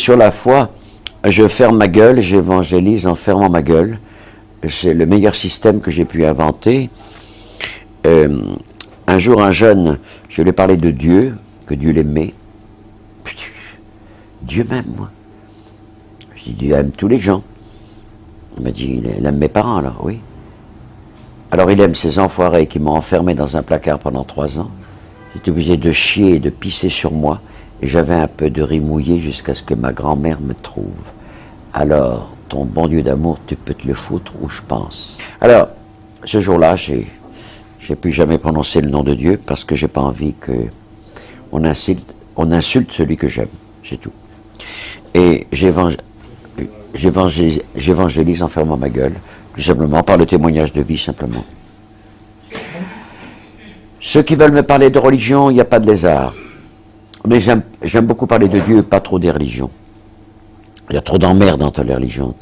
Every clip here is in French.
sur la foi, je ferme ma gueule, j'évangélise en fermant ma gueule. C'est le meilleur système que j'ai pu inventer. Un jour, un jeune, je lui ai parlé de Dieu, que Dieu l'aimait. Dieu m'aime, moi. Je lui ai dit, Dieu aime tous les gens. Il m'a dit, il aime mes parents, alors, oui. Alors il aime ces enfoirés qui m'ont enfermé dans un placard pendant 3 ans. J'étais obligé de chier et de pisser sur moi, et j'avais un peu de riz mouillé jusqu'à ce que ma grand-mère me trouve. Alors, ton bon Dieu d'amour, tu peux te le foutre où je pense. Alors, ce jour-là, j'ai plus jamais prononcé le nom de Dieu parce que j'ai pas envie qu'on insulte celui que j'aime, c'est tout. Et j'évangélise en fermant ma gueule, tout simplement par le témoignage de vie, simplement. Ceux qui veulent me parler de religion, il n'y a pas de lézard. Mais j'aime beaucoup parler de Dieu, pas trop des religions. Il y a trop d'emmerdes entre les religions,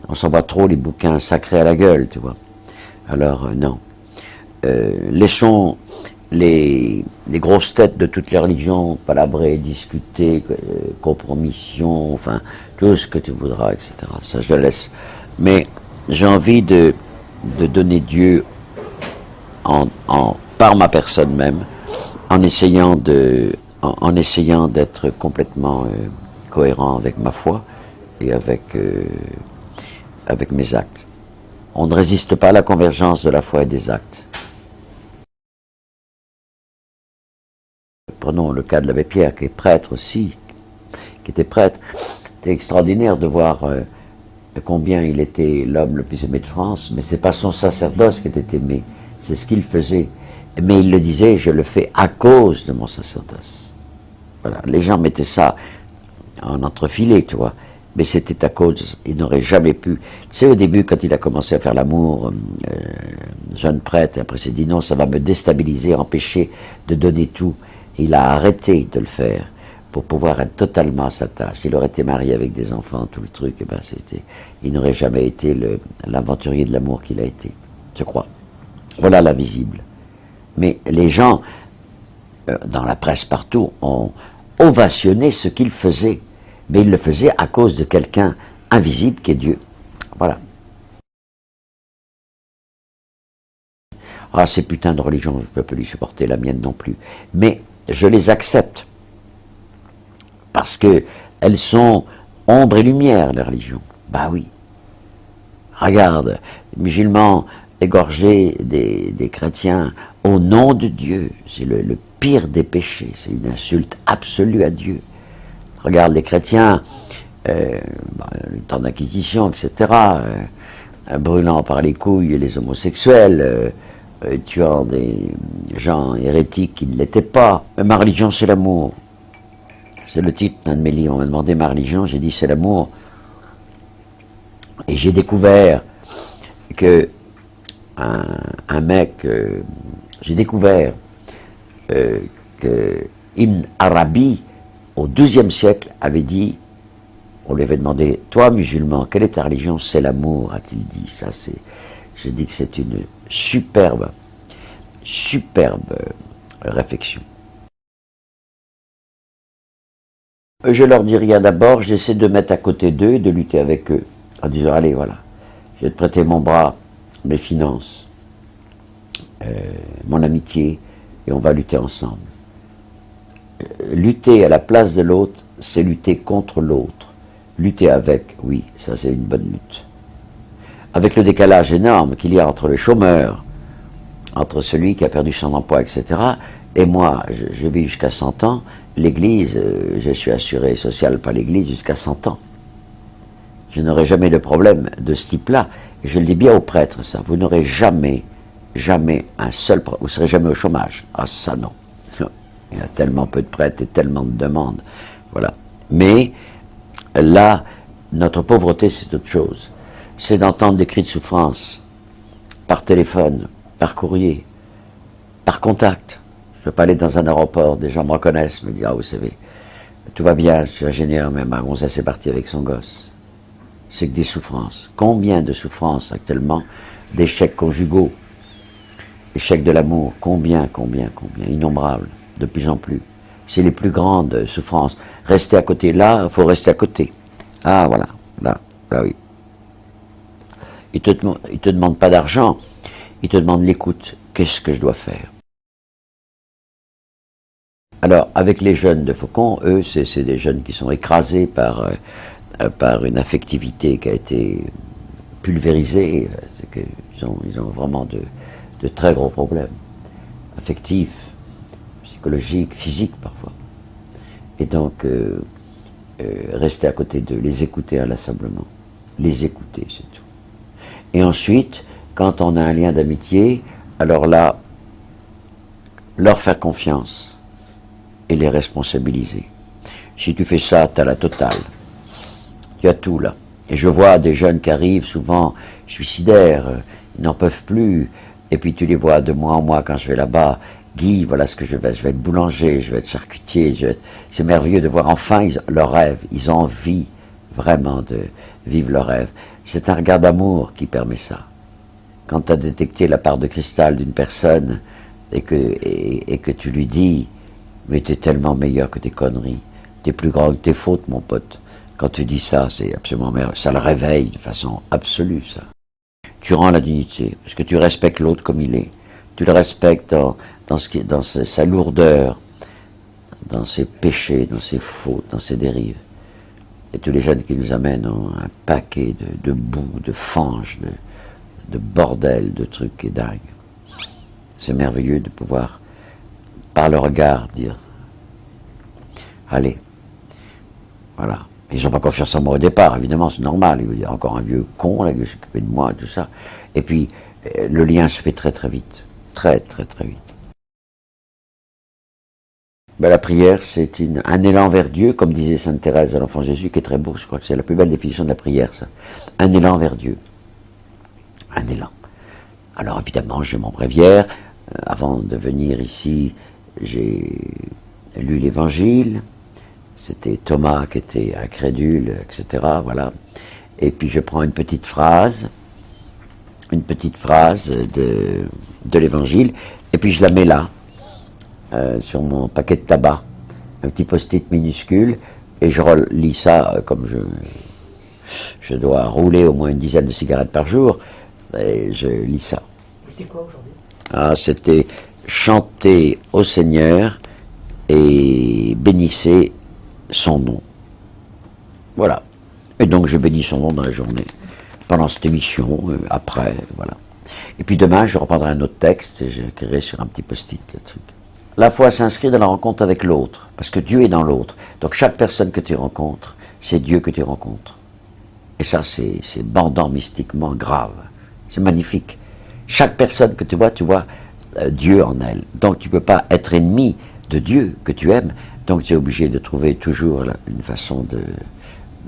on s'envoie trop les bouquins sacrés à la gueule, tu vois. Alors, non. Laissons les grosses têtes de toutes les religions palabrer, discuter, compromission, enfin, tout ce que tu voudras, etc. Ça, je laisse. Mais j'ai envie de donner Dieu par ma personne même, en essayant d'être complètement cohérent avec ma foi et avec mes actes. On ne résiste pas à la convergence de la foi et des actes. Prenons le cas de l'abbé Pierre, qui est prêtre aussi, qui était prêtre. C'était extraordinaire de voir combien il était l'homme le plus aimé de France, mais c'est pas son sacerdoce qui était aimé, c'est ce qu'il faisait. Mais il le disait, je le fais à cause de mon sacerdoce. Voilà, les gens mettaient ça en entrefilet, tu vois. Mais c'était à cause, il n'aurait jamais pu. Tu sais, au début, quand il a commencé à faire l'amour, jeune prêtre, et après il s'est dit non, ça va me déstabiliser, empêcher de donner tout. Il a arrêté de le faire pour pouvoir être totalement à sa tâche. Il aurait été marié avec des enfants, tout le truc, et ben il n'aurait jamais été l'aventurier de l'amour qu'il a été, je crois. Voilà l'invisible. Mais les gens, dans la presse partout, ont ovationné ce qu'il faisait. Mais il le faisait à cause de quelqu'un invisible qui est Dieu. Voilà. Ah, ces putains de religions, je ne peux plus les supporter, la mienne non plus. Mais je les accepte. Parce que elles sont ombre et lumière, les religions. Bah oui. Regarde, les musulmans égorger des chrétiens au nom de Dieu. C'est le pire des péchés. C'est une insulte absolue à Dieu. Regarde les chrétiens, le temps d'Inquisition, etc., brûlant par les couilles les homosexuels, tuant des gens hérétiques qui ne l'étaient pas. Ma religion, c'est l'amour. C'est le titre d'un de mes livres. On m'a demandé ma religion, j'ai dit c'est l'amour. Et j'ai découvert que un mec, j'ai découvert que Ibn Arabi, au XIIe siècle, avait dit, on lui avait demandé, toi musulman, quelle est ta religion? C'est l'amour, a-t-il dit. Ça, je dis que c'est une superbe réflexion. Je leur dis rien d'abord, j'essaie de mettre à côté d'eux et de lutter avec eux, en disant, allez, voilà, je vais te prêter mon bras, mes finances, mon amitié, et on va lutter ensemble. Lutter à la place de l'autre, c'est lutter contre l'autre. Lutter avec, oui, ça c'est une bonne lutte. Avec le décalage énorme qu'il y a entre le chômeur, entre celui qui a perdu son emploi, etc., et moi, je vis jusqu'à 100 ans, l'Église, je suis assuré social par l'Église jusqu'à 100 ans. Je n'aurai jamais de problème de ce type-là. Et je le dis bien aux prêtres, ça. Vous n'aurez jamais un seul problème. Vous ne serez jamais au chômage. Ah, ça non. Il y a tellement peu de prêtres et tellement de demandes. Voilà. Mais là, notre pauvreté, c'est autre chose. C'est d'entendre des cris de souffrance par téléphone, par courrier, par contact. Je ne peux pas aller dans un aéroport, des gens me reconnaissent, me disent « Ah, vous savez, tout va bien, je suis ingénieur, mais ma gonzesse est partie avec son gosse. » C'est que des souffrances. Combien de souffrances actuellement, d'échecs conjugaux, échecs de l'amour, combien, innombrables, de plus en plus. c'est les plus grandes souffrances. Rester à côté, là, il faut rester à côté. Ah, voilà, là, oui. Il te demande pas d'argent, il te demande l'écoute. Qu'est-ce que je dois faire? Alors, avec les jeunes de Faucon, eux, c'est des jeunes qui sont écrasés par une affectivité qui a été pulvérisée. Ils ont vraiment de très gros problèmes, affectifs, psychologiques, physiques parfois. Et donc, rester à côté d'eux, les écouter inlassablement. Les écouter, c'est tout. Et ensuite, quand on a un lien d'amitié, alors là, leur faire confiance et les responsabiliser. Si tu fais ça, tu as la totale. Tu as tout là. Et je vois des jeunes qui arrivent souvent suicidaires, ils n'en peuvent plus, et puis tu les vois de mois en mois quand je vais là-bas. Guy, voilà ce que je vais être boulanger, je vais être charcutier, c'est merveilleux de voir enfin leur rêve, ils ont envie vraiment de vivre leur rêve. C'est un regard d'amour qui permet ça. Quand tu as détecté la part de cristal d'une personne et que tu lui dis « mais tu es tellement meilleur que tes conneries, tu es plus grand que tes fautes, mon pote ». Quand tu dis ça, c'est absolument merveilleux. Ça le réveille de façon absolue, ça. Tu rends la dignité, parce que tu respectes l'autre comme il est. Tu le respectes dans sa lourdeur, dans ses péchés, dans ses fautes, dans ses dérives. Et tous les jeunes qui nous amènent ont un paquet de boue, de fange, de bordel, de trucs qui est dingue. C'est merveilleux de pouvoir, par le regard, dire « Allez, voilà ». Ils n'ont pas confiance en moi au départ, évidemment, c'est normal. Il y a encore un vieux con là qui va s'occuper de moi, tout ça. Et puis, le lien se fait très très vite. Très très très vite. Ben, la prière, c'est un élan vers Dieu, comme disait Sainte Thérèse à l'Enfant Jésus, qui est très beau. Je crois que c'est la plus belle définition de la prière, ça. Un élan vers Dieu. Un élan. Alors évidemment, j'ai mon bréviaire. Avant de venir ici, j'ai lu l'Évangile. C'était Thomas qui était incrédule, etc. Voilà. Et puis je prends une petite phrase de l'Évangile, et puis je la mets là, sur mon paquet de tabac, un petit post-it minuscule, et je relis ça comme je dois rouler au moins une dizaine de cigarettes par jour, et je lis ça. Et c'est quoi aujourd'hui? Ah, c'était chanter au Seigneur et bénissez son nom. Voilà. Et donc je bénis son nom dans la journée, pendant cette émission, après, voilà. Et puis demain, je reprendrai un autre texte et j'écrirai sur un petit post-it le truc. La foi s'inscrit dans la rencontre avec l'autre, parce que Dieu est dans l'autre. Donc chaque personne que tu rencontres, c'est Dieu que tu rencontres. Et ça, c'est bandant mystiquement grave. C'est magnifique. Chaque personne que tu vois Dieu en elle. Donc tu ne peux pas être ennemi de Dieu que tu aimes. Donc tu es obligé de trouver toujours une façon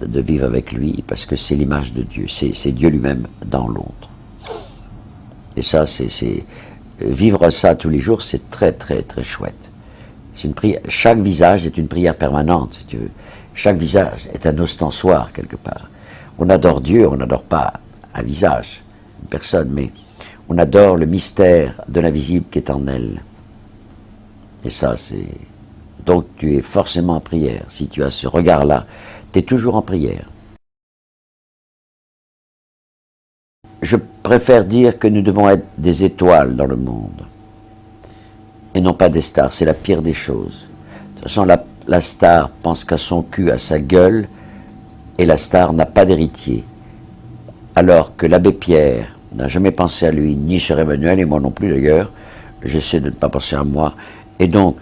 de vivre avec lui, parce que c'est l'image de Dieu. C'est Dieu lui-même dans l'autre. Et ça, vivre ça tous les jours, c'est très très très chouette. Chaque visage est une prière permanente, si tu veux. Chaque visage est un ostensoir quelque part. On adore Dieu, on n'adore pas un visage, une personne, mais on adore le mystère de l'invisible qui est en elle. Et ça, c'est... Donc tu es forcément en prière. Si tu as ce regard-là, tu es toujours en prière. Je préfère dire que nous devons être des étoiles dans le monde, et non pas des stars. C'est la pire des choses. De toute façon, la star pense qu'à son cul, à sa gueule, et la star n'a pas d'héritier. Alors que l'abbé Pierre n'a jamais pensé à lui, ni cher Emmanuel, et moi non plus d'ailleurs. J'essaie de ne pas penser à moi. Et donc,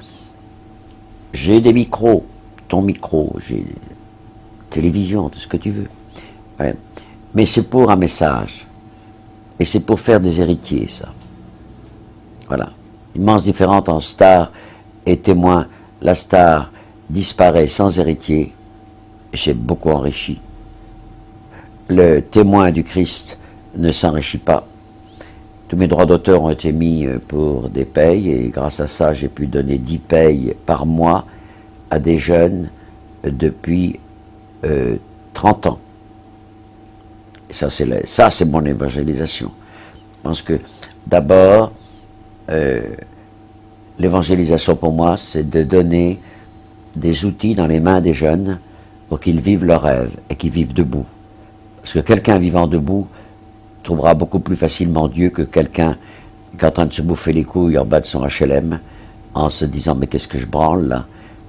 j'ai des micros, ton micro, j'ai télévision, tout ce que tu veux. Ouais. Mais c'est pour un message. Et c'est pour faire des héritiers, ça. Voilà. Immense différence entre star et témoin. La star disparaît sans héritier, et c'est beaucoup enrichi. Le témoin du Christ ne s'enrichit pas. Tous mes droits d'auteur ont été mis pour des payes, et grâce à ça, j'ai pu donner 10 payes par mois à des jeunes depuis 30 ans. Et ça, c'est mon évangélisation. Je pense que d'abord, l'évangélisation pour moi, c'est de donner des outils dans les mains des jeunes pour qu'ils vivent leurs rêves et qu'ils vivent debout. Parce que quelqu'un vivant debout trouvera beaucoup plus facilement Dieu que quelqu'un qui est en train de se bouffer les couilles en bas de son HLM en se disant mais qu'est-ce que je branle là,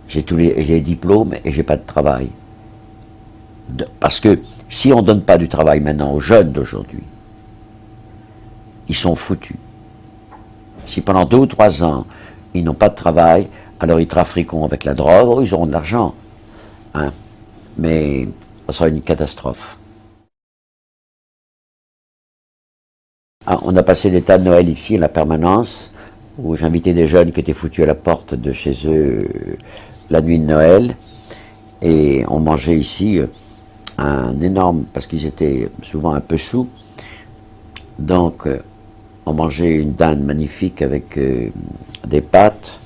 j'ai tous les diplômes et j'ai pas de travail. Parce que si on ne donne pas du travail maintenant aux jeunes d'aujourd'hui, ils sont foutus. Si pendant 2 ou 3 ans, ils n'ont pas de travail, alors ils trafiqueront avec la drogue, ils auront de l'argent. Hein. Mais ça sera une catastrophe. Ah, on a passé des tas de Noël ici, à la permanence, où j'invitais des jeunes qui étaient foutus à la porte de chez eux la nuit de Noël. Et on mangeait ici un énorme, parce qu'ils étaient souvent un peu sous. Donc, on mangeait une dinde magnifique avec des pâtes.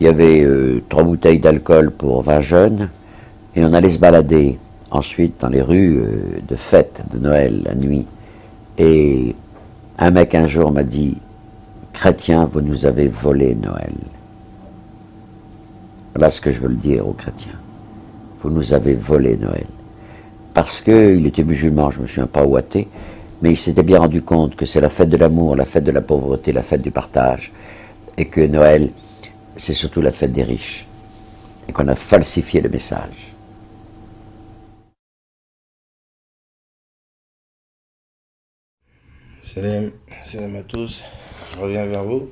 Il y avait 3 bouteilles d'alcool pour 20 jeunes. Et on allait se balader ensuite dans les rues de fête de Noël la nuit. Et un mec un jour m'a dit « Chrétiens, vous nous avez volé Noël. » Voilà ce que je veux le dire aux chrétiens. Vous nous avez volé Noël. Parce qu'il était musulman, je ne me souviens pas où athée, mais il s'était bien rendu compte que c'est la fête de l'amour, la fête de la pauvreté, la fête du partage, et que Noël, c'est surtout la fête des riches, et qu'on a falsifié le message. Salam à tous, je reviens vers vous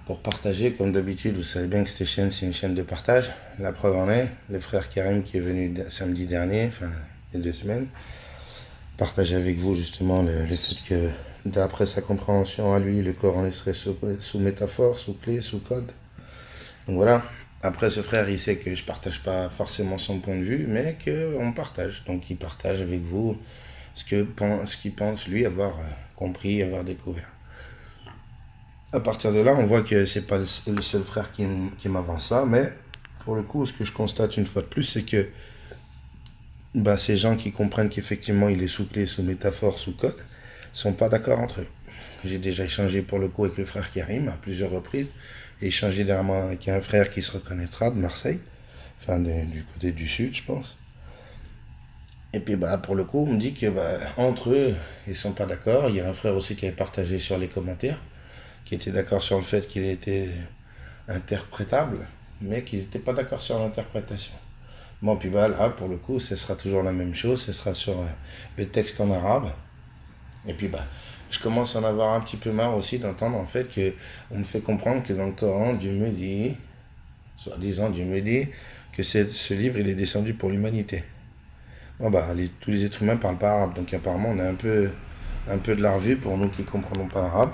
pour partager. Comme d'habitude, vous savez bien que cette chaîne, c'est une chaîne de partage. La preuve en est, le frère Karim qui est venu samedi dernier, enfin il y a 2 semaines, partager avec vous justement le fait que d'après sa compréhension à lui, le Coran serait sous métaphore, sous clé, sous code. Donc voilà, après ce frère, il sait que je partage pas forcément son point de vue, mais qu'on partage. Donc il partage avec vous ce qu'il pense lui avoir compris, avoir découvert. À partir de là, on voit que c'est pas le seul frère qui m'avance ça, mais pour le coup, ce que je constate une fois de plus, c'est que ces gens qui comprennent qu'effectivement il est sous clé, sous métaphore, sous code, sont pas d'accord entre eux. J'ai déjà échangé pour le coup avec le frère Karim à plusieurs reprises. J'ai échangé dernièrement avec un frère qui se reconnaîtra de Marseille, enfin du côté du sud, je pense. Et puis pour le coup, on me dit que entre eux, ils sont pas d'accord. Il y a un frère aussi qui avait partagé sur les commentaires, qui était d'accord sur le fait qu'il était interprétable, mais qu'ils n'étaient pas d'accord sur l'interprétation. Bon, puis là, pour le coup, ce sera toujours la même chose, ce sera sur le texte en arabe. Et puis je commence à en avoir un petit peu marre aussi d'entendre en fait qu'on me fait comprendre que dans le Coran, Dieu me dit, soi-disant Dieu me dit, que ce livre il est descendu pour l'humanité. Bon, tous les êtres humains ne parlent pas arabe, donc apparemment on a un peu de la revue pour nous qui ne comprenons pas l'arabe.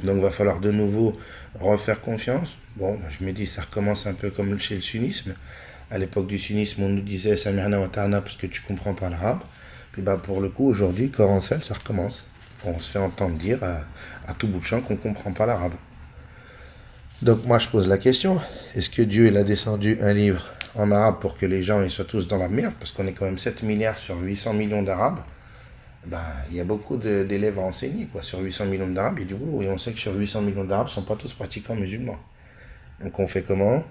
Donc il va falloir de nouveau refaire confiance. Bon, je me dis, ça recommence un peu comme chez le sunnisme. À l'époque du sunnisme, on nous disait Samirna wa ta'ana parce que tu ne comprends pas l'arabe. Puis pour le coup, aujourd'hui, Coran seul, ça recommence. On se fait entendre dire à tout bout de champ qu'on ne comprend pas l'arabe. Donc moi je pose la question, est-ce que Dieu il a descendu un livre en arabe pour que les gens ils soient tous dans la merde, parce qu'on est quand même 7 milliards sur 800 millions d'arabes. Il y a beaucoup d'élèves à enseigner, quoi. Sur 800 millions d'arabes, il y a du boulot. Et on sait que sur 800 millions d'arabes, ils ne sont pas tous pratiquants musulmans. Donc on fait comment?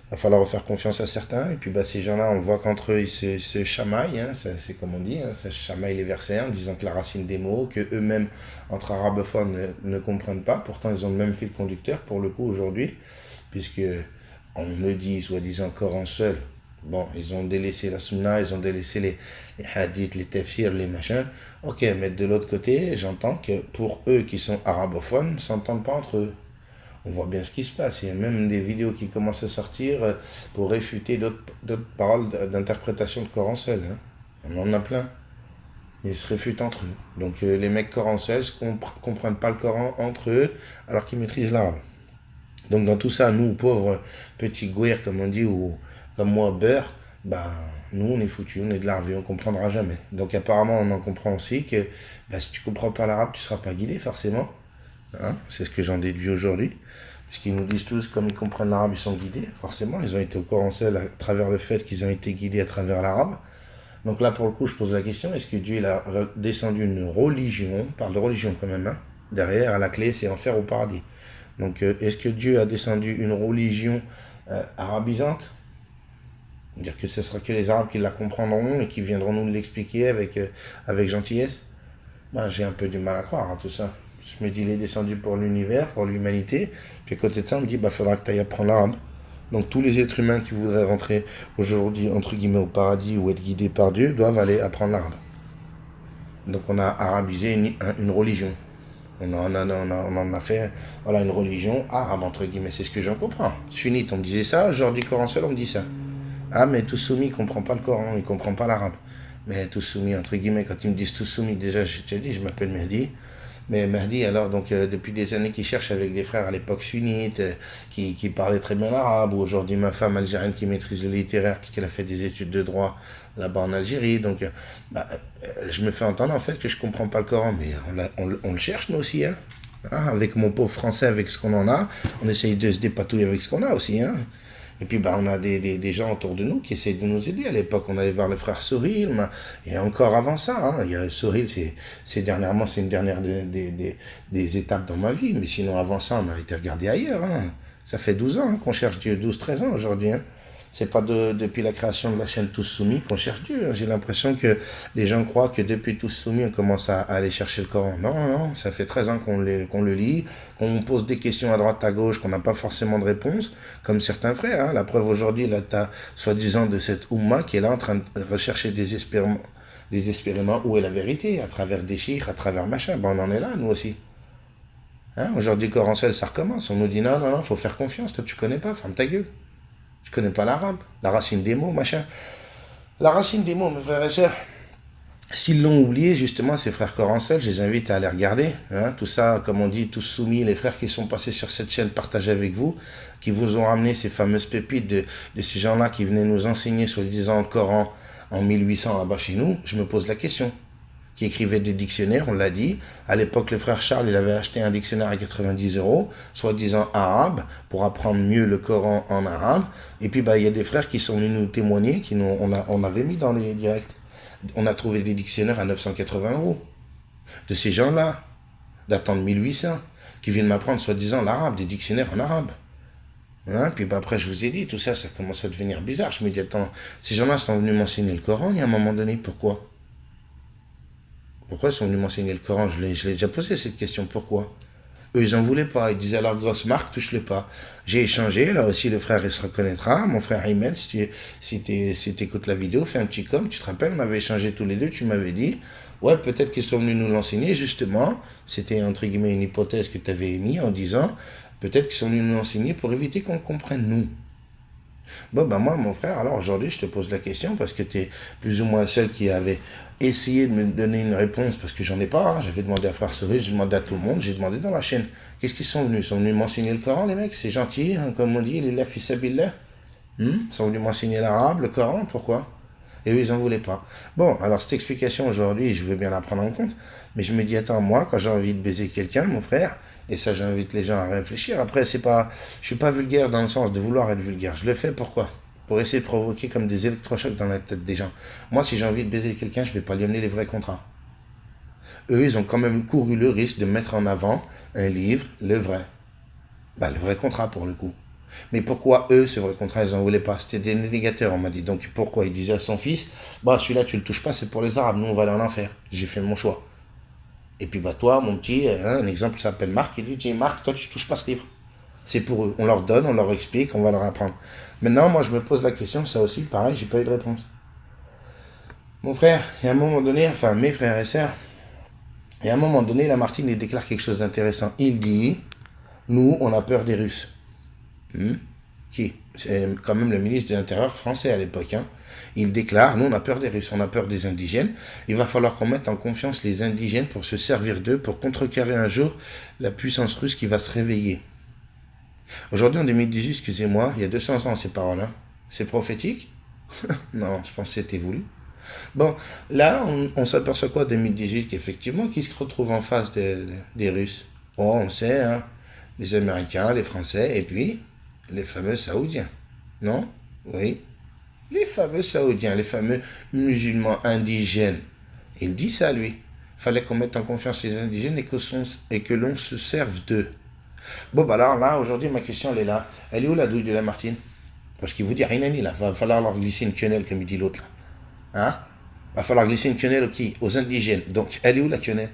Il va falloir faire confiance à certains. Et puis ces gens-là, on voit qu'entre eux, ils se chamaillent. Hein, c'est comme on dit, hein, ça chamaille les versets, en disant que la racine des mots, que eux-mêmes, entre arabophones, ne comprennent pas. Pourtant, ils ont le même fil conducteur, pour le coup, aujourd'hui. Puisque on le dit, soi-disant, Coran seul. Bon, ils ont délaissé la sunna, ils ont délaissé les hadiths, les tafsirs, les machins. Ok, mais de l'autre côté, j'entends que pour eux qui sont arabophones, ne s'entendent pas entre eux. On voit bien ce qui se passe. Il y a même des vidéos qui commencent à sortir pour réfuter d'autres paroles d'interprétation de Coran seul. Hein. On en a plein. Ils se réfutent entre eux. Donc les mecs Coran seul ne comprennent pas le Coran entre eux alors qu'ils maîtrisent l'arabe. Donc dans tout ça, nous, pauvres petits gouirs, comme on dit, ou comme moi, beurre, nous, on est foutus, on est de l'arvé, on ne comprendra jamais. Donc apparemment, on en comprend aussi que si tu ne comprends pas l'arabe, tu ne seras pas guidé, forcément. Hein, c'est ce que j'en déduis aujourd'hui. Puisqu'ils nous disent tous, comme ils comprennent l'arabe, ils sont guidés. Forcément, ils ont été au Coran seul à travers le fait qu'ils ont été guidés à travers l'arabe. Donc là, pour le coup, je pose la question, est-ce que Dieu il a descendu une religion, on parle de religion quand même, hein, derrière, à la clé, c'est enfer ou paradis. Donc, est-ce que Dieu a descendu une religion arabisante. Dire que ce sera que les Arabes qui la comprendront et qui viendront nous l'expliquer avec gentillesse. Ben, j'ai un peu du mal à croire à tout ça. Je me dis, il est descendu pour l'univers, pour l'humanité. Puis à côté de ça, on me dit, bah, faudra que tu ailles apprendre l'arabe. Donc tous les êtres humains qui voudraient rentrer aujourd'hui, entre guillemets, au paradis ou être guidés par Dieu, doivent aller apprendre l'arabe. Donc on a arabisé une religion. On en a fait voilà, une religion arabe, entre guillemets. C'est ce que j'en comprends. Sunnite, on me disait ça. Aujourd'hui, Coran seul, on me dit ça. Ah, mais tous soumis, il ne comprend pas le Coran, il ne comprend pas l'arabe. Mais tous soumis, entre guillemets, quand ils me disent tous soumis, déjà, j'ai déjà dit, je m'appelle Mehdi. Mais Mehdi, alors, donc, depuis des années qu'il cherche avec des frères à l'époque sunnites, qui parlaient très bien l'arabe, ou aujourd'hui ma femme algérienne qui maîtrise le littéraire, qui a fait des études de droit là-bas en Algérie. Donc, je me fais entendre en fait que je ne comprends pas le Coran, mais on le cherche nous aussi, hein. Hein, avec mon pauvre français, avec ce qu'on en a, on essaye de se dépatouiller avec ce qu'on a aussi, hein. Et puis on a des gens autour de nous qui essayent de nous aider. À l'époque, on allait voir le frère Soril, et encore avant ça, hein, il y a Soril, c'est une dernière des étapes dans ma vie, mais sinon avant ça, on a été regardé ailleurs. Hein. Ça fait 12 ans hein, qu'on cherche Dieu, 12-13 ans aujourd'hui. Hein. C'est pas depuis la création de la chaîne Tous Soumis qu'on cherche Dieu. Hein. J'ai l'impression que les gens croient que depuis Tous Soumis, on commence à aller chercher le Coran. Non, ça fait 13 ans qu'on le lit, qu'on pose des questions à droite, à gauche, qu'on n'a pas forcément de réponse, comme certains frères. Hein. La preuve aujourd'hui, là, tu as soi-disant de cette Oumma qui est là en train de rechercher désespérément où est la vérité, à travers des chiffres, à travers machin. On en est là, nous aussi. Hein. Aujourd'hui, Coran seul, ça recommence. On nous dit non, faut faire confiance. Toi, tu connais pas, ferme ta gueule. Je connais pas l'arabe, la racine des mots, machin. La racine des mots, mes frères et sœurs, s'ils l'ont oublié, justement, ces frères Corancel, je les invite à aller regarder. Hein, tout ça, comme on dit, tous soumis, les frères qui sont passés sur cette chaîne partagés avec vous, qui vous ont ramené ces fameuses pépites de ces gens-là qui venaient nous enseigner, soi-disant, le Coran en 1800 là-bas chez nous. Je me pose la question. Qui écrivait des dictionnaires, on l'a dit. À l'époque, le frère Charles, il avait acheté un dictionnaire à 90 €, soi-disant arabe, pour apprendre mieux le Coran en arabe. Et puis, il y a des frères qui sont venus nous témoigner, on avait mis dans les directs. On a trouvé des dictionnaires à 980 €. De ces gens-là, datant de 1800, qui viennent m'apprendre, soi-disant, l'arabe, des dictionnaires en arabe. Hein? Puis après, je vous ai dit, tout ça, ça commence à devenir bizarre. Je me dis, attends, ces gens-là sont venus m'enseigner le Coran, il y a un moment donné, pourquoi ? Pourquoi ils sont venus m'enseigner le Coran? Je l'ai déjà posé cette question. Pourquoi? Eux, ils n'en voulaient pas. Ils disaient à leur grosse marque, touche-le pas. J'ai échangé. Là aussi, le frère, il se reconnaîtra. Mon frère Ahmed, si tu écoutes la vidéo, fais un petit com. Tu te rappelles, on avait échangé tous les deux. Tu m'avais dit, ouais, peut-être qu'ils sont venus nous l'enseigner. Justement, c'était entre guillemets une hypothèse que tu avais émise en disant, peut-être qu'ils sont venus nous l'enseigner pour éviter qu'on le comprenne nous. Bon, moi, mon frère, alors aujourd'hui, je te pose la question parce que tu es plus ou moins le seul qui avait essayé de me donner une réponse parce que j'en ai pas. Hein. J'avais demandé à Frère Souris, j'ai demandé à tout le monde, j'ai demandé dans la chaîne. Qu'est-ce qu'ils sont venus? Ils sont venus m'enseigner le Coran, les mecs, c'est gentil, hein, comme on dit, les fils habiles. Ils sont venus m'enseigner l'arabe, le Coran, pourquoi? Et eux, ils n'en voulaient pas. Bon, alors cette explication aujourd'hui, je veux bien la prendre en compte, mais je me dis, attends, moi, quand j'ai envie de baiser quelqu'un, mon frère, et ça, j'invite les gens à réfléchir. Après, je suis pas vulgaire dans le sens de vouloir être vulgaire. Je le fais pourquoi? Pour essayer de provoquer comme des électrochocs dans la tête des gens. Moi, si j'ai envie de baiser quelqu'un, je vais pas lui amener les vrais contrats. Eux, ils ont quand même couru le risque de mettre en avant un livre, le vrai. Le vrai contrat pour le coup. Mais pourquoi eux, ce vrai contrat, ils n'en voulaient pas? C'était des négateurs, on m'a dit. Donc pourquoi? Il disait à son fils, celui-là, tu le touches pas, c'est pour les Arabes, nous, on va aller en enfer. J'ai fait mon choix. Et puis toi, mon petit, un exemple s'appelle Marc, il dit, Marc, toi, tu touches pas ce livre. C'est pour eux. On leur donne, on leur explique, on va leur apprendre. Maintenant, moi, je me pose la question, ça aussi, pareil, j'ai pas eu de réponse. Mon frère, il y a un moment donné, enfin, mes frères et sœurs, et à un moment donné, Lamartine, il déclare quelque chose d'intéressant. Il dit, nous, on a peur des Russes. Qui? C'est quand même le ministre de l'Intérieur français à l'époque. Hein. Il déclare, nous, on a peur des Russes, on a peur des indigènes. Il va falloir qu'on mette en confiance les indigènes pour se servir d'eux, pour contrecarrer un jour la puissance russe qui va se réveiller. Aujourd'hui, en 2018, excusez-moi, il y a 200 ans, ces paroles-là. C'est prophétique? Non, je pense que c'était voulu. Bon, là, on s'aperçoit quoi, 2018, qu'effectivement, qui se retrouve en face des Russes? On sait, hein, les Américains, les Français, et puis les fameux Saoudiens. Non? Oui. Les fameux Saoudiens, les fameux musulmans indigènes. Il dit ça, lui. Il fallait qu'on mette en confiance les indigènes et que l'on se serve d'eux. Bon, alors là, aujourd'hui, ma question, elle est là. Elle est où la douille de Lamartine? Parce qu'il vous dit, Inani, là, va falloir leur glisser une quenelle, comme il dit l'autre, là. Hein? Va falloir glisser une quenelle aux indigènes. Donc, elle est où la quenelle?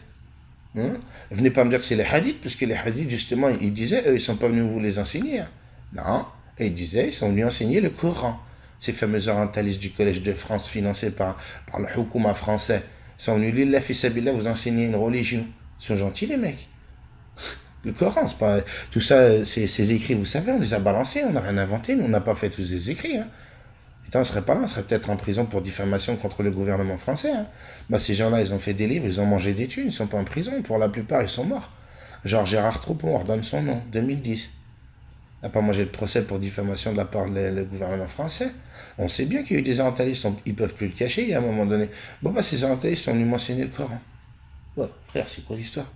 Hein? Venez pas me dire que c'est les hadiths, parce que les hadiths, justement, ils disaient, eux, ils ne sont pas venus vous les enseigner. Hein. Non, et ils disaient, ils sont venus enseigner le Coran. Ces fameux orientalistes du Collège de France, financés par le Houkouma français, ils sont venus, l'Illah fi sabilillah, vous enseigner une religion. Ils sont gentils, les mecs. Le Coran, c'est pas... Tout ça, ces écrits, vous savez, on les a balancés, on n'a rien inventé, nous, on n'a pas fait tous ces écrits. Hein. On ne serait pas là, on serait peut-être en prison pour diffamation contre le gouvernement français. Hein. Bah, ces gens-là, ils ont fait des livres, ils ont mangé des thunes, ils ne sont pas en prison. Pour la plupart, ils sont morts. Genre Gérard Troupeau, on redonne son nom, 2010. Il n'a pas mangé de procès pour diffamation de la part du gouvernement français. On sait bien qu'il y a eu des orientalistes, ils ne peuvent plus le cacher, il y a un moment donné. Bon, bah, ces orientalistes sont venus m'enseigner le Coran. Ouais, frère, c'est quoi l'histoire?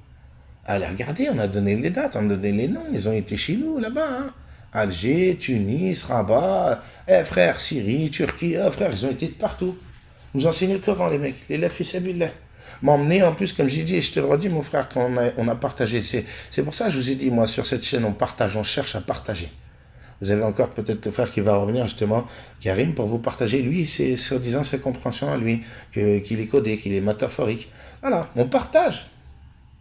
Allez, regardez, on a donné les dates, on a donné les noms, ils ont été chez nous, là-bas, hein. Alger, Tunis, Rabat, frère, Syrie, Turquie, frère, ils ont été de partout. Nous enseigner le Coran, les mecs, les fils habiles. M'emmener, en plus, comme j'ai dit, et je te le redis, mon frère, quand on a partagé, c'est pour ça que je vous ai dit, moi, sur cette chaîne, on partage, on cherche à partager. Vous avez encore peut-être le frère qui va revenir, justement, Karim, pour vous partager, lui, c'est soi-disant ses compréhensions à lui, qu'il est codé, qu'il est métaphorique. Voilà, on partage.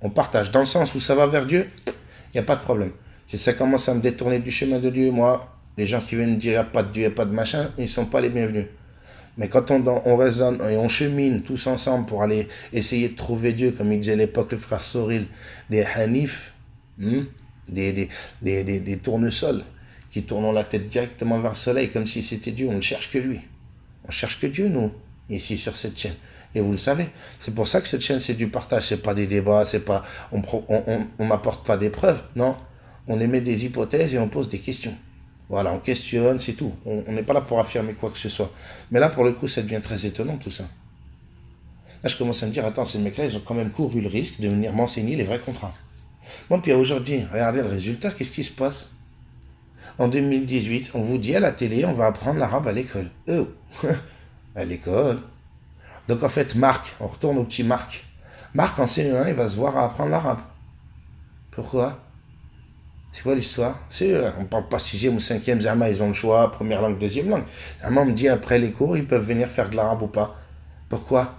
On partage, dans le sens où ça va vers Dieu, il n'y a pas de problème. Si ça commence à me détourner du chemin de Dieu, moi, les gens qui viennent me dire il n'y a pas de Dieu, il n'y a pas de machin, ils ne sont pas les bienvenus. Mais quand on raisonne et on chemine tous ensemble pour aller essayer de trouver Dieu, comme il disait à l'époque le frère Soril, des hanifs, des tournesols, qui tournent la tête directement vers le soleil, comme si c'était Dieu, on ne cherche que lui. On cherche que Dieu, nous, ici sur cette chaîne. Et vous le savez, c'est pour ça que cette chaîne, c'est du partage, c'est pas des débats, c'est pas, on n'apporte pas des preuves, non. On émet des hypothèses et on pose des questions. Voilà, on questionne, c'est tout. On n'est pas là pour affirmer quoi que ce soit. Mais là, pour le coup, ça devient très étonnant, tout ça. Là, je commence à me dire, attends, ces mecs-là, ils ont quand même couru le risque de venir m'enseigner les vrais contrats. Bon, puis aujourd'hui, regardez le résultat, qu'est-ce qui se passe? En 2018, on vous dit à la télé, on va apprendre l'arabe à l'école. Oh, à l'école. Donc en fait, Marc, on retourne au petit Marc. Marc, en CE1, il va se voir à apprendre l'arabe. Pourquoi? C'est quoi l'histoire? On ne parle pas 6e ou 5e, Zama, ils ont le choix, première langue, deuxième langue. Zama me dit après les cours, ils peuvent venir faire de l'arabe ou pas. Pourquoi?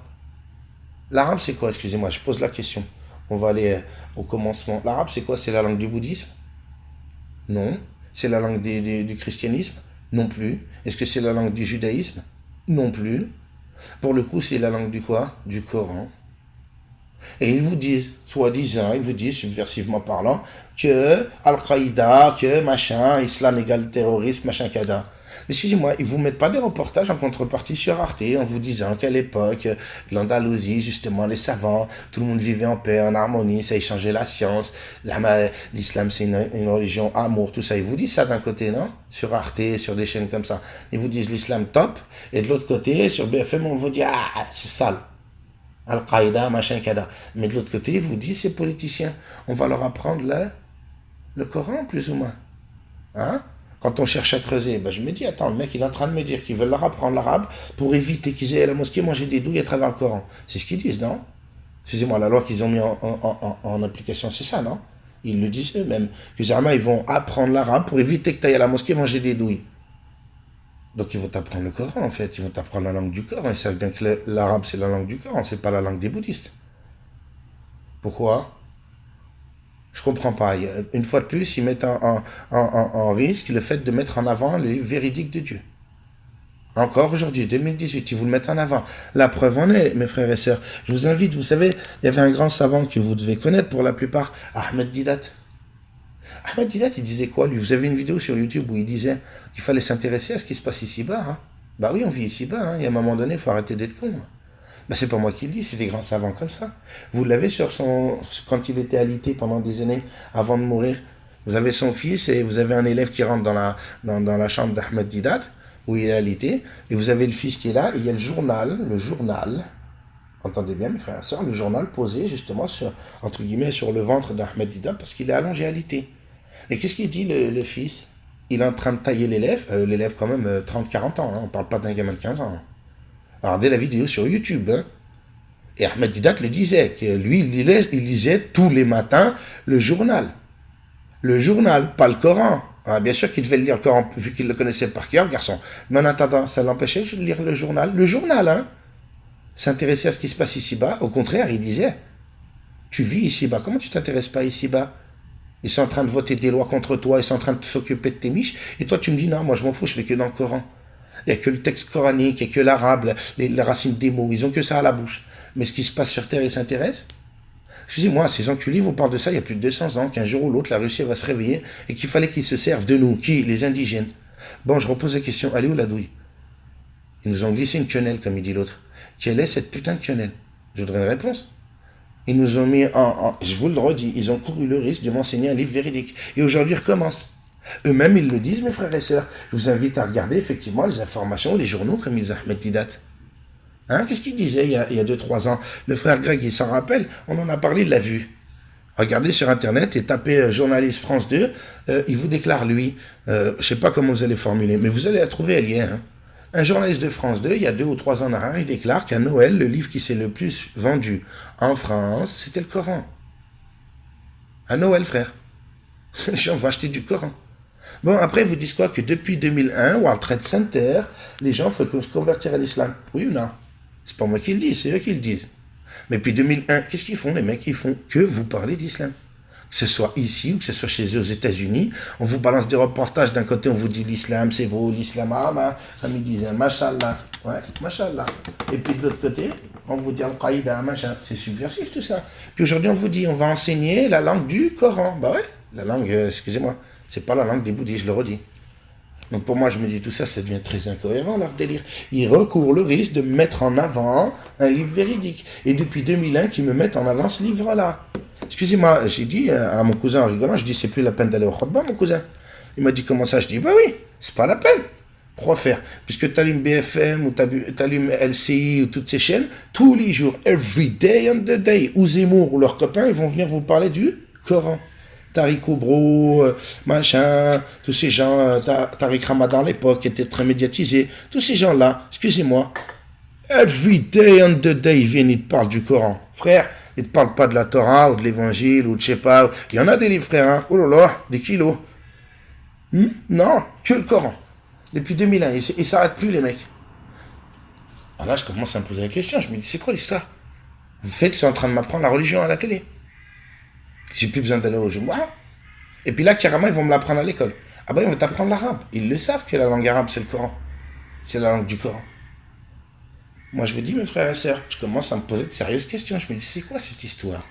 L'arabe, c'est quoi? Excusez-moi, je pose la question. On va aller au commencement. L'arabe, c'est quoi? C'est la langue du bouddhisme? Non. C'est la langue du christianisme? Non plus. Est-ce que c'est la langue du judaïsme? Non plus. Pour le coup, c'est la langue du quoi? Du Coran. Et ils vous disent, soi-disant, ils vous disent, subversivement parlant, que Al-Qaïda, que machin, islam égale terrorisme, machin kada. Excusez-moi, ils vous mettent pas des reportages en contrepartie sur Arte en vous disant qu'à l'époque, de l'Andalousie, justement, les savants, tout le monde vivait en paix, en harmonie, ça échangeait la science, l'islam c'est une religion, amour, tout ça. Ils vous disent ça d'un côté, non? Sur Arte, sur des chaînes comme ça. Ils vous disent l'islam top, et de l'autre côté, sur BFM, on vous dit, ah, c'est sale. Al-Qaïda, machin, kada. Mais de l'autre côté, ils vous disent, ces politiciens, on va leur apprendre le Coran, plus ou moins. Hein? Quand on cherche à creuser, ben je me dis, attends, le mec, il est en train de me dire qu'ils veulent leur apprendre l'arabe pour éviter qu'ils aient à la mosquée manger des douilles à travers le Coran. C'est ce qu'ils disent, non? Excusez-moi, la loi qu'ils ont mis en application, c'est ça, non? Ils le disent eux-mêmes. Que généralement, ils vont apprendre l'arabe pour éviter que tu ailles à la mosquée manger des douilles. Donc ils vont t'apprendre le Coran, en fait. Ils vont t'apprendre la langue du Coran. Ils savent bien que l'arabe, c'est la langue du Coran, c'est pas la langue des bouddhistes. Pourquoi? Je comprends pas. Une fois de plus, ils mettent en risque le fait de mettre en avant le livre véridique de Dieu. Encore aujourd'hui, 2018, ils vous le mettent en avant. La preuve en est, mes frères et sœurs. Je vous invite, vous savez, il y avait un grand savant que vous devez connaître pour la plupart, Ahmed Didat. Ahmed Didat, il disait quoi, lui? Vous avez une vidéo sur YouTube où il disait qu'il fallait s'intéresser à ce qui se passe ici-bas. Hein. Bah oui, on vit ici-bas. Hein. Il y a un moment donné, il faut arrêter d'être con. Ben, c'est pas moi qui le dis, c'est des grands savants comme ça. Vous l'avez quand il était alité pendant des années, avant de mourir. Vous avez son fils et vous avez un élève qui rentre dans la chambre d'Ahmed Didat, où il est alité, et vous avez le fils qui est là, et il y a le journal, entendez bien mes frères et sœurs, le journal posé justement entre guillemets sur le ventre d'Ahmed Didat, parce qu'il est allongé alité. Et qu'est-ce qu'il dit le fils? Il est en train de tailler l'élève quand même 30-40 ans, hein, on parle pas d'un gamin de 15 ans. Regardez la vidéo sur YouTube. Hein. Et Ahmed Didat le disait, que lui, il lisait tous les matins le journal. Le journal, pas le Coran. Ah, bien sûr qu'il devait le lire encore, vu qu'il le connaissait par cœur, garçon. Mais en attendant, ça l'empêchait de lire le journal. Le journal, hein. S'intéresser à ce qui se passe ici-bas. Au contraire, il disait, tu vis ici-bas, comment tu t'intéresses pas ici-bas? Ils sont en train de voter des lois contre toi, ils sont en train de s'occuper de tes miches, et toi tu me dis, non, moi je m'en fous, je fais que dans le Coran. Il n'y a que le texte coranique, il n'y a que l'arabe, les racines des mots, ils ont que ça à la bouche. Mais ce qui se passe sur Terre, ils s'intéressent. Excusez-moi, ces enculés vous parlent de ça il y a plus de 200 ans, qu'un jour ou l'autre, la Russie va se réveiller, et qu'il fallait qu'ils se servent de nous, qui? Les indigènes. Bon, je repose la question, allez où la douille? Ils nous ont glissé une quenelle, comme il dit l'autre. Quelle est cette putain de quenelle? Je voudrais une réponse. Ils nous ont mis je vous le redis, ils ont couru le risque de m'enseigner un livre véridique. Et aujourd'hui, ils recommencent. Eux-mêmes, ils le disent, mes frères et sœurs. Je vous invite à regarder, effectivement, les informations, les journaux, comme ils Ahmed Didat. Hein, qu'est-ce qu'il disait il y a 2-3 ans? Le frère Greg, il s'en rappelle, on en a parlé, il l'a vu. Regardez sur Internet et tapez journaliste France 2, il vous déclare, lui, je ne sais pas comment vous allez formuler, mais vous allez la trouver, elle y est, hein. Un journaliste de France 2, il y a 2 ou 3 ans en arrière, il déclare qu'à Noël, le livre qui s'est le plus vendu en France, c'était le Coran. À Noël, frère. Les gens vont acheter du Coran. Bon, après, ils vous disent quoi? Que depuis 2001, World Trade Center, les gens font se convertir à l'islam. Oui ou non? C'est pas moi qui le dis, c'est eux qui le disent. Mais depuis 2001, qu'est-ce qu'ils font, les mecs? Ils font que vous parler d'islam. Que ce soit ici ou que ce soit chez eux aux États-Unis, on vous balance des reportages. D'un côté, on vous dit l'islam, c'est beau, l'islam, comme ils disaient, mashallah, ouais, mashallah. Et puis de l'autre côté, on vous dit al-Qaïda, machin. C'est subversif tout ça. Puis aujourd'hui, on vous dit, on va enseigner la langue du Coran. Bah ouais, la langue, excusez-moi, c'est pas la langue des bouddhistes, je le redis. Donc pour moi, je me dis, tout ça, ça devient très incohérent, leur délire. Ils recourent le risque de mettre en avant un livre véridique. Et depuis 2001, qu'ils me mettent en avant ce livre-là. Excusez-moi, j'ai dit à mon cousin en rigolant, je dis, c'est plus la peine d'aller au khutbah, mon cousin. Il m'a dit, comment ça? Je dis, bah oui, c'est pas la peine. Pourquoi faire? Puisque tu allumes BFM ou tu allumes LCI ou toutes ces chaînes, tous les jours, every day on the day, ou Zemmour ou leurs copains, ils vont venir vous parler du Coran. Tariq Obro, machin, tous ces gens, Tariq Ramadan à l'époque, qui était très médiatisé, tous ces gens-là, excusez-moi, every day on the day, ils viennent, ils te parlent du Coran. Frère, ils ne te parlent pas de la Torah ou de l'Évangile ou de je sais pas. Il y en a des livres, frère, hein. Oh là là, des kilos. Non, que le Coran. Depuis 2001, ils ne s'arrêtent plus, les mecs. Alors là, je commence à me poser la question, je me dis, c'est quoi l'histoire? Vous faites que c'est en train de m'apprendre la religion à la télé. J'ai plus besoin d'aller au Jumu'ah. Et puis là, carrément, ils vont me l'apprendre à l'école. Ah ben, ils vont t'apprendre l'arabe. Ils le savent que la langue arabe, c'est le Coran. C'est la langue du Coran. Moi, je vous dis, mes frères et sœurs, je commence à me poser de sérieuses questions. Je me dis, c'est quoi cette histoire?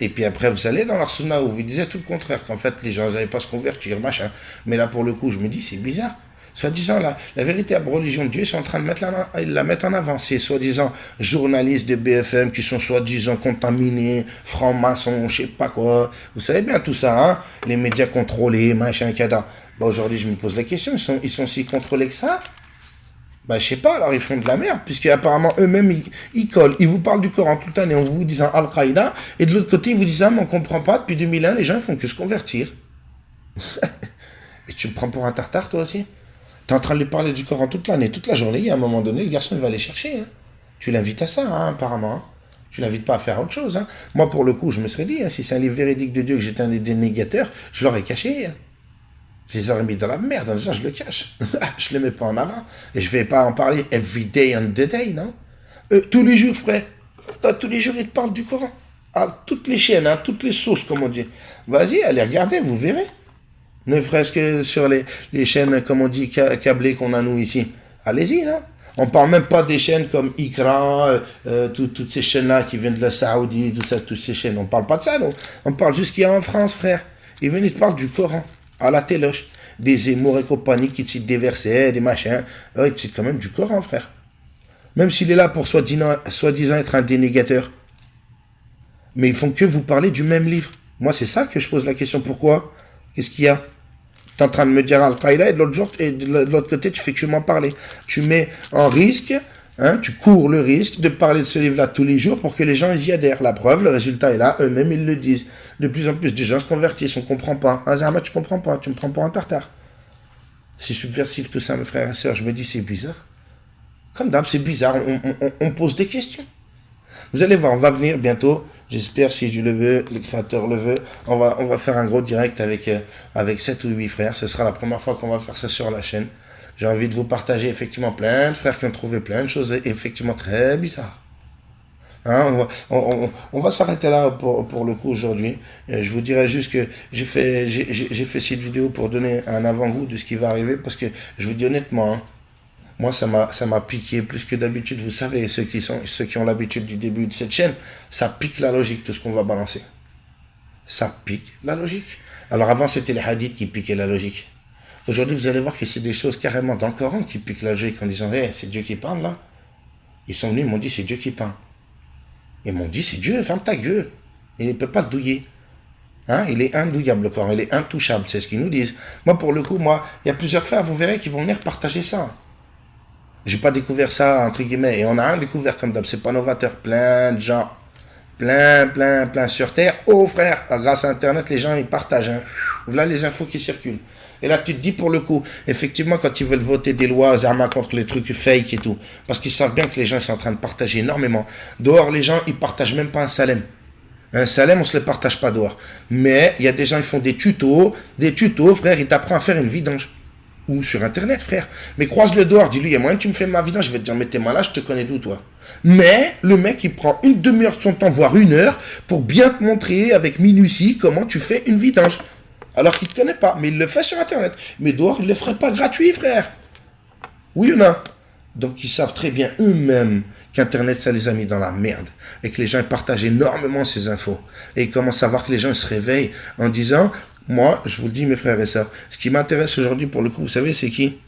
Et puis après, vous allez dans leur sunna où vous disiez tout le contraire, qu'en fait, les gens n'avaient pas à se convertir, machin. Mais là, pour le coup, je me dis, c'est bizarre. Soi-disant, la véritable religion de Dieu, ils sont en train de la mettre en avant. C'est soi-disant journalistes de BFM qui sont soi-disant contaminés, francs-maçons, je sais pas quoi. Vous savez bien tout ça, hein? Les médias contrôlés, machin, cada. Bah, aujourd'hui, je me pose la question, ils sont si contrôlés que ça? Bah, je sais pas, alors ils font de la merde, puisque apparemment eux-mêmes, ils collent. Ils vous parlent du Coran toute l'année en vous disant Al-Qaïda, et de l'autre côté, ils vous disent, ah, mais on comprend pas, depuis 2001, les gens, ils font que se convertir. Mais tu me prends pour un tartare, toi aussi? T'es en train de lui parler du Coran toute l'année, toute la journée, et à un moment donné, le garçon, il va aller chercher. Hein. Tu l'invites à ça, hein, apparemment. Hein. Tu l'invites pas à faire autre chose. Hein. Moi, pour le coup, je me serais dit, hein, si c'est un livre véridique de Dieu, que j'étais un des dénégateurs, je l'aurais caché. Hein. Je les aurais mis dans la merde, en disant, je le cache. Je le mets pas en avant. Et je vais pas en parler every day on the day, non? Tous les jours, frère. Tous les jours, ils te parlent du Coran. À toutes les chaînes, hein, toutes les sources, comme on dit. Vas-y, allez regarder, vous verrez. Ne serait-ce que sur les chaînes, comme on dit, câblées qu'on a nous ici. Allez-y, là. On parle même pas des chaînes comme Ikra, toutes ces chaînes-là qui viennent de la Saoudie, tout ça, toutes ces chaînes. On parle pas de ça, non. On parle juste qu'il y a en France, frère. Ils viennent, ils te parlent du Coran, à la téloche. Des Zemmour et compagnie qui te citent des versets, des machins. Ils te citent quand même du Coran, frère. Même s'il est là pour soi-disant être un dénégateur. Mais ils font que vous parler du même livre. Moi, c'est ça que je pose la question. Pourquoi? Qu'est-ce qu'il y a? Tu es en train de me dire Al-Qaïda et de l'autre côté, tu fais que m'en parler. Tu mets en risque, hein, tu cours le risque de parler de ce livre-là tous les jours pour que les gens y adhèrent. La preuve, le résultat est là, eux-mêmes ils le disent. De plus en plus de gens se convertissent, on ne comprend pas. Ah, Zahma, tu comprends pas, tu me prends pour un tartare. C'est subversif tout ça, mes frères et sœurs. Je me dis, c'est bizarre. Comme d'hab, c'est bizarre, on pose des questions. Vous allez voir, on va venir bientôt. J'espère, si Dieu le veut, le Créateur le veut, on va faire un gros direct avec 7 ou 8 frères. Ce sera la première fois qu'on va faire ça sur la chaîne. J'ai envie de vous partager effectivement plein de frères qui ont trouvé plein de choses effectivement très bizarres. Hein, on va s'arrêter là pour le coup aujourd'hui. Je vous dirais juste que j'ai fait cette vidéo pour donner un avant-goût de ce qui va arriver, parce que je vous dis honnêtement, hein, moi ça m'a piqué plus que d'habitude. Vous savez, ceux qui ont l'habitude du début de cette chaîne, ça pique la logique tout ce qu'on va balancer. Ça pique la logique. Alors avant c'était les hadiths qui piquaient la logique. Aujourd'hui vous allez voir que c'est des choses carrément dans le Coran qui piquent la logique en disant hey, c'est Dieu qui parle là. Ils sont venus, ils m'ont dit c'est Dieu qui parle. Ils m'ont dit, c'est Dieu, ferme ta gueule. Il ne peut pas te douiller. Hein? Il est indouillable, le Coran, il est intouchable, c'est ce qu'ils nous disent. Moi, pour le coup, il y a plusieurs frères, vous verrez, qui vont venir partager ça. J'ai pas découvert ça, entre guillemets, et on n'a rien découvert comme d'hab, c'est pas novateur. Plein de gens, plein sur Terre. Oh frère, grâce à Internet, les gens, ils partagent. Hein. Voilà les infos qui circulent. Et là, tu te dis pour le coup, effectivement, quand ils veulent voter des lois, Zama contre les trucs fake et tout, parce qu'ils savent bien que les gens sont en train de partager énormément. Dehors, les gens, ils partagent même pas un salem. Un salem, on se le partage pas dehors. Mais il y a des gens, ils font des tutos, frère, ils t'apprennent à faire une vidange. Ou sur Internet, frère. Mais croise-le dehors, dis-lui, il y a moyen que tu me fais ma vidange, je vais te dire, mais t'es malade, je te connais d'où, toi. Mais le mec, il prend une demi-heure de son temps, voire 1 heure, pour bien te montrer avec minutie comment tu fais une vidange. Alors qu'il ne te connaît pas, mais il le fait sur Internet. Mais dehors, il ne le ferait pas gratuit, frère. Oui ou non? Donc ils savent très bien eux-mêmes qu'Internet, ça les a mis dans la merde. Et que les gens partagent énormément ces infos. Et ils commencent à voir que les gens se réveillent en disant, moi, je vous le dis mes frères et sœurs, ce qui m'intéresse aujourd'hui pour le coup, vous savez c'est qui?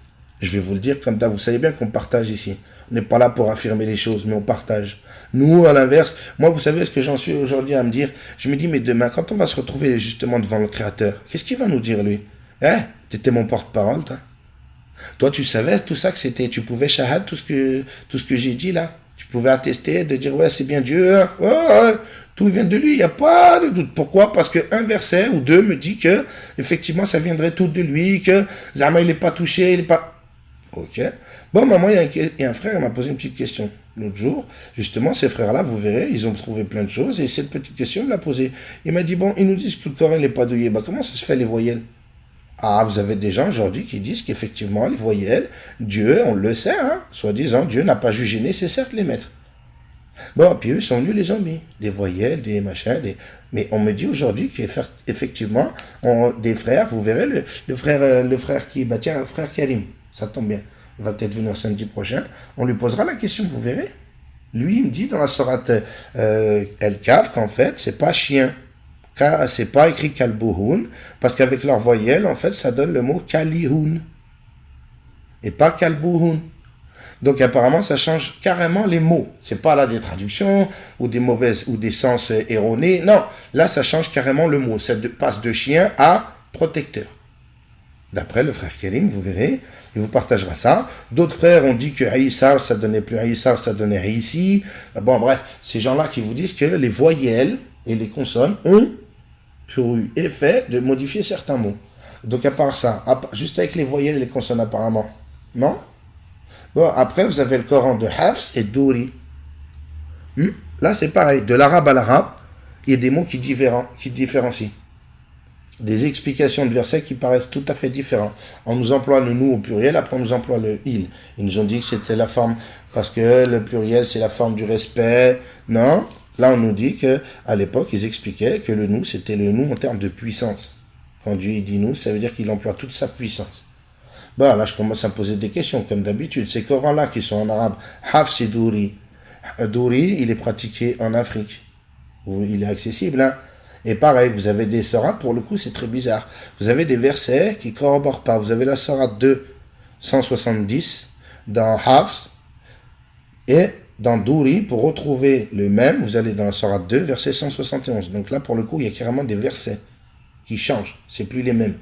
Je vais vous le dire comme ça, vous savez bien qu'on partage ici. On n'est pas là pour affirmer les choses, mais on partage. Nous, à l'inverse, moi, vous savez ce que j'en suis aujourd'hui à me dire? Je me dis, mais demain, quand on va se retrouver justement devant le Créateur, qu'est-ce qu'il va nous dire, lui? Hein? T'étais mon porte-parole, toi. Toi, tu savais tout ça que c'était, tu pouvais shahad tout ce que j'ai dit là. Tu pouvais attester, de dire, ouais, c'est bien Dieu, hein? Ouais, tout vient de lui, il n'y a pas de doute. Pourquoi? Parce qu'un verset ou deux me dit que, effectivement, ça viendrait tout de lui, que Zama, il n'est pas touché, il n'est pas... Ok. Bon, maman, il y a un frère, il m'a posé une petite question l'autre jour. Justement, ces frères-là, vous verrez, ils ont trouvé plein de choses. Et cette petite question, il me l'a posée. Il m'a dit, bon, ils nous disent que le Coran n'est pas douillé. Bah, comment ça se fait les voyelles? Ah, vous avez des gens aujourd'hui qui disent qu'effectivement, les voyelles, Dieu, on le sait, hein, soi-disant, Dieu n'a pas jugé nécessaire de les mettre. Bon, puis eux, ils sont venus les zombies. Des voyelles, des machins, Mais on me dit aujourd'hui qu'effectivement, des frères, vous verrez, le frère qui, bah tiens, frère Karim, ça tombe bien. Il va peut-être venir samedi prochain. On lui posera la question, vous verrez. Lui, il me dit dans la sourate El-Kaf qu'en fait, c'est pas chien. C'est pas écrit Kalbouhoun, parce qu'avec leur voyelle, en fait, ça donne le mot Kalihoun. Et pas Kalbouhoun. Donc apparemment, ça change carrément les mots. C'est pas là des traductions ou des mauvaises ou des sens erronés. Non, là, ça change carrément le mot. Ça passe de chien à protecteur. D'après le frère Karim, vous verrez, il vous partagera ça. D'autres frères ont dit que Aïssar, ça donnait plus Aïssar, ça donnait Aïssi. Bon, bref, ces gens-là qui vous disent que les voyelles et les consonnes ont pour eu effet de modifier certains mots. Donc à part ça, juste avec les voyelles et les consonnes apparemment. Non? Bon, après, vous avez le Coran de Hafs et Douri. Là, c'est pareil. De l'arabe à l'arabe, il y a des mots qui différencient. Des explications de versets qui paraissent tout à fait différents. On nous emploie le nous au pluriel, après on nous emploie le il. Ils nous ont dit que c'était la forme, parce que le pluriel, c'est la forme du respect. Non, là, on nous dit qu'à l'époque, ils expliquaient que le nous, c'était le nous en termes de puissance. Quand Dieu dit nous, ça veut dire qu'il emploie toute sa puissance. Bon, là, je commence à me poser des questions, comme d'habitude. Ces Corans-là qui sont en arabe, Hafs et Douri. Douri, il est pratiqué en Afrique. Il est accessible, hein. Et pareil, vous avez des sourates, pour le coup, c'est très bizarre. Vous avez des versets qui ne corroborent pas. Vous avez la sourate 2, 170, dans Hafs, et dans Douri, pour retrouver le même, vous allez dans la sourate 2, verset 171. Donc là, pour le coup, il y a carrément des versets qui changent. C'est plus les mêmes.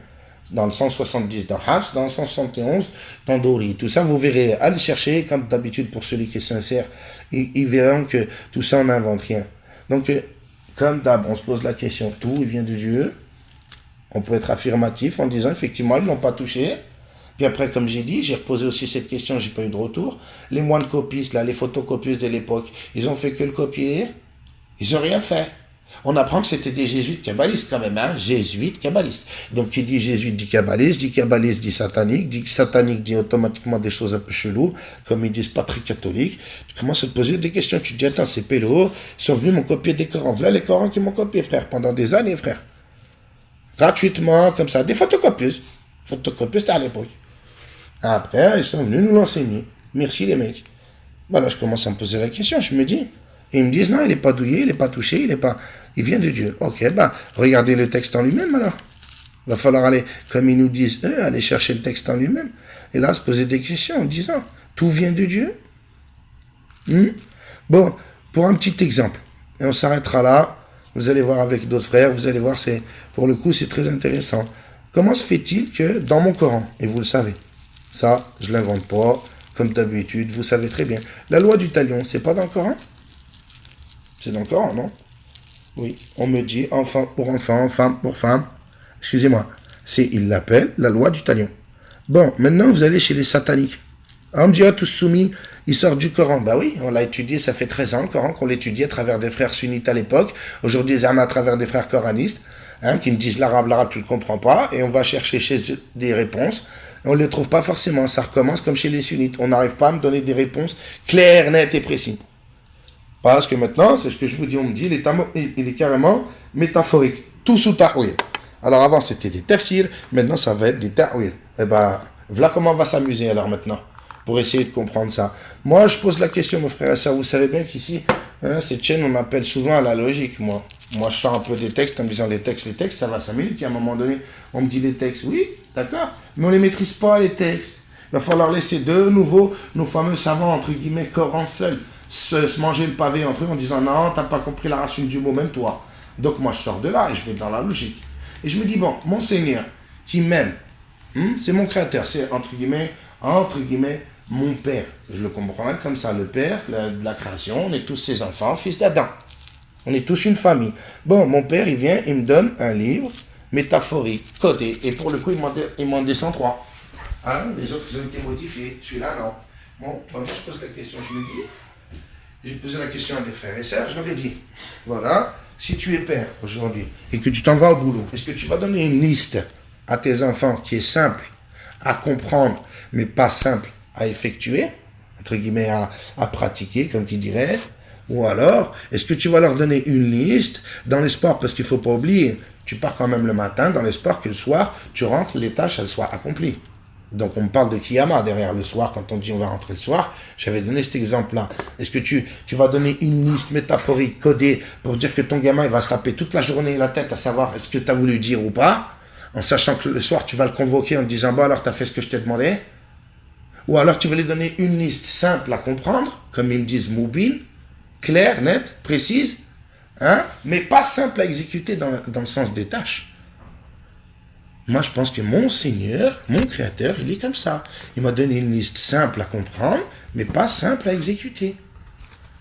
Dans le 170 dans Hafs, dans le 171 dans Douri. Tout ça, vous verrez, allez chercher, comme d'habitude pour celui qui est sincère, ils verront que tout ça, on n'invente rien. Donc, comme d'hab, on se pose la question, tout il vient de Dieu. On peut être affirmatif en disant, effectivement, ils ne l'ont pas touché. Puis après, comme j'ai dit, j'ai reposé aussi cette question, j'ai pas eu de retour. Les moines copistes, là, les photocopieuses de l'époque, ils ont fait que le copier, ils n'ont rien fait. On apprend que c'était des jésuites kabbalistes quand même, hein, jésuites kabbalistes. Donc qui dit jésuite dit kabbaliste dit satanique dit automatiquement des choses un peu cheloues, comme ils disent pas très catholiques. Tu commences à te poser des questions, tu te dis attends, ces pélos, ils sont venus m'ont copié des Corans. Voilà les Corans qui m'ont copié, frère, pendant des années, frère. Gratuitement, comme ça, des photocopieuses. Photocopieuses, c'était à l'époque. Après, ils sont venus nous l'enseigner. Merci les mecs. Voilà, je commence à me poser la question, je me dis. Et ils me disent non, il n'est pas douillé, il n'est pas touché, il vient de Dieu. Ok, regardez le texte en lui-même alors. Il va falloir aller, comme ils nous disent, eux, aller chercher le texte en lui-même. Et là, se poser des questions en disant, tout vient de Dieu. Bon, pour un petit exemple, et on s'arrêtera là, vous allez voir avec d'autres frères, vous allez voir, pour le coup, c'est très intéressant. Comment se fait-il que dans mon Coran, et vous le savez, ça, je ne l'invente pas, comme d'habitude, vous savez très bien, la loi du talion, c'est pas dans le Coran? C'est dans le Coran, non? Oui, on me dit enfant pour enfant, femme pour femme. Excusez-moi, il l'appelle la loi du talion. Bon, maintenant vous allez chez les sataniques. On me dit, tous soumis, ils sortent du Coran. Bah oui, on l'a étudié, ça fait 13 ans le Coran qu'on l'étudie à travers des frères sunnites à l'époque. Aujourd'hui, ils à travers des frères coranistes, qui me disent l'arabe, tu ne le comprends pas. Et on va chercher chez eux des réponses. On ne les trouve pas forcément. Ça recommence comme chez les sunnites. On n'arrive pas à me donner des réponses claires, nettes et précises. Parce que maintenant, c'est ce que je vous dis, on me dit, il est carrément métaphorique. Tout sous ta'wil. Alors avant, c'était des tafsir, maintenant, ça va être des ta'wil. Eh ben, voilà comment on va s'amuser alors maintenant, pour essayer de comprendre ça. Moi, je pose la question, mon frère et soeur, vous savez bien qu'ici, cette chaîne, on appelle souvent à la logique, moi. Moi, je sors un peu des textes en me disant les textes, ça va 5 minutes, et à un moment donné, on me dit les textes, oui, d'accord, mais on ne les maîtrise pas, les textes. Il va falloir laisser de nouveau nos fameux savants, entre guillemets, Coran seuls, se manger le pavé entre eux en disant non, t'as pas compris la racine du mot, même toi. Donc moi je sors de là et je vais dans la logique. Et je me dis, bon, mon Seigneur qui m'aime, c'est mon créateur, c'est entre guillemets, mon père. Je le comprends comme ça, le père de la création, on est tous ses enfants, fils d'Adam. On est tous une famille. Bon, mon père, il vient, il me donne un livre métaphorique, codé, et pour le coup, il m'en descend 3. Hein, les autres, ils ont été modifiés, celui-là, non. Bon, moi je pose la question, je me dis, j'ai posé la question à des frères et sœurs, je leur ai dit, voilà, si tu es père aujourd'hui et que tu t'en vas au boulot, est-ce que tu vas donner une liste à tes enfants qui est simple à comprendre, mais pas simple à effectuer, entre guillemets à pratiquer, comme qui dirait, ou alors, est-ce que tu vas leur donner une liste dans l'espoir, parce qu'il ne faut pas oublier, tu pars quand même le matin dans l'espoir que le soir, tu rentres, les tâches, elles soient accomplies. Donc on me parle de Kiyama derrière le soir, quand on dit on va rentrer le soir, j'avais donné cet exemple-là. Est-ce que tu vas donner une liste métaphorique, codée, pour dire que ton gamin il va se taper toute la journée la tête à savoir est-ce que tu as voulu dire ou pas, en sachant que le soir tu vas le convoquer en te disant bon alors tu as fait ce que je t'ai demandé, ou alors tu vas lui donner une liste simple à comprendre, comme ils me disent mobile, claire, nette, précise, mais pas simple à exécuter dans le sens des tâches. Moi, je pense que mon Seigneur, mon Créateur, il est comme ça. Il m'a donné une liste simple à comprendre, mais pas simple à exécuter.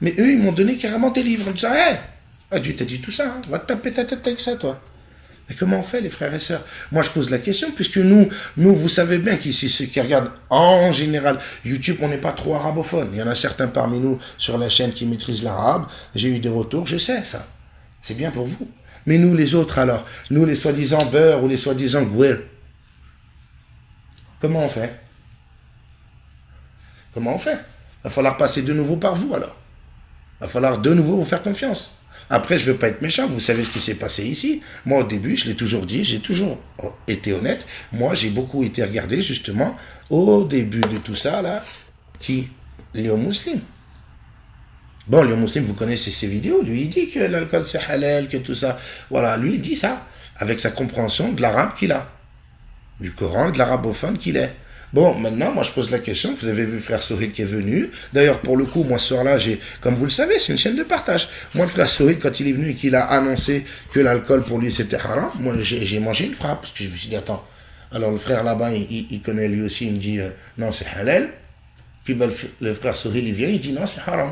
Mais eux, ils m'ont donné carrément des livres. Ils me disaient, Dieu t'a dit tout ça, va te taper ta tête avec ça, toi. Mais comment on fait, les frères et sœurs? Moi, je pose la question, puisque nous, vous savez bien qu'ici, ceux qui regardent en général YouTube, on n'est pas trop arabophone. Il y en a certains parmi nous sur la chaîne qui maîtrisent l'arabe. J'ai eu des retours, je sais ça. C'est bien pour vous. Mais nous, les autres, alors, nous, les soi-disant beurre ou les soi-disant gouer, comment on fait? Comment on fait? Il va falloir passer de nouveau par vous, alors. Il va falloir de nouveau vous faire confiance. Après, je ne veux pas être méchant, vous savez ce qui s'est passé ici. Moi, au début, je l'ai toujours dit, j'ai toujours été honnête. Moi, j'ai beaucoup été regardé, justement, au début de tout ça, là, qui? Léo Muslim. Bon, le musulman, vous connaissez ses vidéos, lui il dit que l'alcool c'est halal, que tout ça. Voilà, lui il dit ça, avec sa compréhension de l'arabe qu'il a, du Coran et de l'arabophone qu'il est. Bon, maintenant, moi je pose la question, vous avez vu frère Sohil qui est venu. D'ailleurs, pour le coup, moi ce soir-là, comme vous le savez, c'est une chaîne de partage. Moi, le frère Sohil, quand il est venu et qu'il a annoncé que l'alcool pour lui c'était haram, moi j'ai mangé une frappe, parce que je me suis dit, attends, alors le frère là-bas, il connaît lui aussi, il me dit, non c'est halal. Puis ben, le frère Sohil, il vient, il dit, non c'est haram.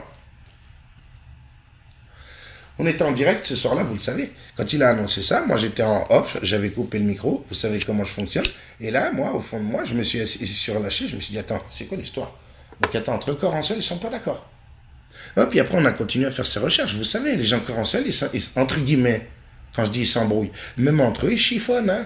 On était en direct ce soir-là, vous le savez. Quand il a annoncé ça, moi j'étais en off, j'avais coupé le micro, vous savez comment je fonctionne. Et là, moi, au fond de moi, je me suis surlâché, je me suis dit, attends, c'est quoi l'histoire? Donc attends, entre corps en seul, ils ne sont pas d'accord. Puis après, on a continué à faire ces recherches. Vous savez, les gens coraniques, entre guillemets, quand je dis ils s'embrouillent, même entre eux, ils chiffonnent, hein.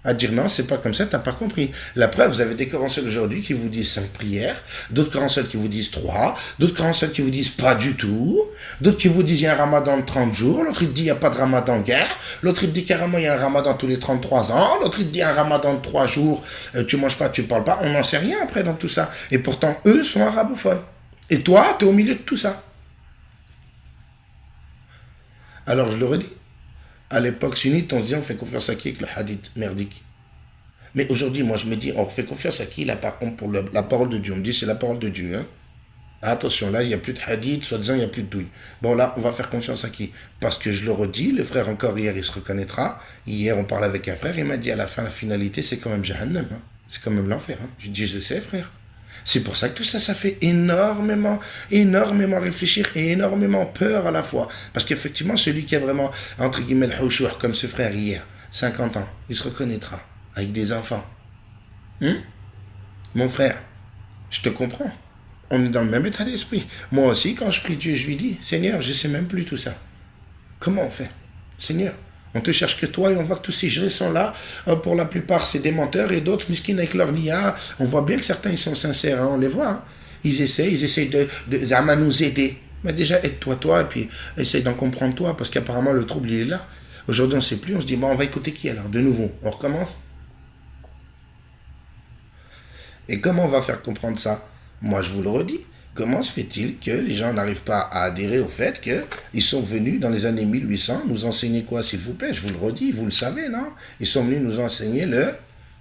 À dire non, c'est pas comme ça, t'as pas compris. La preuve, vous avez des corancels aujourd'hui qui vous disent 5 prières, d'autres corancels qui vous disent 3, d'autres corancels qui vous disent pas du tout, d'autres qui vous disent il y a un ramadan de 30 jours, l'autre il te dit il n'y a pas de ramadan guerre, l'autre il te dit carrément il y a un ramadan tous les 33 ans, l'autre il te dit un ramadan de 3 jours, tu manges pas, tu parles pas, on n'en sait rien après dans tout ça. Et pourtant, eux sont arabophones. Et toi, t'es au milieu de tout ça. Alors je le redis. À l'époque sunnite, on se dit on fait confiance à qui avec le hadith merdique. Mais aujourd'hui, moi je me dis, on fait confiance à qui là par contre pour la parole de Dieu. On me dit c'est la parole de Dieu. Hein. Attention, là il n'y a plus de hadith, soi-disant il n'y a plus de douille. Bon là, on va faire confiance à qui? Parce que je le redis, le frère encore hier il se reconnaîtra. Hier on parlait avec un frère, il m'a dit à la fin la finalité c'est quand même Jahannam. Hein. C'est quand même l'enfer. Hein. Je dis je sais frère. C'est pour ça que tout ça, ça fait énormément réfléchir et énormément peur à la fois. Parce qu'effectivement, celui qui a vraiment, entre guillemets, le houchour, comme ce frère hier, 50 ans, il se reconnaîtra, avec des enfants. Mon frère, je te comprends. On est dans le même état d'esprit. Moi aussi, quand je prie Dieu, je lui dis, Seigneur, je ne sais même plus tout ça. Comment on fait? Seigneur, on te cherche que toi et on voit que tous ces jurés sont là. Pour la plupart, c'est des menteurs et d'autres, miskines avec leur lia. On voit bien que certains, ils sont sincères, hein, on les voit. Hein. Ils essayent de nous aider. Mais déjà, aide-toi, toi, et puis essaye d'en comprendre, toi, parce qu'apparemment, le trouble, il est là. Aujourd'hui, on ne sait plus. On se dit, bon, on va écouter qui alors? De nouveau, on recommence. Et comment on va faire comprendre ça? Moi, je vous le redis. Comment se fait-il que les gens n'arrivent pas à adhérer au fait qu'ils sont venus dans les années 1800 nous enseigner quoi, s'il vous plaît? Je vous le redis, vous le savez, non? Ils sont venus nous enseigner le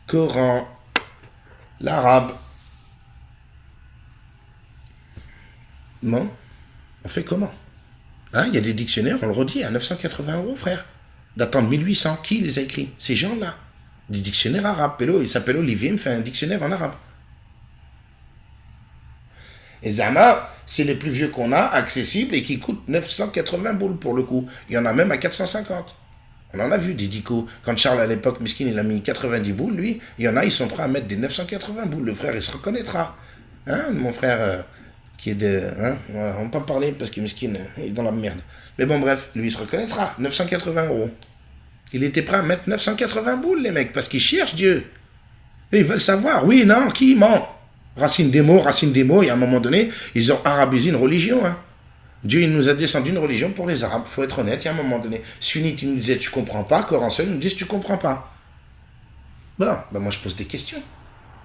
Coran, l'arabe. Bon, on fait comment? Hein, il y a des dictionnaires, on le redit, à 980 €, frère. Datant de 1800. Qui les a écrits? Ces gens-là. Des dictionnaires arabes. Il s'appelle Olivier, il me fait un dictionnaire en arabe. Et Zama, c'est les plus vieux qu'on a, accessibles et qui coûtent 980 boules pour le coup. Il y en a même à 450. On en a vu des dicos. Quand Charles, à l'époque, Miskin, il a mis 90 boules, lui, il y en a, ils sont prêts à mettre des 980 boules. Le frère, il se reconnaîtra. Hein, mon frère, qui est de... Hein, voilà, on ne va pas parler parce que Miskin, il est dans la merde. Mais bon, bref, lui, il se reconnaîtra. 980 €. Il était prêt à mettre 980 boules, les mecs, parce qu'ils cherchent Dieu. Et ils veulent savoir, oui, non, qui ment? Racine des mots, et à un moment donné, ils ont arabisé une religion. Hein. Dieu, il nous a descendu une religion pour les Arabes. Il faut être honnête, il y a un moment donné. Sunnite, il nous disait, tu comprends pas. Coran seul, nous disent, tu comprends pas. Bon, ben moi, je pose des questions.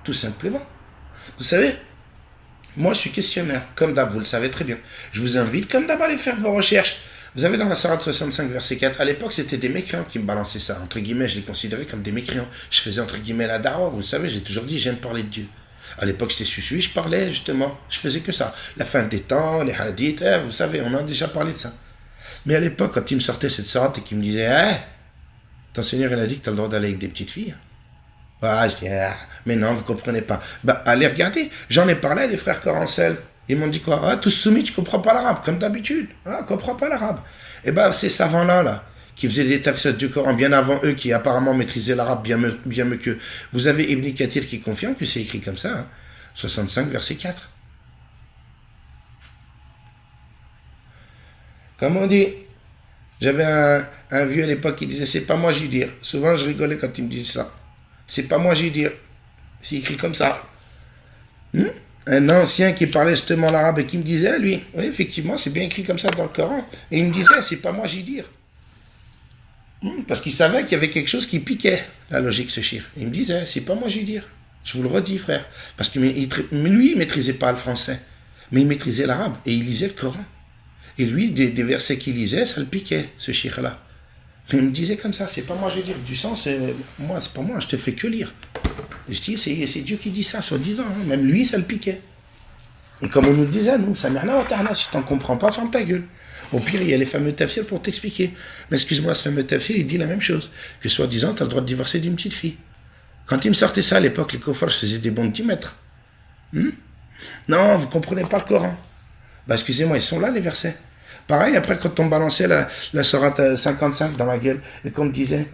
Tout simplement. Vous savez, moi, je suis questionnaire. Comme d'hab, vous le savez très bien. Je vous invite, comme d'hab, à aller faire vos recherches. Vous avez dans la Sourate 65, verset 4, à l'époque, c'était des mécréants qui me balançaient ça. Entre guillemets, je les considérais comme des mécréants. Je faisais, entre guillemets, la dawa. Vous le savez, j'ai toujours dit, j'aime parler de Dieu. À l'époque, j'étais suivi, je parlais justement. Je faisais que ça. La fin des temps, les hadiths, vous savez, on a déjà parlé de ça. Mais à l'époque, quand il me sortait cette sorte et qu'il me disait, ton Seigneur, il a dit que tu as le droit d'aller avec des petites filles. Je dis, mais non, vous comprenez pas. Allez regarder. J'en ai parlé à des frères Corancel. Ils m'ont dit quoi? Tous soumis, tu comprends pas l'arabe, comme d'habitude. Comprends pas l'arabe. Et ces savants-là, qui faisaient des tafsirs du Coran bien avant eux, qui apparemment maîtrisaient l'arabe bien mieux qu'eux. Vous avez Ibn Kathir qui confirme que c'est écrit comme ça, hein, 65, verset 4. Comme on dit, j'avais un vieux à l'époque qui disait, c'est pas moi j'y dire. Souvent je rigolais quand il me disait ça. C'est pas moi j'y dire. C'est écrit comme ça. Un ancien qui parlait justement l'arabe et qui me disait, lui, oui, effectivement, c'est bien écrit comme ça dans le Coran. Et il me disait, c'est pas moi j'y dire. Parce qu'il savait qu'il y avait quelque chose qui piquait la logique, ce shir. Il me disait, c'est pas moi je vais dire. Je vous le redis, frère. Parce que lui, il maîtrisait pas le français. Mais il maîtrisait l'arabe. Et il lisait le Coran. Et lui, des versets qu'il lisait, ça le piquait, ce shir-là. Mais il me disait comme ça, c'est pas moi je vais dire. Du sens, moi, c'est pas moi, je te fais que lire. Et je dis, c'est Dieu qui dit ça, soi-disant. Hein. Même lui, ça le piquait. Et comme on nous le disait, nous, Samirna wa ta'ala, si t'en comprends pas, ferme ta gueule. Au pire, il y a les fameux tafsirs pour t'expliquer. Mais excuse-moi, ce fameux tafsir, il dit la même chose. Que soi-disant, tu as le droit de divorcer d'une petite fille. Quand il me sortait ça à l'époque, les coffres faisaient des bons de 10 mètres. Non, vous comprenez pas le Coran. Excusez-moi, ils sont là, les versets. Pareil, après, quand on balançait la Sourate 55 dans la gueule, et qu'on me disait,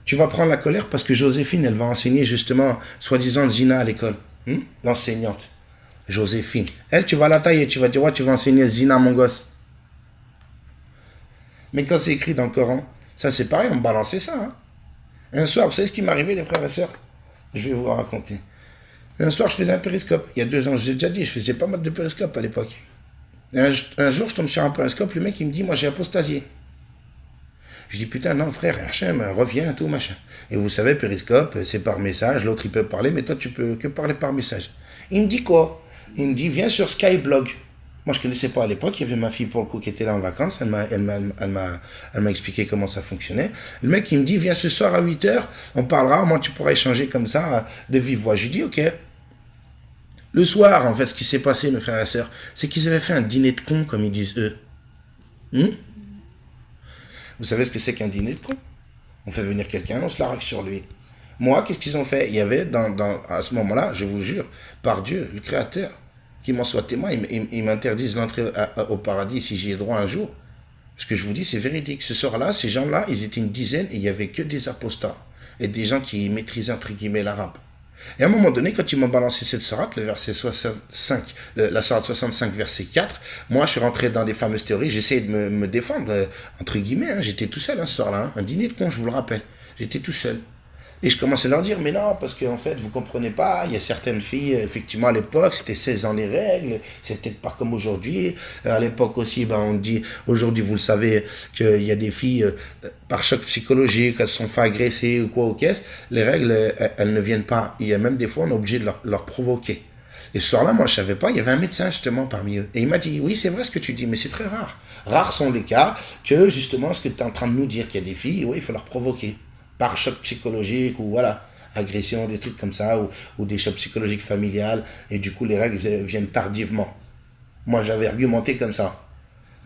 tu vas prendre la colère parce que Joséphine, elle va enseigner justement, soi-disant, le zina à l'école. L'enseignante. Joséphine. Elle, tu vas la tailler, tu vas dire, ouais, tu vas enseigner le zina à mon gosse. Mais quand c'est écrit dans le Coran, ça c'est pareil, on me balançait ça. Hein. Un soir, vous savez ce qui m'est arrivé, les frères et sœurs? Je vais vous raconter. Un soir, je faisais un périscope. Il y a 2 ans, je vous ai déjà dit, je faisais pas mal de périscope à l'époque. Un jour, je tombe sur un périscope, le mec, il me dit, moi, j'ai apostasié. Je dis, putain, non, frère, Hachem, reviens, tout, machin. Et vous savez, périscope, c'est par message, l'autre, il peut parler, mais toi, tu peux que parler par message. Il me dit quoi? Il me dit, viens sur Skyblog. Moi, je ne connaissais pas à l'époque. Il y avait ma fille, pour le coup, qui était là en vacances. Elle m'a expliqué comment ça fonctionnait. Le mec, il me dit, viens ce soir à 8h, on parlera. Moi, tu pourras échanger comme ça, de vive voix. Je lui dis, ok. Le soir, en fait, ce qui s'est passé, mes frères et sœurs, c'est qu'ils avaient fait un dîner de cons, comme ils disent eux. Vous savez ce que c'est qu'un dîner de cons? On fait venir quelqu'un, on se la raque sur lui. Moi, qu'est-ce qu'ils ont fait? Il y avait, à ce moment-là, je vous jure, par Dieu, le Créateur, qui m'en soit témoin, ils m'interdisent l'entrée au paradis si j'y ai droit un jour. Ce que je vous dis, c'est véridique. Ce soir-là, ces gens-là, ils étaient une dizaine et il n'y avait que des apostats et des gens qui maîtrisaient, entre guillemets, l'arabe. Et à un moment donné, quand ils m'ont balancé cette sourate, le verset 65, la sourate 65, verset 4, moi, je suis rentré dans des fameuses théories, j'essayais de me défendre, entre guillemets, hein, j'étais tout seul ce soir-là, hein, un dîner de con, je vous le rappelle, j'étais tout seul. Et je commençais à leur dire, mais non, parce qu'en fait, vous comprenez pas, il y a certaines filles, effectivement, à l'époque, c'était 16 ans les règles, c'est peut-être pas comme aujourd'hui. À l'époque aussi, on dit, aujourd'hui, vous le savez, qu'il y a des filles, par choc psychologique, elles se sont fait agresser ou quoi au caisse, les règles, elles ne viennent pas. Il y a même des fois, on est obligé de leur provoquer. Et ce soir-là, moi, je savais pas, il y avait un médecin, justement, parmi eux. Et il m'a dit, oui, c'est vrai ce que tu dis, mais c'est très rare. Rares sont les cas que, justement, ce que tu es en train de nous dire, qu'il y a des filles, oui, il faut leur provoquer. Par choc psychologique ou voilà, agression, des trucs comme ça, ou des chocs psychologiques familiales, et du coup les règles viennent tardivement. Moi j'avais argumenté comme ça.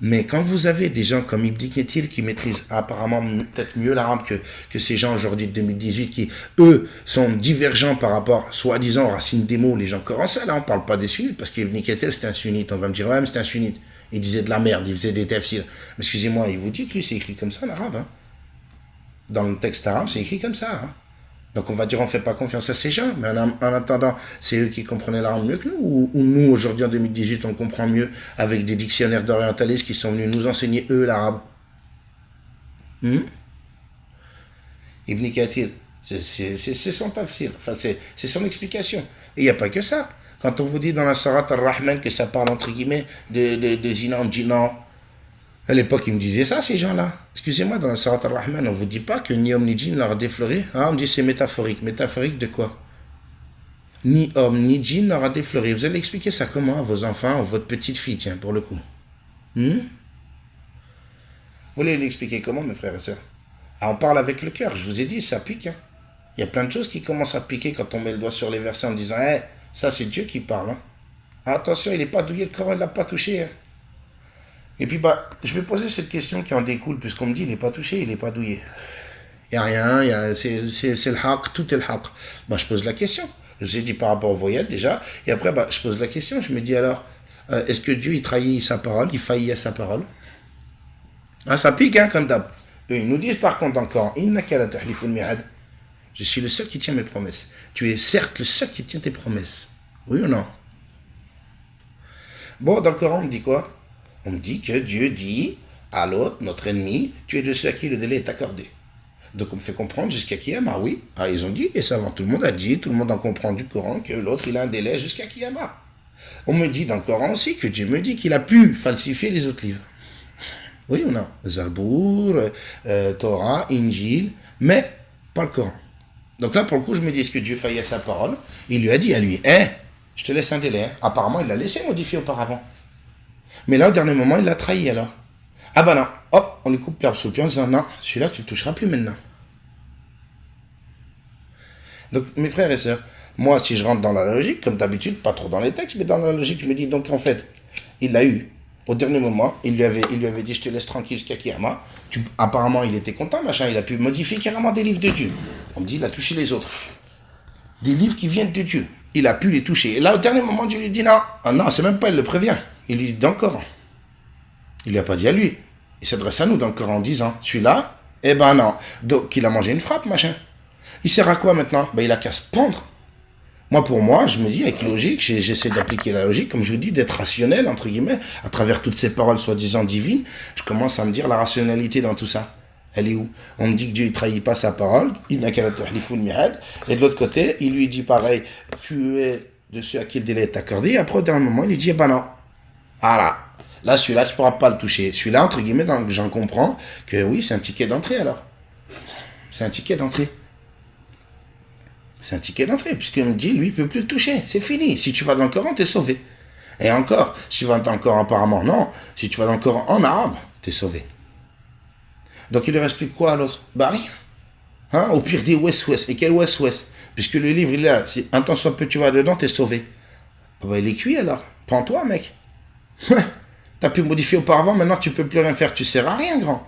Mais quand vous avez des gens comme Ibn Ketil qui maîtrisent apparemment peut-être mieux l'arabe que ces gens aujourd'hui de 2018 qui, eux, sont divergents par rapport, soi-disant, aux racines des mots, les gens corancés, là on parle pas des sunnites, parce qu'Ibn Ketil c'était un sunnite, on va me dire, ouais mais c'était un sunnite, il disait de la merde, il faisait des tafsirs. Mais excusez-moi, il vous dit que lui c'est écrit comme ça en arabe, hein. Dans le texte arabe, c'est écrit comme ça. Hein. Donc on va dire on ne fait pas confiance à ces gens, mais en attendant, c'est eux qui comprenaient l'arabe mieux que nous, ou nous, aujourd'hui en 2018, on comprend mieux avec des dictionnaires d'orientalistes qui sont venus nous enseigner, eux, l'arabe. Ibn Kathir, c'est son tafsir, enfin c'est son explication. Et il n'y a pas que ça. Quand on vous dit dans la Sourate Ar-Rahman que ça parle entre guillemets de zina en djinnan, à l'époque, ils me disaient ça, ces gens-là. Excusez-moi, dans la Sourate Ar-Rahman, on ne vous dit pas que ni homme ni djinn leur a défloré. Ah, on me dit c'est métaphorique. Métaphorique de quoi? Ni homme ni djinn leur a défloré. Vous allez expliquer ça comment à vos enfants ou votre petite fille, tiens, pour le coup. Vous voulez l'expliquer comment, mes frères et sœurs? Ah, on parle avec le cœur. Je vous ai dit, ça pique. Hein. Il y a plein de choses qui commencent à piquer quand on met le doigt sur les versets en disant hey, ça, c'est Dieu qui parle. Hein. Ah, attention, il n'est pas douillé, le Coran, il ne l'a pas touché. Hein. Et puis, je vais poser cette question qui en découle, puisqu'on me dit, il n'est pas touché, il n'est pas douillé. Il n'y a rien, c'est le haq, tout est le haq. Je pose la question. Je vous ai dit par rapport aux voyelles, déjà. Et après, je pose la question. Je me dis alors, est-ce que Dieu, il trahit sa parole, il faillit à sa parole? Ah, ça pique, hein, comme d'hab. Ils nous disent, par contre, encore, je suis le seul qui tient mes promesses. Tu es certes le seul qui tient tes promesses. Oui ou non? Bon, dans le Coran, on me dit quoi? On me dit que Dieu dit à l'autre, notre ennemi, tu es de ceux à qui le délai est accordé. Donc on me fait comprendre jusqu'à Kiyama, oui. Ah, ils ont dit, les savants, tout le monde a dit, tout le monde en comprend du Coran, que l'autre, il a un délai jusqu'à Kiyama. On me dit dans le Coran aussi que Dieu me dit qu'il a pu falsifier les autres livres. Oui ou non? Zabour, Torah, Injil, mais pas le Coran. Donc là, pour le coup, je me dis, est-ce que Dieu faillit à sa parole? Il lui a dit à lui, je te laisse un délai. Hein. Apparemment, il l'a laissé modifier auparavant. Mais là, au dernier moment, il l'a trahi alors. Ah non, hop, on lui coupe l'herbe sous le pied en disant non, celui-là, tu ne le toucheras plus maintenant. Donc, mes frères et sœurs, moi, si je rentre dans la logique, comme d'habitude, pas trop dans les textes, mais dans la logique, je me dis, donc en fait, il l'a eu. Au dernier moment, il lui avait dit, je te laisse tranquille jusqu'à Kiyama. Apparemment, il était content, machin, il a pu modifier carrément des livres de Dieu. On me dit, il a touché les autres. Des livres qui viennent de Dieu. Il a pu les toucher. Et là, au dernier moment, Dieu lui dit non. Ah non, c'est même pas, il le prévient. Il lui dit dans le Coran. Il lui a pas dit à lui. Il s'adresse à nous dans le Coran en disant, celui-là, non. Donc, il a mangé une frappe, machin. Il sert à quoi maintenant? Il a qu'à se pendre. Moi, pour moi, je me dis, avec logique, j'essaie d'appliquer la logique, comme je vous dis, d'être rationnel, entre guillemets, à travers toutes ces paroles soi-disant divines, je commence à me dire la rationalité dans tout ça. Elle est où? On me dit que Dieu ne trahit pas sa parole, et de l'autre côté, il lui dit pareil, tu es de ceux à qui le délai est accordé, et après, d'un moment, il lui dit, eh ben non. Voilà. Là, celui-là, tu ne pourras pas le toucher. Celui-là, entre guillemets, j'en comprends que oui, c'est un ticket d'entrée alors. C'est un ticket d'entrée. C'est un ticket d'entrée, puisqu'il me dit, lui, il ne peut plus le toucher. C'est fini. Si tu vas dans le Coran, tu es sauvé. Et encore, si tu vas dans le Coran, apparemment, non. Si tu vas dans le Coran en arabe, tu es sauvé. Donc il leur explique quoi à l'autre? Bah rien. Hein? Au pire, dit West-West. Et quel West-West? Puisque le livre, il est là. Si un temps soit peu tu vas dedans, tu es sauvé. Ah bah il est cuit alors. Prends-toi, mec. T'as pu modifier auparavant, maintenant tu peux plus rien faire. Tu sers à rien, grand.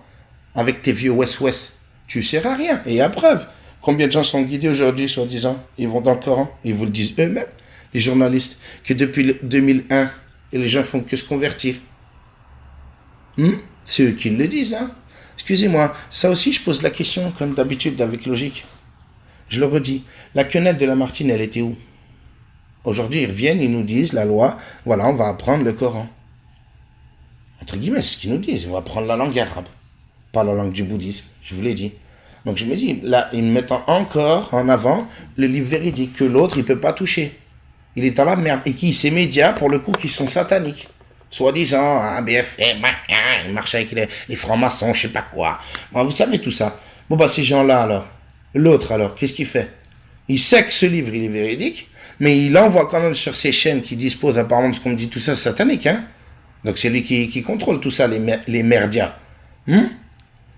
Avec tes vieux West-West. Tu sers à rien. Et à preuve. Combien de gens sont guidés aujourd'hui, soi-disant? Ils vont dans le Coran, ils vous le disent eux-mêmes, les journalistes, que depuis 2001, et les gens font que se convertir. C'est eux qui le disent, hein. Excusez-moi, ça aussi je pose la question, comme d'habitude, avec logique. Je le redis, la quenelle de Lamartine, elle était où? Aujourd'hui, ils reviennent, ils nous disent, la loi, voilà, on va apprendre le Coran. Entre guillemets, c'est ce qu'ils nous disent, on va apprendre la langue arabe, pas la langue du bouddhisme, je vous l'ai dit. Donc je me dis, là, ils mettent encore en avant le livre véridique que l'autre, il ne peut pas toucher. Il est dans la merde. Et qui, ces médias, pour le coup, qui sont sataniques. Soi-disant, un BFM, il marche avec les francs-maçons, je sais pas quoi. Bon, vous savez tout ça. Bon, bah, ces gens-là, alors. L'autre, alors, qu'est-ce qu'il fait? Il sait que ce livre, il est véridique, mais il envoie quand même sur ces chaînes qui disposent apparemment de ce qu'on me dit, tout ça, c'est satanique, hein. Donc c'est lui qui contrôle tout ça, les merdias.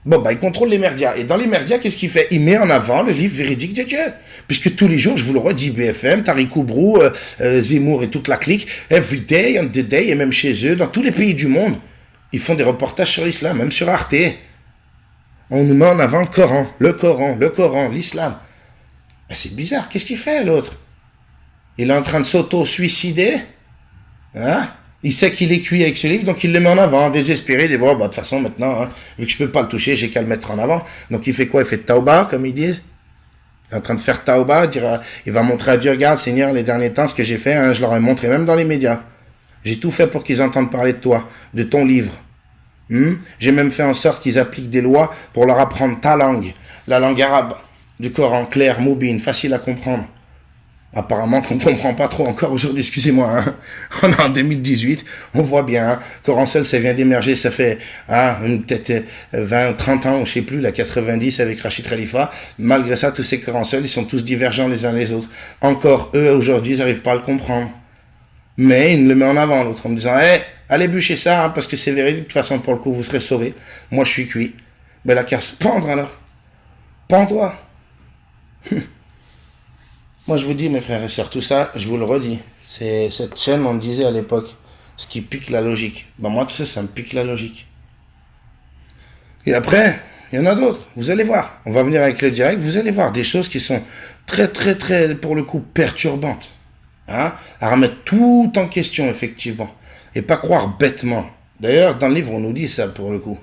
Bon, bah, il contrôle les merdias. Et dans les merdias, qu'est-ce qu'il fait? Il met en avant le livre véridique de Dieu. Puisque tous les jours, je vous le redis, BFM, Tariq Oubrou, Zemmour et toute la clique, every day, on the day, et même chez eux, dans tous les pays du monde, ils font des reportages sur l'islam, même sur Arte. On nous met en avant le Coran, l'islam. Ben, c'est bizarre. Qu'est-ce qu'il fait, l'autre? Il est en train de s'auto-suicider? Hein? Il sait qu'il est cuit avec ce livre, donc il le met en avant, désespéré, il dit, bon, bah, de toute façon, maintenant, hein, vu que je peux pas le toucher, j'ai qu'à le mettre en avant. Donc il fait quoi? Il fait tauba, comme ils disent. Il est en train de faire tauba, il va montrer à Dieu, regarde, Seigneur, les derniers temps, ce que j'ai fait, hein, je leur ai montré, même dans les médias. J'ai tout fait pour qu'ils entendent parler de toi, de ton livre. J'ai même fait en sorte qu'ils appliquent des lois pour leur apprendre ta langue, la langue arabe, du Coran, clair, moubine, facile à comprendre. Apparemment qu'on ne comprend pas trop encore aujourd'hui, excusez-moi, hein. On est en 2018, on voit bien, hein. Coran seul, ça vient d'émerger, ça fait peut-être 20, 30 ans, je sais plus, la 90 avec Rachid Khalifa. Malgré ça, tous ces Corans seuls, ils sont tous divergents les uns les autres. Encore eux, aujourd'hui, ils n'arrivent pas à le comprendre. Mais ils le mettent en avant, l'autre, en me disant, allez bûcher ça, hein, parce que c'est véridique, de toute façon, pour le coup, vous serez sauvés. Moi, je suis cuit. Mais la qu'à se pendre, alors. Pends-toi. Moi, je vous dis, mes frères et sœurs, tout ça, je vous le redis. C'est cette chaîne, on me disait à l'époque, ce qui pique la logique. Ben moi, tout ça, ça me pique la logique. Et après, il y en a d'autres. Vous allez voir. On va venir avec le direct. Vous allez voir des choses qui sont très, très, très, pour le coup, perturbantes. Hein? À remettre tout en question, effectivement. Et pas croire bêtement. D'ailleurs, dans le livre, on nous dit ça, pour le coup.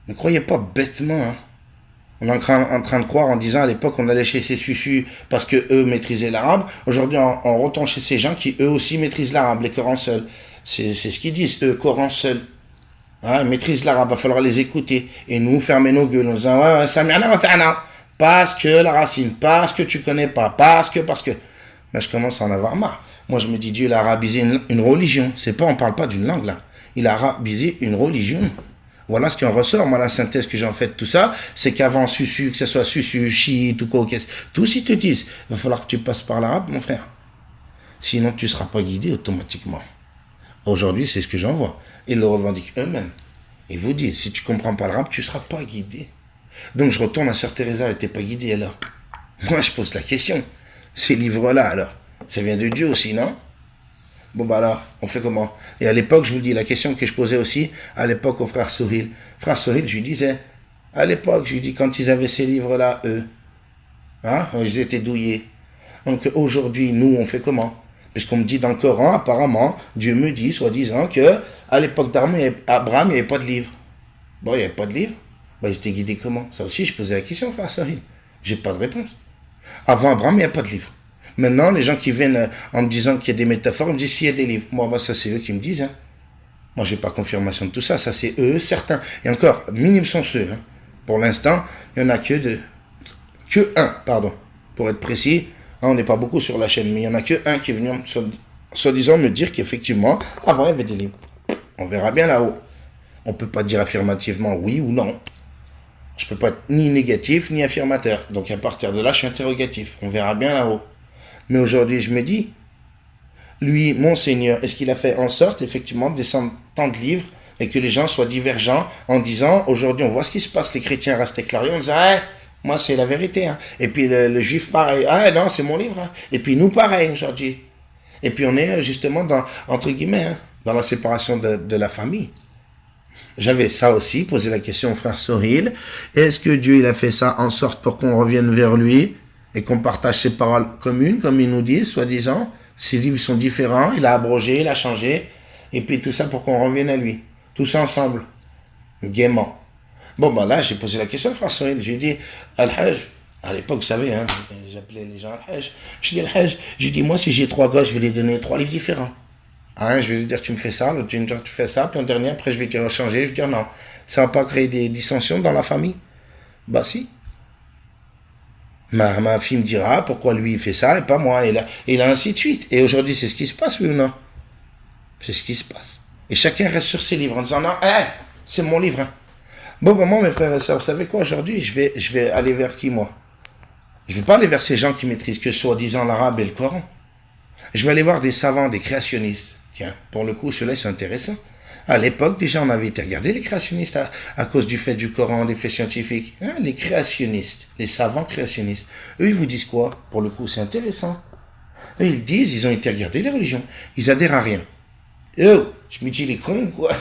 Ne croyez pas bêtement, hein. On est en train de croire en disant à l'époque on allait chez ces susus parce que eux maîtrisaient l'arabe. Aujourd'hui on retourne chez ces gens qui eux aussi maîtrisent l'arabe, les Corans seuls. C'est ce qu'ils disent, eux, Corans seuls. Hein, maîtrisent l'arabe, il va falloir les écouter. Et nous fermer nos gueules en disant ouais, ça m'y en parce que la racine, parce que tu connais pas, parce que. Mais je commence à en avoir marre. Moi je me dis Dieu il a arabisé une religion. C'est pas, on parle pas d'une langue là. Il a arabisé une religion. Voilà ce qui en ressort. Moi, la synthèse que j'en fais de tout ça, c'est qu'avant Susu, que ce soit Susu, chiite ou quoi, tous ils te disent, il va falloir que tu passes par l'arabe, mon frère. Sinon, tu ne seras pas guidé automatiquement. Aujourd'hui, c'est ce que j'en vois. Ils le revendiquent eux-mêmes. Ils vous disent, si tu ne comprends pas l'arabe, tu ne seras pas guidé. Donc, je retourne à Sœur Teresa, elle n'était pas guidée alors. Moi, je pose la question. Ces livres-là, alors, ça vient de Dieu aussi, non? Bon bah alors, on fait comment? Et à l'époque, je vous dis, la question que je posais aussi, à l'époque au frère Sohil. Frère Sohil, je lui disais, à l'époque, je lui dis, quand ils avaient ces livres-là, eux, hein, ils étaient douillés. Donc aujourd'hui, nous, on fait comment? Puisqu'on me dit dans le Coran, apparemment, Dieu me dit, soi-disant, que à l'époque d'Abraham, il n'y avait pas de livre. Bon, il n'y avait pas de livre. Bah, ils étaient guidés comment? Ça aussi, je posais la question, frère Sohil. J'ai pas de réponse. Avant Abraham, il n'y a pas de livre. Maintenant, les gens qui viennent en me disant qu'il y a des métaphores, ils me disent s'il y a des livres. Moi, ça c'est eux qui me disent. Hein. Moi, j'ai pas confirmation de tout ça. Ça c'est eux, certains. Et encore, minime sont ceux. Hein. Pour l'instant, il n'y en a que un, pardon. Pour être précis, hein, on n'est pas beaucoup sur la chaîne, mais il n'y en a que un qui est venu, soi-disant, me dire qu'effectivement, avant, il y avait des livres. On verra bien là-haut. On ne peut pas dire affirmativement oui ou non. Je ne peux pas être ni négatif ni affirmateur. Donc à partir de là, je suis interrogatif. On verra bien là-haut. Mais aujourd'hui, je me dis, lui, mon Seigneur, est-ce qu'il a fait en sorte, effectivement, de descendre tant de livres et que les gens soient divergents en disant, aujourd'hui, on voit ce qui se passe, les chrétiens restent éclairés, on dit, ah, moi, c'est la vérité. Hein. Et puis le juif, pareil, ah non, c'est mon livre. Hein. Et puis nous, pareil, aujourd'hui. Et puis on est justement dans, entre guillemets, hein, dans la séparation de la famille. J'avais ça aussi, posé la question au frère Sohil. Est-ce que Dieu il a fait ça en sorte pour qu'on revienne vers lui et qu'on partage ses paroles communes, comme ils nous disent, soi-disant. Ses livres sont différents, il a abrogé, il a changé, et puis tout ça pour qu'on revienne à lui. Tout ça ensemble, gaiement. Bon, ben là, j'ai posé la question au frère Sohil. J'ai dit, Al-Hajj, à l'époque, vous savez, hein, j'appelais les gens Al-Hajj. Je dis, Al-Hajj, j'ai dit, moi, si j'ai 3 gosses, je vais les donner 3 livres différents. Hein, je vais lui dire, tu me fais ça, l'autre, tu me dis, tu fais ça, puis en dernier, après, je vais te rechanger. Je vais dire, non, ça va pas créer des dissensions dans la famille. Bah, si. Ma fille me dira pourquoi lui il fait ça et pas moi, et là ainsi de suite. Et aujourd'hui, c'est ce qui se passe, oui ou non? C'est ce qui se passe. Et chacun reste sur ses livres en disant, non, c'est mon livre. Hein. Bon, ben moi, mes frères et sœurs, vous savez quoi, aujourd'hui, je vais aller vers qui, moi? Je vais pas aller vers ces gens qui maîtrisent que soi-disant l'arabe et le Coran. Je vais aller voir des savants, des créationnistes. Tiens, pour le coup, ceux-là, ils sont intéressants. À l'époque, déjà, on avait été regarder les créationnistes à cause du fait du Coran, des faits scientifiques. Hein, les créationnistes, les savants créationnistes. Eux, ils vous disent quoi? Pour le coup, c'est intéressant. Eux, ils disent, ils ont été regarder les religions. Ils adhèrent à rien. Je me dis, les cons, quoi.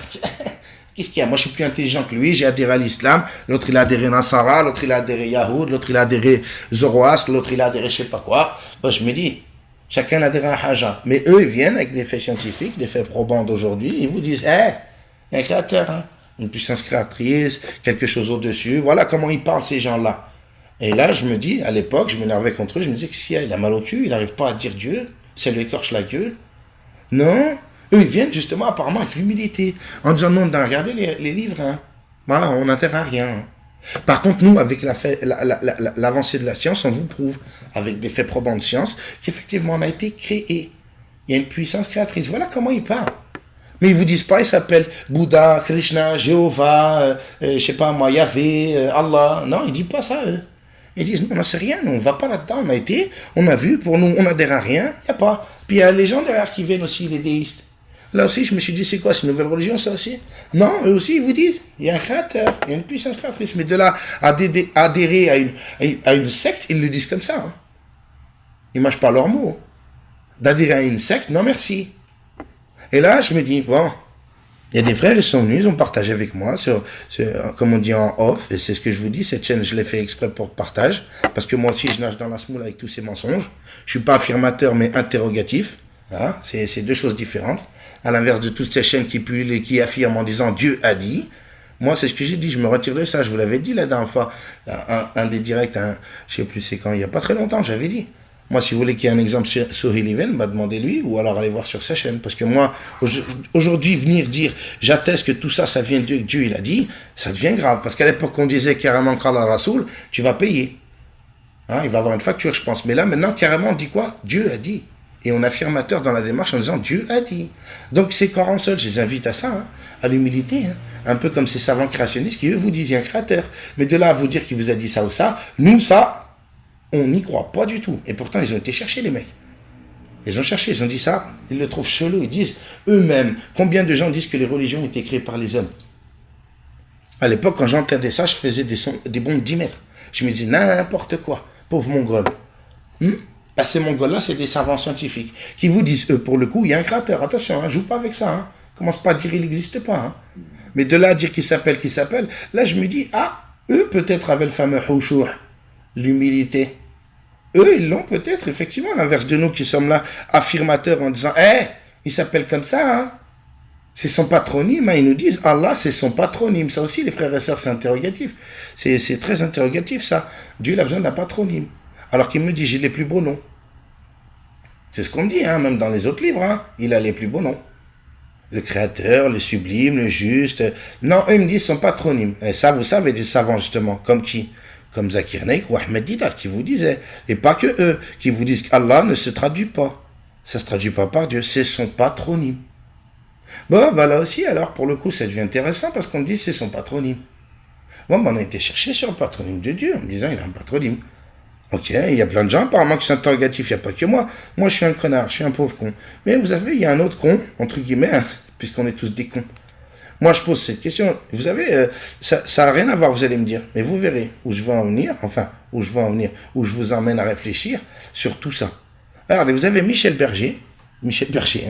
Qu'est-ce qu'il y a? Moi, je suis plus intelligent que lui. J'ai adhéré à l'islam. L'autre, il a adhéré à Nasara. L'autre, il a adhéré à Yahoud. L'autre, il a adhéré à Zoroastre. L'autre, il a adhéré je sais pas quoi. Ben, je me dis, chacun adhère à Haja. Mais eux, ils viennent avec des faits scientifiques, des faits probants d'aujourd'hui. Ils vous disent, il y a un créateur, hein, une puissance créatrice, quelque chose au-dessus. Voilà comment ils parlent, ces gens-là. Et là, je me dis, à l'époque, je m'énervais contre eux. Je me disais que si il a mal au cul, il n'arrive pas à dire Dieu. Ça lui écorche la gueule. Non. Eux, ils viennent justement apparemment avec l'humilité. En disant, non, regardez les livres. Hein. Voilà, on n'intéresse à rien. Hein. Par contre, nous, avec l'avancée de la science, on vous prouve, avec des faits probants de science, qu'effectivement, on a été créé. Il y a une puissance créatrice. Voilà comment ils parlent. Mais ils vous disent pas, ils s'appellent Bouddha, Krishna, Jéhovah, je sais pas moi, Yahvé, Allah. Non, ils disent pas ça, eux. Ils disent, non, on n'en sait rien, nous, on va pas là-dedans, on a vu, pour nous, on n'adhère à rien, il n'y a pas. Puis il y a les gens derrière qui viennent aussi, les déistes. Là aussi, je me suis dit, c'est quoi, c'est une nouvelle religion, ça aussi? Non, eux aussi, ils vous disent, il y a un créateur, il y a une puissance créatrice. Mais de là, adhérer à une secte, ils le disent comme ça. Hein. Ils ne mâchent pas leurs mots. D'adhérer à une secte, non merci. Et là, je me dis, bon, il y a des frères, ils sont venus, ils ont partagé avec moi, comme on dit en off, et c'est ce que je vous dis, cette chaîne, je l'ai fait exprès pour partage, parce que moi aussi, je nage dans la semoule avec tous ces mensonges. Je suis pas affirmateur, mais interrogatif. Hein, c'est deux choses différentes. À l'inverse de toutes ces chaînes qui pullulent et qui affirment en disant Dieu a dit. Moi, c'est ce que j'ai dit, je me retire de ça. Je vous l'avais dit la dernière fois. Un des directs, je sais plus c'est quand, il n'y a pas très longtemps, j'avais dit. Moi, si vous voulez qu'il y ait un exemple sur Hiliven, bah, demandez-lui, ou alors allez voir sur sa chaîne. Parce que moi, aujourd'hui, venir dire, j'atteste que tout ça, ça vient de Dieu, que Dieu, il a dit, ça devient grave. Parce qu'à l'époque, on disait carrément Kala Rasoul, tu vas payer. Hein, il va avoir une facture, je pense. Mais là, maintenant, carrément, on dit quoi? Dieu a dit. Et on est affirmateur dans la démarche en disant Dieu a dit. Donc c'est Coran seul, je les invite à ça, hein, à l'humilité. Hein. Un peu comme ces savants créationnistes qui, eux, vous disent il y a un créateur. Mais de là à vous dire qu'il vous a dit ça ou ça, nous, ça, on n'y croit pas du tout. Et pourtant, ils ont été chercher, les mecs. Ils ont cherché, ils ont dit ça, ils le trouvent chelou. Ils disent eux-mêmes, combien de gens disent que les religions ont été créées par les hommes? À l'époque, quand j'entendais ça, je faisais des bonds de 10 mètres. Je me disais n'importe quoi, pauvre mongol. Ces mongols-là, c'est des savants scientifiques qui vous disent, eux, pour le coup, il y a un créateur. Attention, hein, joue pas avec ça. Hein. Commence pas à dire il n'existe pas. Hein. Mais de là à dire qu'il s'appelle, là, je me dis, eux, peut-être, avaient le fameux Houchour, l'humilité. Eux, ils l'ont peut-être, effectivement, à l'inverse de nous qui sommes là, affirmateurs, en disant, il s'appelle comme ça. Hein. C'est son patronyme. Hein. Ils nous disent, Allah, c'est son patronyme. Ça aussi, les frères et sœurs, c'est interrogatif. C'est très interrogatif, ça. Dieu, il a besoin d'un patronyme. Alors qu'il me dit, j'ai les plus beaux noms. C'est ce qu'on dit, hein, même dans les autres livres. Hein. Il a les plus beaux noms. Le créateur, le sublime, le juste. Non, eux, ils me disent son patronyme. Et ça, vous savez, des savants, justement. Comme qui? Comme Zakir Naik ou Ahmed Didat, qui vous disaient. Et pas que eux, qui vous disent qu'Allah ne se traduit pas. Ça ne se traduit pas par Dieu, c'est son patronyme. Bon, bah là aussi, alors, pour le coup, ça devient intéressant parce qu'on dit c'est son patronyme. Bon, bah, on a été chercher sur le patronyme de Dieu, en me disant il a un patronyme. Ok, il y a plein de gens, apparemment, qui sont interrogatifs, il n'y a pas que moi. Moi, je suis un connard, je suis un pauvre con. Mais vous savez, il y a un autre con, entre guillemets, hein, puisqu'on est tous des cons. Moi, je pose cette question. Vous savez, ça n'a rien à voir, vous allez me dire. Mais vous verrez où je veux en venir, enfin, où je veux en venir, où je vous emmène à réfléchir sur tout ça. Regardez, vous avez Michel Berger, hein,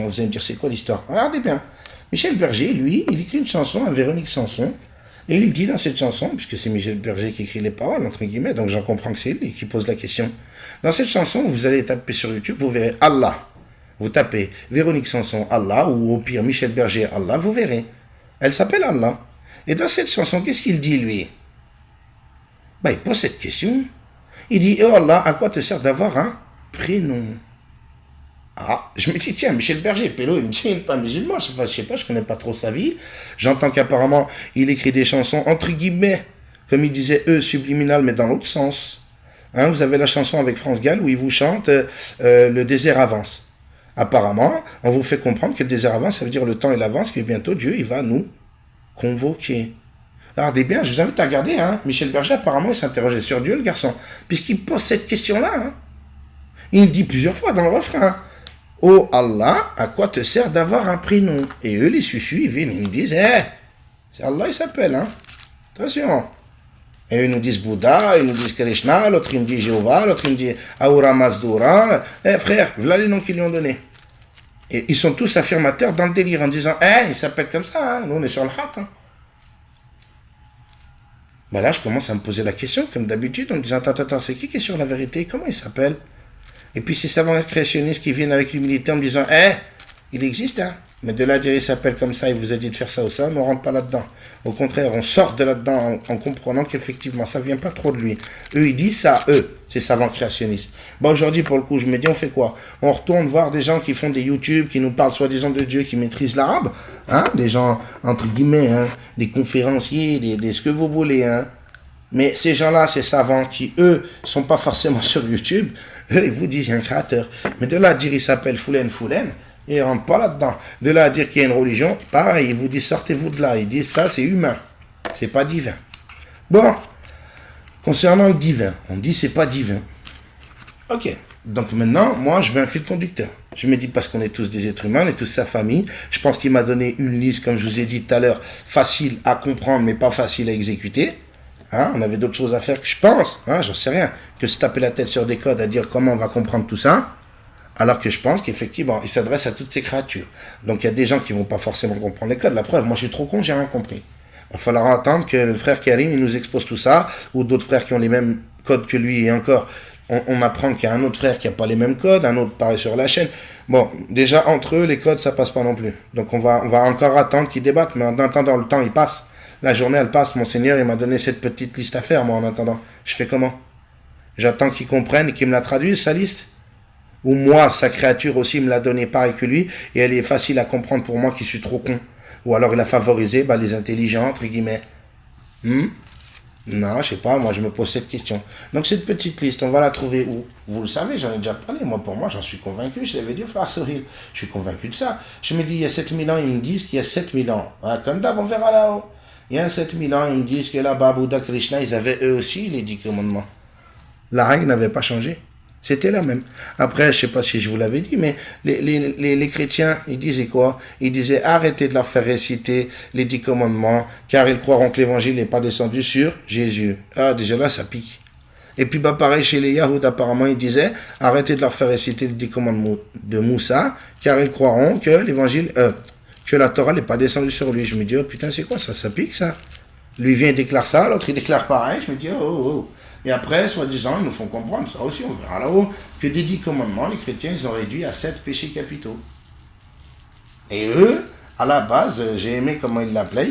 vous allez me dire, c'est quoi l'histoire? Regardez bien. Michel Berger, lui, il écrit une chanson à Véronique Sanson, et il dit dans cette chanson, puisque c'est Michel Berger qui écrit les paroles, entre guillemets, donc j'en comprends que c'est lui qui pose la question. Dans cette chanson, vous allez taper sur YouTube, vous verrez Allah. Vous tapez Véronique Sanson Allah, ou au pire Michel Berger Allah, vous verrez. Elle s'appelle Allah. Et dans cette chanson, qu'est-ce qu'il dit, lui? Il pose cette question. Il dit, oh Allah, à quoi te sert d'avoir un prénom? Ah, je me dis, tiens, Michel Berger, Pélo, il me dit, il n'est pas musulman, je sais pas, je connais pas trop sa vie. J'entends qu'apparemment, il écrit des chansons, entre guillemets, comme il disait, subliminales, mais dans l'autre sens. Hein, vous avez la chanson avec France Gall où il vous chante le désert avance. Apparemment, on vous fait comprendre que le désert avance, ça veut dire le temps il avance, que bientôt Dieu, il va nous convoquer. Regardez bien, je vous invite à regarder, hein. Michel Berger, apparemment, il s'interrogeait sur Dieu, le garçon, puisqu'il pose cette question-là. Hein. Il dit plusieurs fois dans le refrain, oh Allah, à quoi te sert d'avoir un prénom? Et eux, les susus, ils viennent, ils nous disent, c'est Allah, il s'appelle, hein. Attention. Et ils nous disent Bouddha, ils nous disent Krishna, l'autre il me dit Jéhovah, l'autre il me dit Ahura Mazdoura. Frère, voilà les noms qu'ils lui ont donnés. Et ils sont tous affirmateurs dans le délire en disant, il s'appelle comme ça, hein. Nous on est sur le haq. Hein. Là, je commence à me poser la question, comme d'habitude, en me disant, attends, c'est qui est sur la vérité? Comment il s'appelle? Et puis ces savants créationnistes qui viennent avec l'humilité en me disant, il existe, hein. Mais de là à dire il s'appelle comme ça, il vous a dit de faire ça ou ça, on ne rentre pas là-dedans. Au contraire, on sort de là-dedans en comprenant qu'effectivement, ça ne vient pas trop de lui. Eux, ils disent ça, ces savants créationnistes. Aujourd'hui, pour le coup, je me dis, on fait quoi? On retourne voir des gens qui font des YouTube, qui nous parlent soi-disant de Dieu, qui maîtrisent l'arabe, hein, des gens, entre guillemets, hein, des conférenciers, des ce que vous voulez, hein. Mais ces gens-là, ces savants qui, eux, sont pas forcément sur YouTube, eux, ils vous disent, il y a un créateur. Mais de là à dire, il s'appelle Foulen, et ils ne rentrent pas là-dedans. De là à dire qu'il y a une religion, pareil, ils vous disent, sortez-vous de là. Ils disent, ça, c'est humain. C'est pas divin. Bon, concernant le divin, on dit, c'est pas divin. Ok. Donc maintenant, moi, je veux un fil conducteur. Je me dis, parce qu'on est tous des êtres humains, on est tous sa famille. Je pense qu'il m'a donné une liste, comme je vous ai dit tout à l'heure, facile à comprendre, mais pas facile à exécuter. Hein, on avait d'autres choses à faire que je pense, hein, j'en sais rien, que se taper la tête sur des codes à dire comment on va comprendre tout ça. Alors que je pense qu'effectivement, il s'adresse à toutes ces créatures. Donc il y a des gens qui vont pas forcément comprendre les codes. La preuve, moi je suis trop con, j'ai rien compris. Il va falloir attendre que le frère Karim il nous expose tout ça, ou d'autres frères qui ont les mêmes codes que lui, et encore, on apprend qu'il y a un autre frère qui n'a pas les mêmes codes, un autre pareil sur la chaîne. Bon, déjà entre eux, les codes, ça passe pas non plus. Donc on va encore attendre qu'ils débattent, mais en attendant, le temps il passe. La journée elle passe, mon Seigneur il m'a donné cette petite liste à faire, moi en attendant. Je fais comment? J'attends qu'ils comprennent et qu'ils me la traduisent, sa liste? Ou moi, sa créature aussi me l'a donnée pareil que lui, et elle est facile à comprendre pour moi qui suis trop con. Ou alors il a favorisé les intelligents, entre guillemets. Non, je sais pas, moi je me pose cette question. Donc cette petite liste, on va la trouver où? Vous le savez, j'en ai déjà parlé, moi pour moi j'en suis convaincu, je l'avais dit au frère Cyril, je suis convaincu de ça. Je me dis, il y a 7000 ans, ils me disent qu'il y a 7000 ans. Ah, comme d'hab, on verra là-haut. Il y a 7000 ans, ils me disent que là-bas, Bouddha, Krishna, ils avaient eux aussi les 10 commandements. La règle n'avait pas changé. C'était la même. Après, je sais pas si je vous l'avais dit, mais les chrétiens, ils disaient quoi? Ils disaient arrêtez de leur faire réciter les 10 commandements, car ils croiront que l'évangile n'est pas descendu sur Jésus. Ah, déjà là, ça pique. Et puis, pareil, chez les Yahoud, apparemment, ils disaient arrêtez de leur faire réciter les 10 commandements de Moussa, car ils croiront que l'évangile, que la Torah n'est pas descendue sur lui. Je me dis, oh putain, c'est quoi ça? Ça pique, ça? Lui vient, il déclare ça, l'autre, il déclare pareil. Je me dis, oh. Et après, soi-disant, ils nous font comprendre, ça aussi, on verra là-haut, que des 10 commandements, les chrétiens, ils ont réduit à 7 péchés capitaux. Et eux, à la base, j'ai aimé comment ils l'appelaient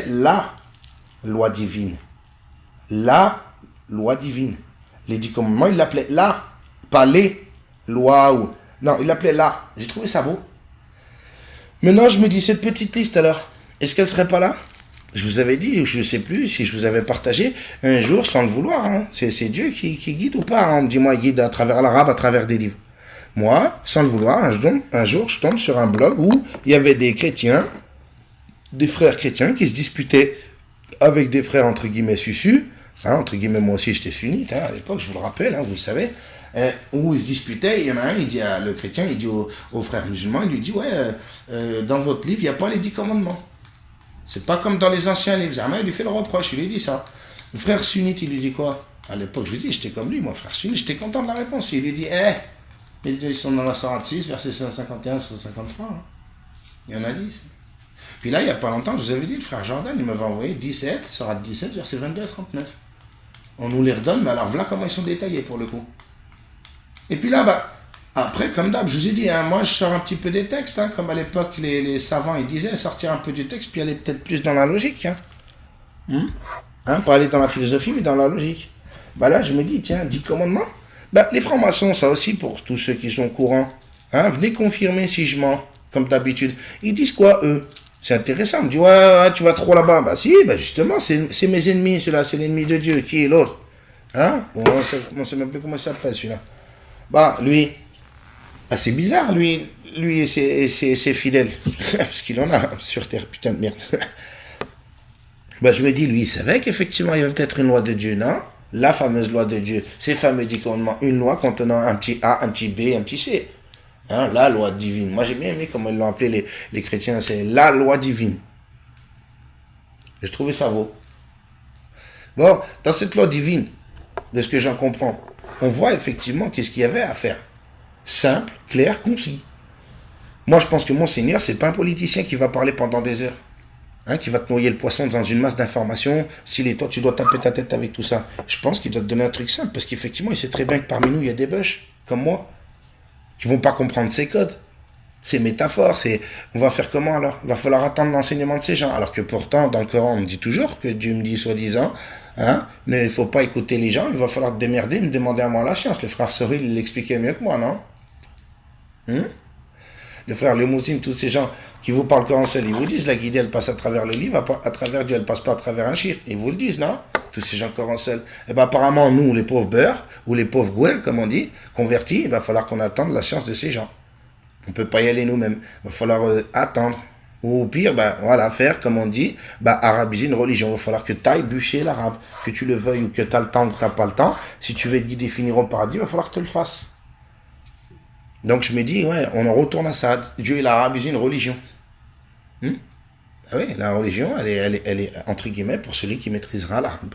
la loi divine. La loi divine. Les 10 commandements, ils l'appelaient la, pas les lois ou Non, il l'appelait là. J'ai trouvé ça beau. Maintenant, je me dis, cette petite liste alors, est-ce qu'elle serait pas là? Je vous avais dit, je ne sais plus si je vous avais partagé, un jour, sans le vouloir, hein, c'est Dieu qui guide ou pas. Hein. On me dit, moi, il guide à travers l'arabe, à travers des livres. Moi, sans le vouloir, un jour, je tombe sur un blog où il y avait des chrétiens, des frères chrétiens qui se disputaient avec des frères, entre guillemets, susus. Hein, entre guillemets, moi aussi, j'étais sunnite, hein, à l'époque, je vous le rappelle, hein, vous le savez. Où ils se disputaient, il y en a un, il dit à le chrétien, il dit au frère musulman, il lui dit, ouais, dans votre livre, il n'y a pas les 10 commandements. C'est pas comme dans les anciens livres. Zama, il lui fait le reproche, il lui dit ça. Le frère sunnite, il lui dit quoi? À l'époque, je lui dis, j'étais comme lui, moi, frère sunnite, j'étais content de la réponse. Il lui dit, ils sont dans la Sourate 6, verset 151, 153. Hein. Il y en a 10. Puis là, il n'y a pas longtemps, je vous avais dit, le frère Jordan, il m'avait envoyé 17, Sourate 17, verset 22 à 39. On nous les redonne, mais alors voilà comment ils sont détaillés pour le coup. Et puis là, après, comme d'hab, je vous ai dit, hein, moi je sors un petit peu des textes, hein, comme à l'époque les savants ils disaient, sortir un peu du texte, puis aller peut-être plus dans la logique. Pas aller dans la philosophie, mais dans la logique. Là, je me dis, tiens, 10 commandements. Les francs-maçons, ça aussi, pour tous ceux qui sont courants, hein, venez confirmer si je mens, comme d'habitude. Ils disent quoi, eux? C'est intéressant. On me dit, ouais, tu vas trop là-bas. Si, justement, c'est mes ennemis, celui-là, c'est l'ennemi de Dieu. Qui est l'autre? Hein? On ne sait même plus comment il s'appelle, celui-là. Lui, c'est bizarre, lui et ses fidèles. Parce qu'il en a sur terre, putain de merde. Je me dis, lui, il savait qu'effectivement, il y avait peut-être une loi de Dieu, non? La fameuse loi de Dieu, ces fameux 10 commandements, une loi contenant un petit A, un petit B, un petit C. Hein, la loi divine. Moi, j'ai bien aimé comment ils l'ont appelé les chrétiens, c'est la loi divine. J'ai trouvé ça beau. Dans cette loi divine, de ce que j'en comprends, on voit effectivement qu'est-ce qu'il y avait à faire. Simple, clair, concis. Moi, je pense que mon Seigneur, c'est pas un politicien qui va parler pendant des heures. Hein, qui va te noyer le poisson dans une masse d'informations. S'il est toi, tu dois taper ta tête avec tout ça. Je pense qu'il doit te donner un truc simple, parce qu'effectivement, il sait très bien que parmi nous, il y a des bûches, comme moi, qui vont pas comprendre ces codes, ces métaphores. On va faire comment alors? Il va falloir attendre l'enseignement de ces gens. Alors que pourtant, dans le Coran, on me dit toujours que Dieu me dit soi-disant, hein, mais il faut pas écouter les gens, il va falloir te démerder, me demander à moi la science. Le frère Soril, il l'expliquait mieux que moi, non? Le frère Lemoussine, tous ces gens qui vous parlent Coran seul, ils vous disent la guidée, elle passe à travers le livre, à travers Dieu, elle passe pas à travers un shir. Ils vous le disent, non? Tous ces gens Coran seul. Apparemment, nous, les pauvres beurs, ou les pauvres gouels, comme on dit, convertis, il va falloir qu'on attende la science de ces gens. On peut pas y aller nous-mêmes. Il va falloir attendre. Ou au pire, faire, comme on dit, arabiser une religion. Il va falloir que tu ailles bûcher l'arabe. Que tu le veuilles ou que tu as le temps ou que tu n'as pas le temps. Si tu veux être guidé finir au paradis, il va falloir que tu le fasses. Donc je me dis, on en retourne à ça. Dieu, il a arabisé une religion. La religion, elle est entre guillemets pour celui qui maîtrisera l'arabe.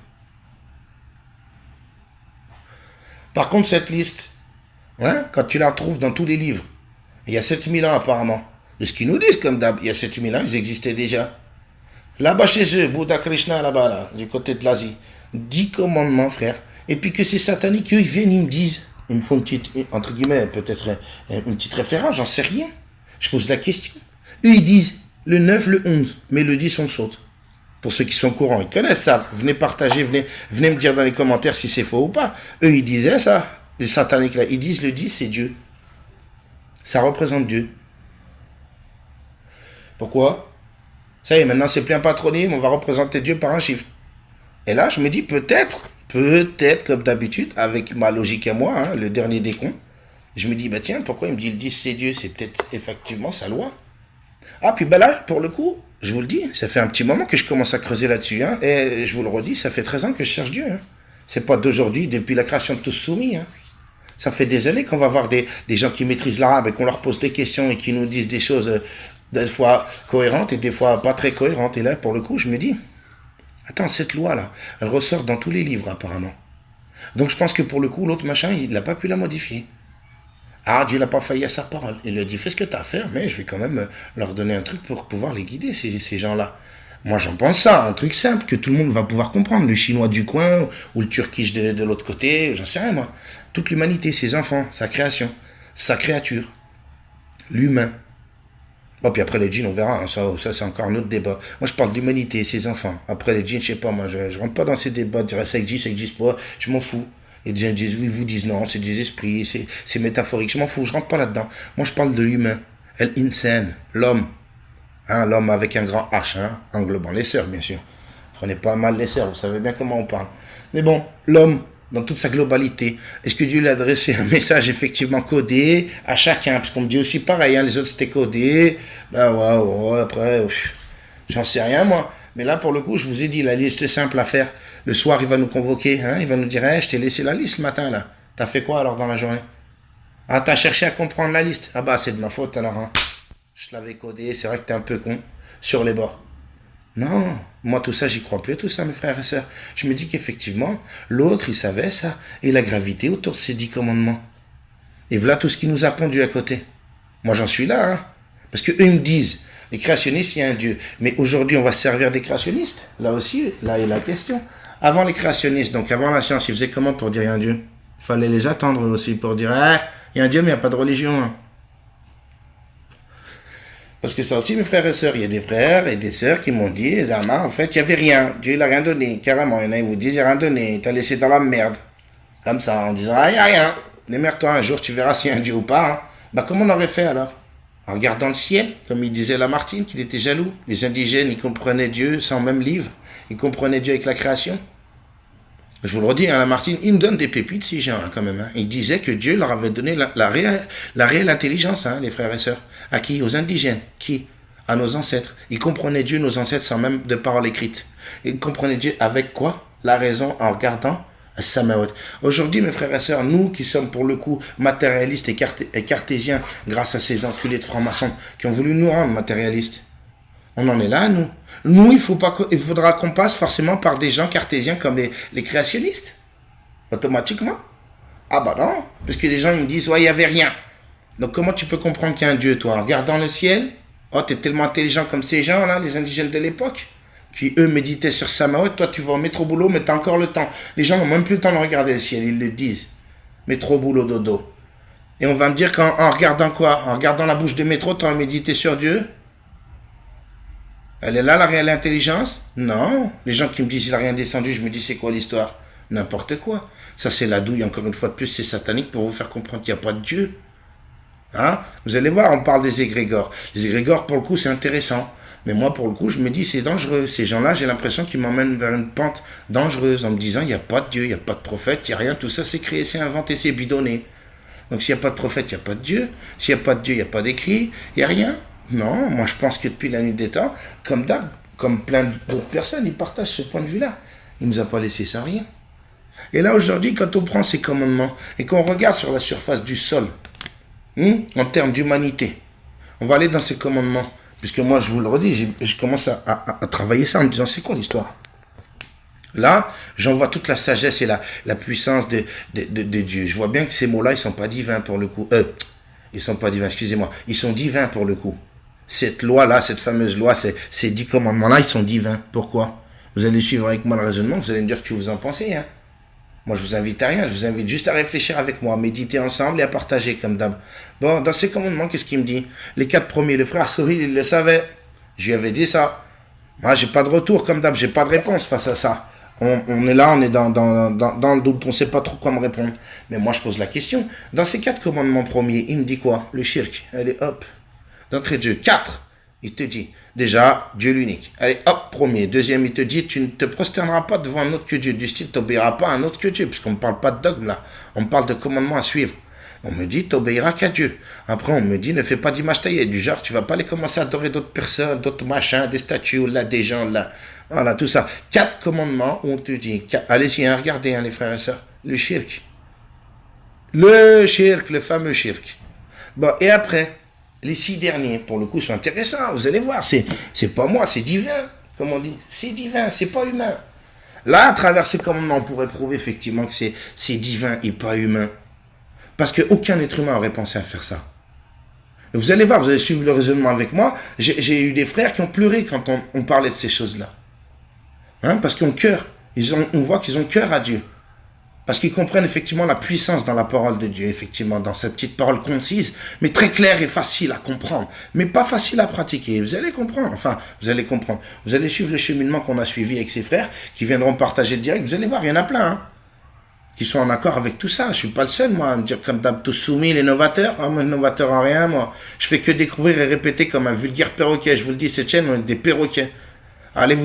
Par contre, cette liste, quand tu la retrouves dans tous les livres, il y a 7000 ans apparemment, de ce qu'ils nous disent comme d'hab, il y a 7000 ans, ils existaient déjà. Là-bas chez eux, Bouddha Krishna, là, du côté de l'Asie, 10 commandements, frère. Et puis que ces sataniques, eux, ils viennent, ils me disent, ils me font une petite, entre guillemets, peut-être une petite référence, j'en sais rien. Je pose la question. Eux, ils disent le 9, le 11, mais le 10, on le saute. Pour ceux qui sont courants, ils connaissent ça. Venez partager, venez me dire dans les commentaires si c'est faux ou pas. Eux, ils disaient ça, les sataniques là. Ils disent le 10, c'est Dieu. Ça représente Dieu. Pourquoi? Ça y est, maintenant, c'est plus un patronyme, on va représenter Dieu par un chiffre. Et là, je me dis peut-être, comme d'habitude, avec ma logique à moi, le dernier des cons, je me dis, tiens, pourquoi il me dit le 10, c'est Dieu? C'est peut-être effectivement sa loi. Ah, puis là, pour le coup, je vous le dis, ça fait un petit moment que je commence à creuser là-dessus, et je vous le redis, ça fait 13 ans que je cherche Dieu. C'est pas d'aujourd'hui, depuis la création de tous soumis. Ça fait des années qu'on va voir des gens qui maîtrisent l'arabe et qu'on leur pose des questions et qui nous disent des choses des fois cohérentes et des fois pas très cohérentes. Et là, pour le coup, je me dis, attends, cette loi-là, elle ressort dans tous les livres apparemment. Donc je pense que pour le coup, l'autre machin, il n'a pas pu la modifier. Ah, Dieu n'a pas failli à sa parole. Il lui a dit, fais ce que tu as à faire, mais je vais quand même leur donner un truc pour pouvoir les guider, ces gens-là. Moi, j'en pense ça, un truc simple que tout le monde va pouvoir comprendre. Le chinois du coin ou le turkish de l'autre côté, j'en sais rien, moi. Toute l'humanité, ses enfants, sa création, sa créature, l'humain. Bon, puis après les djinns, on verra, ça c'est encore un autre débat. Moi, je parle d'humanité, ses enfants. Après les djinns, je sais pas, moi, je rentre pas dans ces débats, dire ça existe pas, je m'en fous. Et des gens ils vous disent non, c'est des esprits, c'est métaphorique. Je m'en fous, je rentre pas là-dedans. Moi, je parle de l'humain. El-insan, l'homme. Hein, l'homme avec un grand H, hein, englobant les sœurs, bien sûr. Prenez pas mal les sœurs, vous savez bien comment on parle. Mais bon, l'homme, dans toute sa globalité, est-ce que Dieu lui a adressé un message effectivement codé à chacun? Parce qu'on me dit aussi pareil, hein, les autres c'était codé. Ben ouais, après, j'en sais rien moi. Mais là, pour le coup, je vous ai dit, la liste est simple à faire. Le soir, il va nous convoquer, hein, il va nous dire, hey, je t'ai laissé la liste ce matin, là. T'as fait quoi alors dans la journée? Ah, t'as cherché à comprendre la liste? Ah bah, c'est de ma faute alors, hein. Je l'avais codé, c'est vrai que t'es un peu con, sur les bords. Non, moi tout ça, j'y crois plus, tout ça, mes frères et sœurs. Je me dis qu'effectivement, l'autre, il savait ça, et la gravité autour de ces 10 commandements. Et voilà tout ce qui nous a pondu à côté. Moi, j'en suis là, hein. Parce qu'eux, ils me disent, les créationnistes, il y a un Dieu. Mais aujourd'hui, on va se servir des créationnistes. Là aussi, là est la question. Avant les créationnistes, donc avant la science, ils faisaient comment pour dire il y a un Dieu? Il fallait les attendre aussi pour dire, il y a un Dieu, mais il n'y a pas de religion, hein. Parce que ça aussi, mes frères et sœurs, il y a des frères et des sœurs qui m'ont dit, Zama, en fait, il n'y avait rien. Dieu, il n'a rien donné, carrément. Il y en a, ils vous disent, il n'a rien donné. Il t'a laissé dans la merde. Comme ça, en disant, il n'y a rien. Démerde-toi, un jour, tu verras s'il y a un Dieu ou pas. Hein. Bah, comment on aurait fait alors? En regardant le ciel, comme il disait Lamartine, qu'il était jaloux. Les indigènes, ils comprenaient Dieu sans même livre. Ils comprenaient Dieu avec la création. Je vous le redis, hein, Lamartine, il me donne des pépites, ces gens, hein, quand même. Hein. Il disait que Dieu leur avait donné la réelle intelligence, hein, les frères et sœurs. À qui? Aux indigènes. Qui? À nos ancêtres. Ils comprenaient Dieu, nos ancêtres, sans même de paroles écrites. Ils comprenaient Dieu avec quoi? La raison, en regardant Samawat. Aujourd'hui, mes frères et sœurs, nous qui sommes pour le coup matérialistes et cartésiens, grâce à ces enculés de francs-maçons qui ont voulu nous rendre matérialistes, on en est là, nous. Nous, il faudra qu'on passe forcément par des gens cartésiens comme les créationnistes. Automatiquement. Ah bah non. Parce que les gens, ils me disent, ouais, il n'y avait rien. Donc comment tu peux comprendre qu'il y a un Dieu, toi? En regardant le ciel? Oh, t'es tellement intelligent comme ces gens-là, les indigènes de l'époque, qui, eux, méditaient sur Samawat. Toi, tu vas au métro boulot, mais t'as encore le temps. Les gens n'ont même plus le temps de regarder le ciel, ils le disent. Métro boulot dodo. Et on va me dire qu'en regardant quoi? En regardant la bouche de métro, tu as médité sur Dieu? Elle est là, la réelle intelligence? Non. Les gens qui me disent qu'il n'a rien descendu, je me dis c'est quoi l'histoire? N'importe quoi. Ça c'est la douille, encore une fois de plus, c'est satanique pour vous faire comprendre qu'il n'y a pas de Dieu. Hein? Vous allez voir, on parle des égrégores. Les égrégores, pour le coup, c'est intéressant. Mais moi, pour le coup, je me dis c'est dangereux. Ces gens-là, j'ai l'impression qu'ils m'emmènent vers une pente dangereuse en me disant il n'y a pas de Dieu, il n'y a pas de prophète, il n'y a rien. Tout ça, c'est créé, c'est inventé, c'est bidonné. Donc s'il n'y a pas de prophète, il n'y a pas de Dieu. S'il n'y a pas de Dieu, il n'y a pas d'écrit, il n'y a rien. Non, moi je pense que depuis la nuit des temps, comme d'hab, comme plein d'autres personnes, ils partagent ce point de vue-là. Il ne nous a pas laissé sans rien. Et là aujourd'hui, quand on prend ces commandements et qu'on regarde sur la surface du sol, en termes d'humanité, on va aller dans ces commandements. Puisque moi je vous le redis, je commence à travailler ça en me disant c'est quoi l'histoire? Là, j'en vois toute la sagesse et la puissance de Dieu. Je vois bien que ces mots-là, ils ne sont pas divins pour le coup. Ils ne sont pas divins, excusez-moi. Ils sont divins pour le coup. Cette loi-là, cette fameuse loi, ces 10 commandements-là, ils sont divins. Pourquoi? Vous allez suivre avec moi le raisonnement, vous allez me dire ce que vous en pensez. Hein. Moi, je vous invite à rien, je vous invite juste à réfléchir avec moi, à méditer ensemble et à partager comme d'hab. Bon, dans ces commandements, qu'est-ce qu'il me dit? Les 4 premiers, le frère Sohil, il le savait. Je lui avais dit ça. Moi, j'ai pas de retour comme d'hab, j'ai pas de réponse face à ça. On est là, on est dans le doute, on ne sait pas trop quoi me répondre. Mais moi, je pose la question. Dans ces 4 commandements premiers, il me dit quoi? Le shirk. Allez, hop. D'entrée de jeu. 4. Il te dit, déjà, Dieu l'unique. Allez, hop, premier. Deuxième, il te dit, tu ne te prosterneras pas devant un autre que Dieu. Du style, tu n'obéiras pas à un autre que Dieu. Puisqu'on ne parle pas de dogme, là. On parle de commandements à suivre. On me dit, tu n'obéiras qu'à Dieu. Après, on me dit, ne fais pas d'image taillée. Du genre, tu ne vas pas aller commencer à adorer d'autres personnes, d'autres machins, des statues, là, des gens, là. Voilà, tout ça. 4 commandements où on te dit, allez-y, hein, regardez, hein, les frères et sœurs, le shirk. Le shirk, le fameux shirk. Bon, et après, les 6 derniers, pour le coup, sont intéressants, vous allez voir, c'est pas moi, c'est divin, comme on dit, c'est divin, c'est pas humain. Là, à travers ces commandements, on pourrait prouver effectivement que c'est divin et pas humain. Parce qu'aucun être humain aurait pensé à faire ça. Et vous allez voir, vous allez suivre le raisonnement avec moi, j'ai eu des frères qui ont pleuré quand on parlait de ces choses-là. Hein, parce qu'ils ont cœur, on voit qu'ils ont cœur à Dieu. Parce qu'ils comprennent effectivement la puissance dans la parole de Dieu, effectivement, dans cette petite parole concise, mais très claire et facile à comprendre, mais pas facile à pratiquer. Vous allez comprendre, enfin, vous allez comprendre. Vous allez suivre le cheminement qu'on a suivi avec ces frères, qui viendront partager le direct. Vous allez voir, il y en a plein. Hein. qui sont en accord avec tout ça. Je suis pas le seul, moi, à me dire comme d'hab, tous soumis, les novateurs. Ah, moi, novateur en rien, moi. Je fais que découvrir et répéter comme un vulgaire perroquet. Je vous le dis, cette chaîne, on est des perroquets. Allez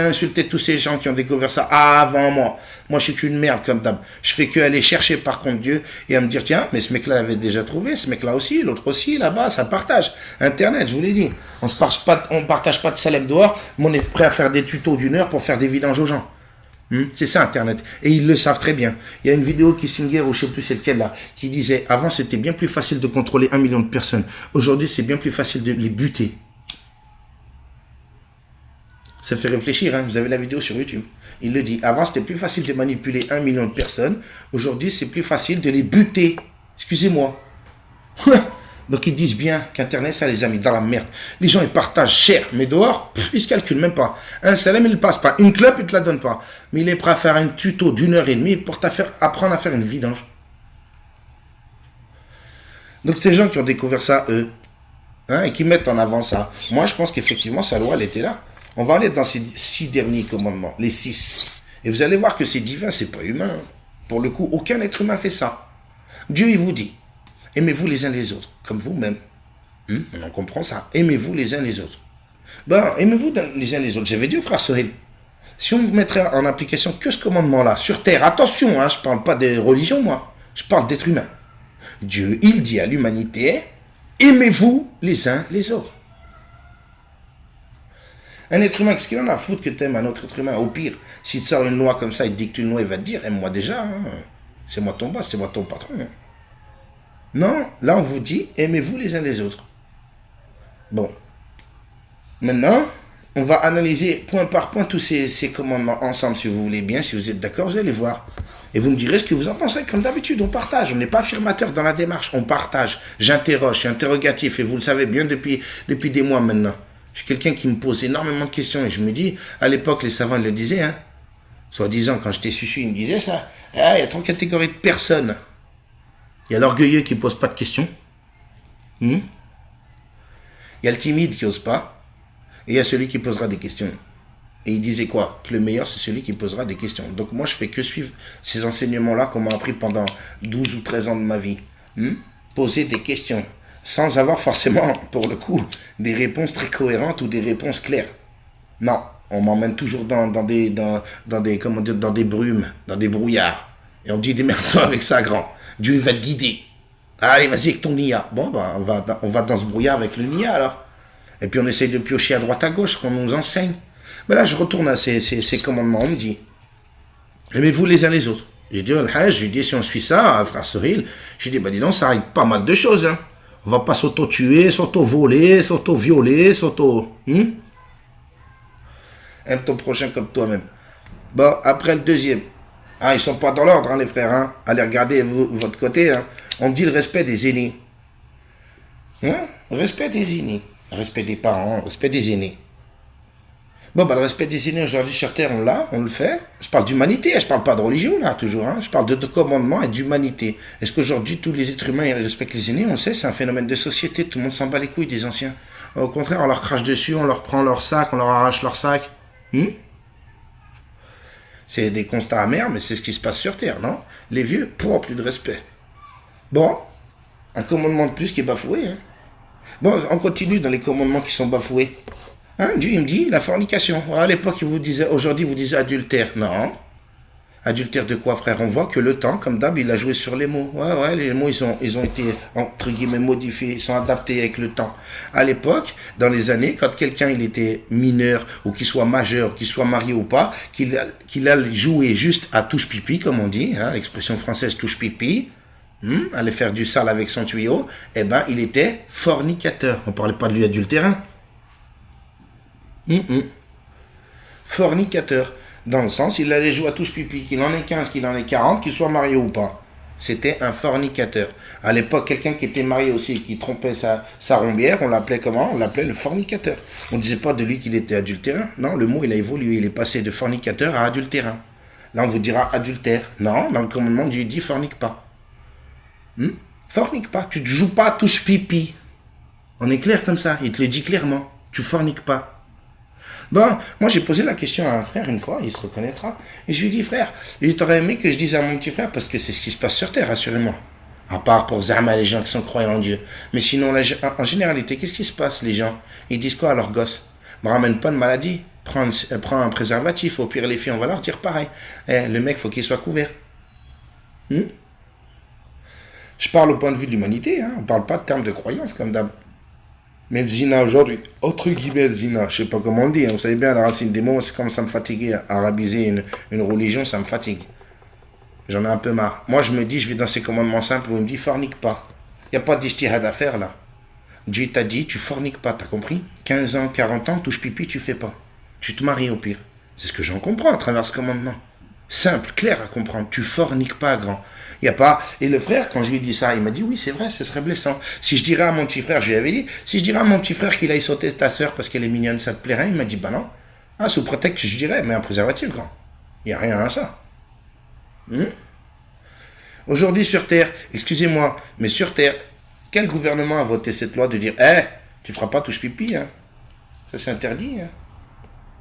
insulter tous ces gens qui ont découvert ça avant moi. Moi, je suis qu'une merde comme d'hab. Je fais que aller chercher par contre Dieu et à me dire, tiens, mais ce mec-là l'avait déjà trouvé, ce mec-là aussi, l'autre aussi, là-bas, ça partage. Internet, je vous l'ai dit. On partage pas de salem dehors, mais on est prêt à faire des tutos d'une heure pour faire des vidanges aux gens. C'est ça Internet. Et ils le savent très bien. Il y a une vidéo qui Singer, ou je sais plus c'est lequel là, qui disait, avant c'était bien plus facile de contrôler 1 million de personnes. Aujourd'hui, c'est bien plus facile de les buter. Ça fait réfléchir, hein. Vous avez la vidéo sur YouTube. Il le dit. Avant, c'était plus facile de manipuler 1 million de personnes. Aujourd'hui, c'est plus facile de les buter. Excusez-moi. Donc, ils disent bien qu'Internet, ça les a mis dans la merde. Les gens, ils partagent cher, mais dehors, ils se calculent même pas. Un salam, il ne passe pas. Une clope, il ne te la donne pas. Mais il est prêt à faire un tuto d'1h30 pour apprendre à faire une vidange. Donc, ces gens qui ont découvert ça, eux, hein, et qui mettent en avant ça, moi, je pense qu'effectivement, sa loi, elle était là. On va aller dans ces 6 derniers commandements, les 6. Et vous allez voir que c'est divin, c'est pas humain. Pour le coup, aucun être humain fait ça. Dieu, il vous dit, aimez-vous les uns les autres, comme vous-même. On comprend ça. Aimez-vous les uns les autres. Ben, aimez-vous les uns les autres. J'avais dit au frère Sohel, si on mettrait en application que ce commandement-là, sur terre, attention, hein, je parle pas des religions, moi. Je parle d'être humain. Dieu, il dit à l'humanité, aimez-vous les uns les autres. Un être humain, qu'est-ce qu'il en a à foutre que t'aimes un autre être humain? Au pire, s'il sort une loi comme ça, il dicte une loi, il va te dire, aime-moi déjà, hein. C'est moi ton boss, c'est moi ton patron. Hein. Non, là on vous dit, aimez-vous les uns les autres. Bon. Maintenant, on va analyser point par point tous ces commandements ensemble, si vous voulez bien, si vous êtes d'accord, vous allez voir. Et vous me direz ce que vous en pensez. Comme d'habitude, on partage, on n'est pas affirmateur dans la démarche, on partage. J'interroge, je suis interrogatif, et vous le savez bien depuis des mois maintenant. Je suis quelqu'un qui me pose énormément de questions et je me dis, à l'époque, les savants le disaient, hein, soi-disant, quand j'étais susu, ils me disaient ça. Ah, il y a 3 catégories de personnes. Il y a l'orgueilleux qui ne pose pas de questions. Il y a le timide qui n'ose pas. Et il y a celui qui posera des questions. Et il disait quoi? Que le meilleur, c'est celui qui posera des questions. Donc moi, je fais que suivre ces enseignements-là qu'on m'a appris pendant 12 ou 13 ans de ma vie. Poser des questions. Sans avoir forcément, pour le coup, des réponses très cohérentes ou des réponses claires. Non, on m'emmène toujours dans des brumes, dans des brouillards. Et on dit, démerde-toi avec ça, grand. Dieu va te guider. Allez, vas-y avec ton Nia. Bon, ben, on va dans ce brouillard avec le Nia, alors. Et puis on essaye de piocher à droite à gauche, qu'on nous enseigne. Mais là, je retourne à ces commandements. On me dit, aimez-vous les uns les autres. J'ai dit, j'ai dit, si on suit ça, frère Cyril, j'ai dit, bah dis donc, ça règle pas mal de choses, hein. On va pas s'auto-tuer, s'auto-voler, s'auto-violer, Aime ton prochain comme toi-même. Bon, après le deuxième. Ah, ils sont pas dans l'ordre, hein, les frères. Hein. Allez regarder votre côté. Hein. On me dit le respect des aînés. Hein? Respect des aînés. Respect des parents, respect des aînés. Bon, bah, le respect des aînés aujourd'hui sur Terre, on le fait. Je parle d'humanité, je parle pas de religion, là, toujours. Hein. Je parle de commandement et d'humanité. Est-ce qu'aujourd'hui, tous les êtres humains ils respectent les aînés? On le sait, c'est un phénomène de société. Tout le monde s'en bat les couilles des anciens. Au contraire, on leur crache dessus, on leur prend leur sac, on leur arrache leur sac. C'est des constats amers, mais c'est ce qui se passe sur Terre, non? Les vieux, plus de respect. Bon, un commandement de plus qui est bafoué. Hein. Bon, on continue dans les commandements qui sont bafoués. Hein, Dieu, il me dit, la fornication. À l'époque, il vous disait, aujourd'hui, vous disiez adultère. Non. Adultère de quoi, frère? On voit que le temps, comme d'hab, il a joué sur les mots. Ouais, les mots, ils ont été, entre guillemets, modifiés, ils sont adaptés avec le temps. À l'époque, dans les années, quand quelqu'un, il était mineur, ou qu'il soit majeur, qu'il soit marié ou pas, qu'il allait jouer juste à touche pipi, comme on dit, hein, l'expression française touche pipi, aller faire du sale avec son tuyau, eh ben, il était fornicateur. On parlait pas de lui adultérin. Fornicateur. Dans le sens, il allait jouer à tous pipi, qu'il en ait 15, qu'il en ait 40, qu'il soit marié ou pas. C'était un fornicateur. À l'époque, quelqu'un qui était marié aussi, qui trompait sa rombière, on l'appelait comment? On l'appelait le fornicateur. On ne disait pas de lui qu'il était adultérin. Non, le mot, il a évolué. Il est passé de fornicateur à adultérin. Là, on vous dira adultère. Non, dans le commandement, Dieu dit fornique pas. Fornique pas. Tu ne joues pas à touche pipi. On est clair comme ça. Il te le dit clairement. Tu forniques pas. Bon, moi j'ai posé la question à un frère une fois, il se reconnaîtra. Et je lui ai dit, frère, il t'aurait aimé que je dise à mon petit frère, parce que c'est ce qui se passe sur Terre, rassurez-moi. À part pour Zama, les gens qui sont croyants en Dieu. Mais sinon, en généralité, qu'est-ce qui se passe, les gens? Ils disent quoi à leurs gosses? Me ramène pas de maladie, prends un préservatif, au pire les filles, on va leur dire pareil. Le mec, faut qu'il soit couvert. Je parle au point de vue de l'humanité, hein. On parle pas de termes de croyance, comme d'hab. Mais le zina aujourd'hui, entre guillemets le zina, je sais pas comment on dit, hein. Vous savez bien la racine des mots, c'est comme ça me fatigue, arabiser une religion, ça me fatigue. J'en ai un peu marre. Moi je me dis, je vais dans ces commandements simples où il me dit fornique pas. Il n'y a pas d'ijtihad à faire là. Dieu t'a dit, tu forniques pas, t'as compris? 15 ans, 40 ans, touche pipi, tu fais pas. Tu te maries au pire. C'est ce que j'en comprends à travers ce commandement. Simple, clair à comprendre. Tu forniques pas, grand. Il y a pas. Et le frère, quand je lui ai dit ça, il m'a dit oui, c'est vrai, ce serait blessant. Si je dirais à mon petit frère, je lui avais dit, si je dirais à mon petit frère qu'il aille sauter ta sœur parce qu'elle est mignonne, ça te plairait? Il m'a dit bah non. Ah, sous prétexte que je dirais, mais un préservatif, grand. Il n'y a rien à ça. Aujourd'hui sur Terre, excusez-moi, mais sur Terre, quel gouvernement a voté cette loi de dire, tu feras pas touche pipi, hein? Ça c'est interdit, hein?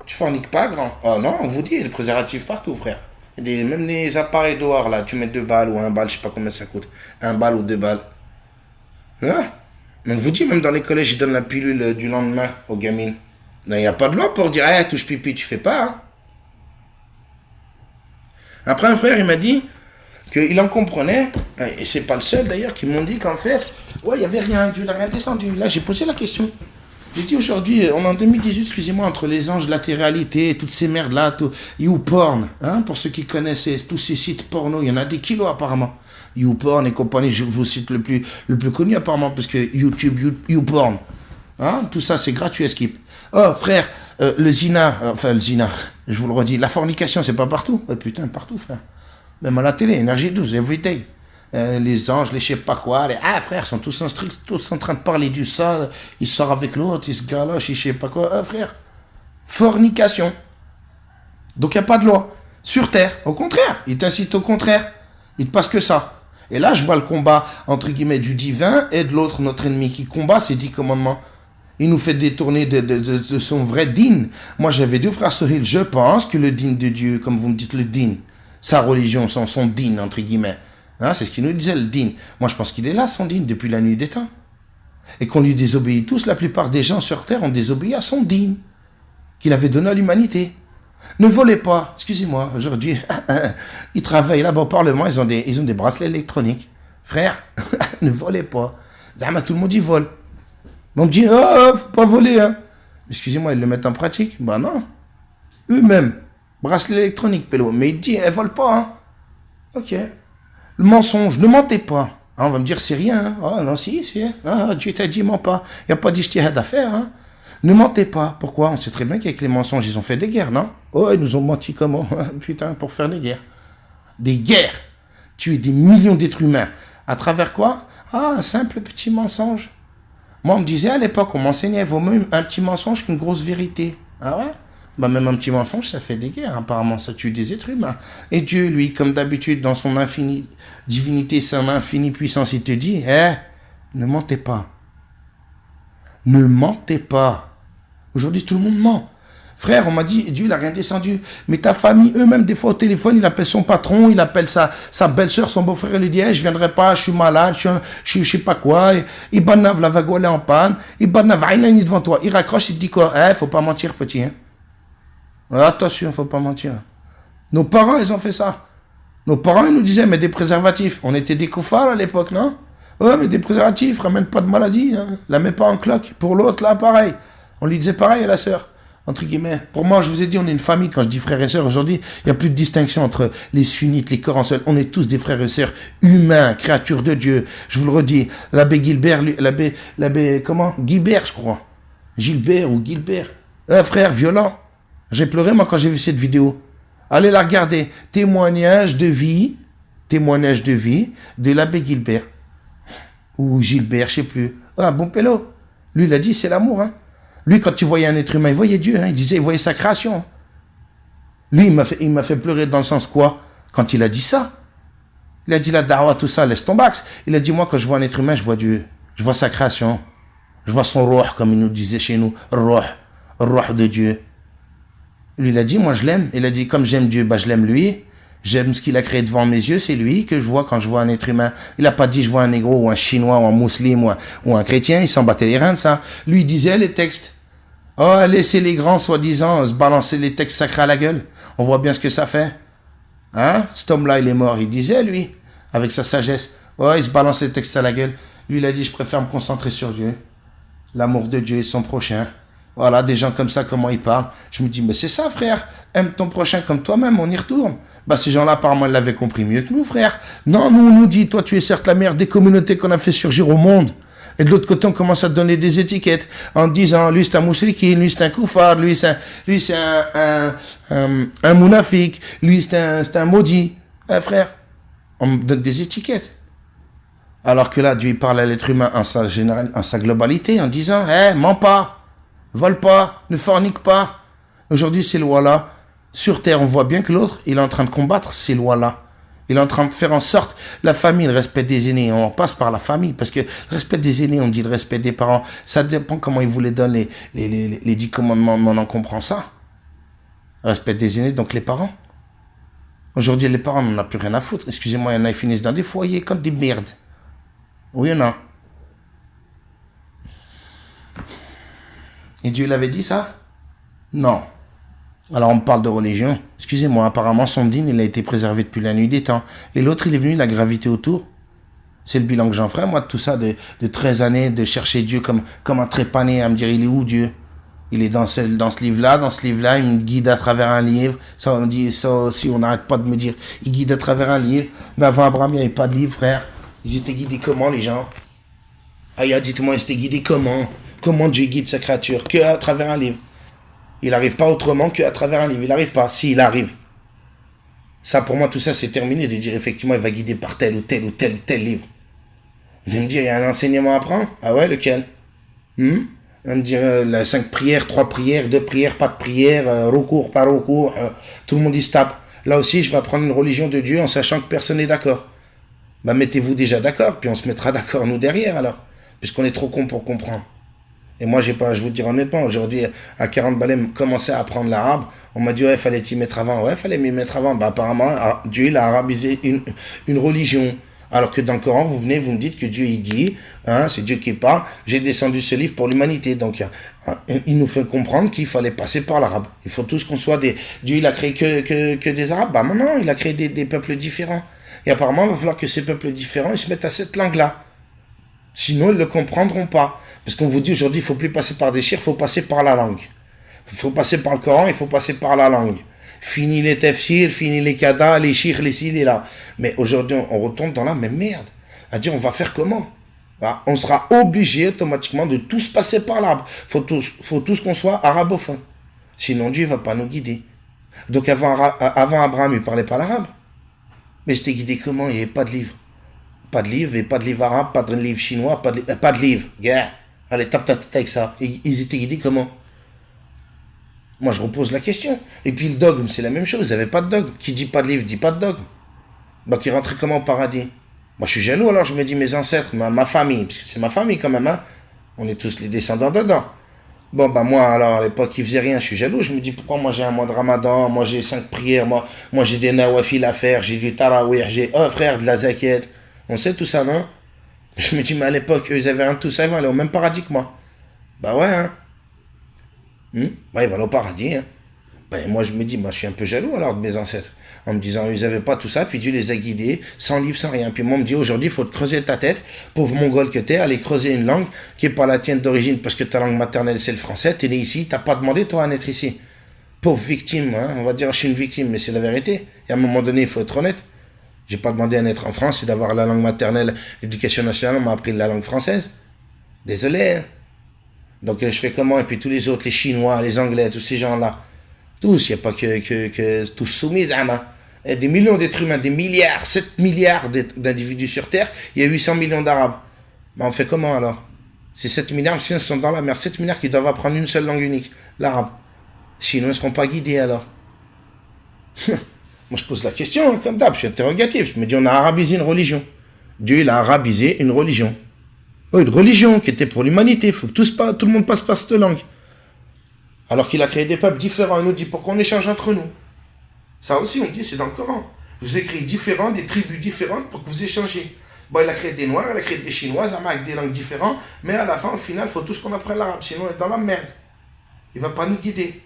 Tu forniques pas, grand. Oh non, on vous dit, il y a des préservatifs partout, frère. Même des appareils dehors, là, tu mets 2 balles ou 1 balle, je sais pas combien ça coûte. 1 balle ou 2 balles. Hein? Mais on vous dit, même dans les collèges, ils donnent la pilule du lendemain aux gamines. Il n'y a pas de loi pour dire, touche pipi, tu fais pas, hein? Après, un frère, il m'a dit qu'il en comprenait, et c'est pas le seul d'ailleurs, qui m'ont dit qu'en fait, ouais, il n'y avait rien, Dieu n'a rien descendu. Là, j'ai posé la question. J'ai dit aujourd'hui, on est en 2018, excusez-moi, entre les anges, la télé-réalité, toutes ces merdes-là, YouPorn, hein, pour ceux qui connaissent tous ces sites porno, il y en a des kilos apparemment. YouPorn et compagnie, je vous cite le plus connu apparemment, parce que YouTube, YouPorn, hein, tout ça c'est gratuit, Skip. Oh frère, le zina, je vous le redis, la fornication c'est pas partout. Oh putain, partout frère. Même à la télé, énergie 12, everyday. Les anges, les je sais pas quoi, frère, sont tous en train de parler du ça, il sort avec l'autre, il se galoche, il je sais pas quoi, frère. Fornication. Donc il n'y a pas de loi. Sur Terre, au contraire, il t'incite au contraire. Il te passe que ça. Et là, je vois le combat, entre guillemets, du divin et de l'autre, notre ennemi qui combat ces 10 commandements. Il nous fait détourner de son vrai din. Moi, j'avais 2 frères Sohil. Je pense que le din de Dieu, comme vous me dites, le din, sa religion, son din, entre guillemets, hein, c'est ce qu'il nous disait, le din. Moi, je pense qu'il est là, son din, depuis la nuit des temps. Et qu'on lui désobéit tous. La plupart des gens sur Terre ont désobéi à son din, qu'il avait donné à l'humanité. Ne volez pas. Excusez-moi, aujourd'hui, ils travaillent là-bas au Parlement, ils ont des bracelets électroniques. Frère, ne volez pas. Zama, tout le monde y vole. On me dit, faut pas voler, hein. Excusez-moi, ils le mettent en pratique? Bah non. Eux-mêmes, bracelet électronique, pélo. Mais il dit, elles volent pas, hein. Ok. Le mensonge, ne mentez pas. Hein, on va me dire, c'est rien. Hein. Oh non, si. Dieu t'a dit, ment pas. Il n'y a pas d'ijtihad à faire, hein. Ne mentez pas. Pourquoi? On sait très bien qu'avec les mensonges, ils ont fait des guerres, non? Oh, ils nous ont menti comment? Putain, pour faire des guerres. Des guerres. Tuer des millions d'êtres humains. À travers quoi? Un simple petit mensonge. Moi, on me disait à l'époque, on m'enseignait, vaut mieux un petit mensonge qu'une grosse vérité. Ah ouais? Bah même un petit mensonge, ça fait des guerres. Apparemment, ça tue des êtres humains. Et Dieu, lui, comme d'habitude, dans son infinie divinité, son infinie puissance, il te dit, ne mentez pas. Ne mentez pas. Aujourd'hui, tout le monde ment. Frère, on m'a dit, Dieu, il n'a rien descendu. Mais ta famille, eux-mêmes, des fois au téléphone, il appelle son patron, il appelle sa belle-sœur, son beau-frère, il lui dit, je viendrai pas, je suis malade, je sais pas quoi. Il banave, la vague, elle est en panne. Il banave, il devant toi. Il raccroche, il te dit quoi? Faut pas mentir, petit. Hein. Attention, faut pas mentir. Nos parents, ils ont fait ça. Nos parents, ils nous disaient, mais des préservatifs. On était des koufars à l'époque, non? Ouais, mais des préservatifs, ramène pas de maladie. Hein. La mets pas en cloque. Pour l'autre, là, pareil. On lui disait pareil à la sœur. Entre guillemets. Pour moi, je vous ai dit, on est une famille. Quand je dis frères et sœurs, aujourd'hui, il n'y a plus de distinction entre les sunnites, les corps en seul. On est tous des frères et sœurs humains, créatures de Dieu. Je vous le redis. L'abbé Gilbert, comment? Guibert, je crois. Gilbert ou Gilbert. Un frère violent. J'ai pleuré, moi, quand j'ai vu cette vidéo. Allez la regarder. Témoignage de vie de l'abbé Gilbert. Ou Gilbert, je sais plus. Bon pélo. Lui, il a dit, c'est l'amour, hein. Lui, quand tu voyais un être humain, il voyait Dieu, hein, il voyait sa création. Lui, il m'a fait pleurer dans le sens quoi? Quand il a dit ça. Il a dit la dawa, tout ça, laisse ton bax. Il a dit, moi, quand je vois un être humain, je vois Dieu. Je vois sa création. Je vois son roh, comme il nous disait chez nous. Roh de Dieu. Lui, il a dit, moi, je l'aime. Il a dit, comme j'aime Dieu, bah, je l'aime lui. J'aime ce qu'il a créé devant mes yeux, c'est lui que je vois quand je vois un être humain. Il n'a pas dit, je vois un négro ou un chinois ou un musulman ou un chrétien. Il s'en battait les reins de ça. Lui, il disait les textes. Oh, laissez les grands, soi-disant, se balancer les textes sacrés à la gueule. On voit bien ce que ça fait. Hein? Cet homme-là, il est mort. Il disait, lui, avec sa sagesse. Oh, il se balance les textes à la gueule. Lui, il a dit, je préfère me concentrer sur Dieu. L'amour de Dieu et son prochain. Voilà, des gens comme ça, comment ils parlent. Je me dis, mais c'est ça, frère. Aime ton prochain comme toi-même, on y retourne. Bah, ces gens-là, apparemment, ils l'avaient compris mieux que nous, frère. Non, nous, on nous dit, toi, tu es certes la meilleure des communautés qu'on a fait surgir au monde. Et de l'autre côté, on commence à te donner des étiquettes en disant, lui, c'est un mousseliki, lui, c'est un koufar, lui, c'est un mounafik, lui, c'est un maudit. Frère, on me donne des étiquettes. Alors que là, Dieu il parle à l'être humain en sa globalité, en disant, mens pas, vole pas, ne fornique pas. Aujourd'hui, ces lois-là, sur terre, on voit bien que l'autre, il est en train de combattre ces lois-là. Il est en train de faire en sorte, la famille, le respect des aînés, on passe par la famille, parce que le respect des aînés, on dit le respect des parents, ça dépend comment ils vous les donnent, les 10 commandements, mais on en comprend ça. Le respect des aînés, donc les parents. Aujourd'hui, les parents, on n'en a plus rien à foutre. Excusez-moi, il y en a, ils finissent dans des foyers comme des merdes. Oui ou non? Et Dieu l'avait dit ça? Non. Alors on me parle de religion. Excusez-moi, apparemment son dîne, il a été préservé depuis la nuit des temps. Et l'autre, il est venu, il a gravité autour. C'est le bilan que j'en ferai, moi, de tout ça, de 13 années, de chercher Dieu comme un trépané, à me dire, il est où Dieu? Il est dans ce livre-là, il me guide à travers un livre. Ça, on me dit, ça aussi, on n'arrête pas de me dire, il guide à travers un livre. Mais avant Abraham, il n'y avait pas de livre, frère. Ils étaient guidés comment, les gens? Ah, dites-moi, ils étaient guidés comment? Comment Dieu guide sa créature? Que à travers un livre. Il n'arrive pas autrement qu'à travers un livre. Il n'arrive pas. Si, il arrive. Ça, pour moi, tout ça, c'est terminé de dire effectivement, il va guider par tel ou tel ou tel ou tel livre. Vous allez me dire, il y a un enseignement à prendre? Ah ouais, lequel? Vous allez me dire, 5 prières, 3 prières, 2 prières, pas de prières, recours, pas recours, tout le monde y se tape. Là aussi, je vais apprendre une religion de Dieu en sachant que personne n'est d'accord. Bah, mettez-vous déjà d'accord, puis on se mettra d'accord, nous, derrière, alors. Puisqu'on est trop con pour comprendre. Et moi, je vous dire honnêtement, aujourd'hui, à 40 balais, commencer à apprendre l'arabe, on m'a dit, ouais, fallait t'y mettre avant. Ouais, fallait m'y mettre avant. Bah, apparemment, Dieu, il a arabisé une religion. Alors que dans le Coran, vous me dites que Dieu, il dit, c'est Dieu qui parle, j'ai descendu ce livre pour l'humanité. Donc, il nous fait comprendre qu'il fallait passer par l'arabe. Il faut tous qu'on soit des... Dieu, il a créé que des arabes. Bah, non, il a créé des peuples différents. Et apparemment, il va falloir que ces peuples différents, ils se mettent à cette langue-là. Sinon, ils ne le comprendront pas. Parce qu'on vous dit aujourd'hui, il ne faut plus passer par des chirs, il faut passer par la langue. Il faut passer par le Coran, il faut passer par la langue. Fini les tafsirs, fini les kadas, les chirs, les ci, les là. Mais aujourd'hui, on retombe dans la même merde. À dire, on va faire comment? Bah, on sera obligé automatiquement de tous passer par l'arbre. Faut tous qu'on soit arabophone. Sinon, Dieu ne va pas nous guider. Donc avant Abraham, il ne parlait pas l'arabe. Mais c'était guidé comment? Il n'y avait pas de livre. Pas de livre, et pas de livre arabe, pas de livre chinois, pas de livre. Guerre. Allez, tape ta tête avec ça. Et ils étaient guidés comment? Moi, je repose la question. Et puis le dogme, c'est la même chose. Ils n'avaient pas de dogme. Qui dit pas de livre, dit pas de dogme. Bah, qui rentrait comment au paradis? Moi, je suis jaloux, alors je me dis mes ancêtres, ma famille, parce que c'est ma famille quand même, hein. On est tous les descendants dedans. Bon, bah, moi, alors, à l'époque, ils faisaient rien, je suis jaloux. Je me dis, pourquoi moi j'ai un mois de ramadan, moi j'ai 5 prières, moi j'ai des nawafil à faire, j'ai du tarawih, j'ai, frère, de la zakat. On sait tout ça, non? Je me dis, mais à l'époque, eux, ils avaient rien de tout ça, ils vont aller au même paradis que moi. Bah ouais, hein. Bah, ils vont aller au paradis, hein. Bah, moi, je me dis, je suis un peu jaloux alors de mes ancêtres. En me disant, ils n'avaient pas tout ça, puis Dieu les a guidés, sans livre, sans rien. Puis moi, on me dit, aujourd'hui, il faut te creuser ta tête, pauvre mongol que t'es, aller creuser une langue qui n'est pas la tienne d'origine, parce que ta langue maternelle, c'est le français, t'es né ici, t'as pas demandé, toi, à naître ici. Pauvre victime, hein. On va dire, je suis une victime, mais c'est la vérité. Et à un moment donné, il faut être honnête. J'ai pas demandé à naître en France et d'avoir la langue maternelle. L'éducation nationale m'a appris la langue française. Désolé. Hein. Donc je fais comment? Et puis tous les autres, les Chinois, les Anglais, tous ces gens-là. Tous, il n'y a pas que tous soumis. Des millions d'êtres humains, des milliards, 7 milliards d'individus sur Terre. Il y a 800 millions d'Arabes. On fait comment alors? Ces 7 milliards, sinon, sont dans la mer. 7 milliards qui doivent apprendre une seule langue unique, l'arabe. Sinon, ils ne seront pas guidés alors. Moi, je pose la question, comme d'hab, je suis interrogatif. Je me dis, on a arabisé une religion. Dieu, il a arabisé une religion. Oh, une religion qui était pour l'humanité. Il faut que tout le monde passe par cette langue. Alors qu'il a créé des peuples différents. Il nous dit pourquoi on échange entre nous. Ça aussi, on dit, c'est dans le Coran. Je vous ai créé différents, des tribus différentes pour que vous échangez. Bon, il a créé des Noirs, il a créé des Chinois, avec des langues différentes, mais à la fin, au final, il faut tous qu'on apprenne l'arabe, sinon on est dans la merde. Il ne va pas nous guider.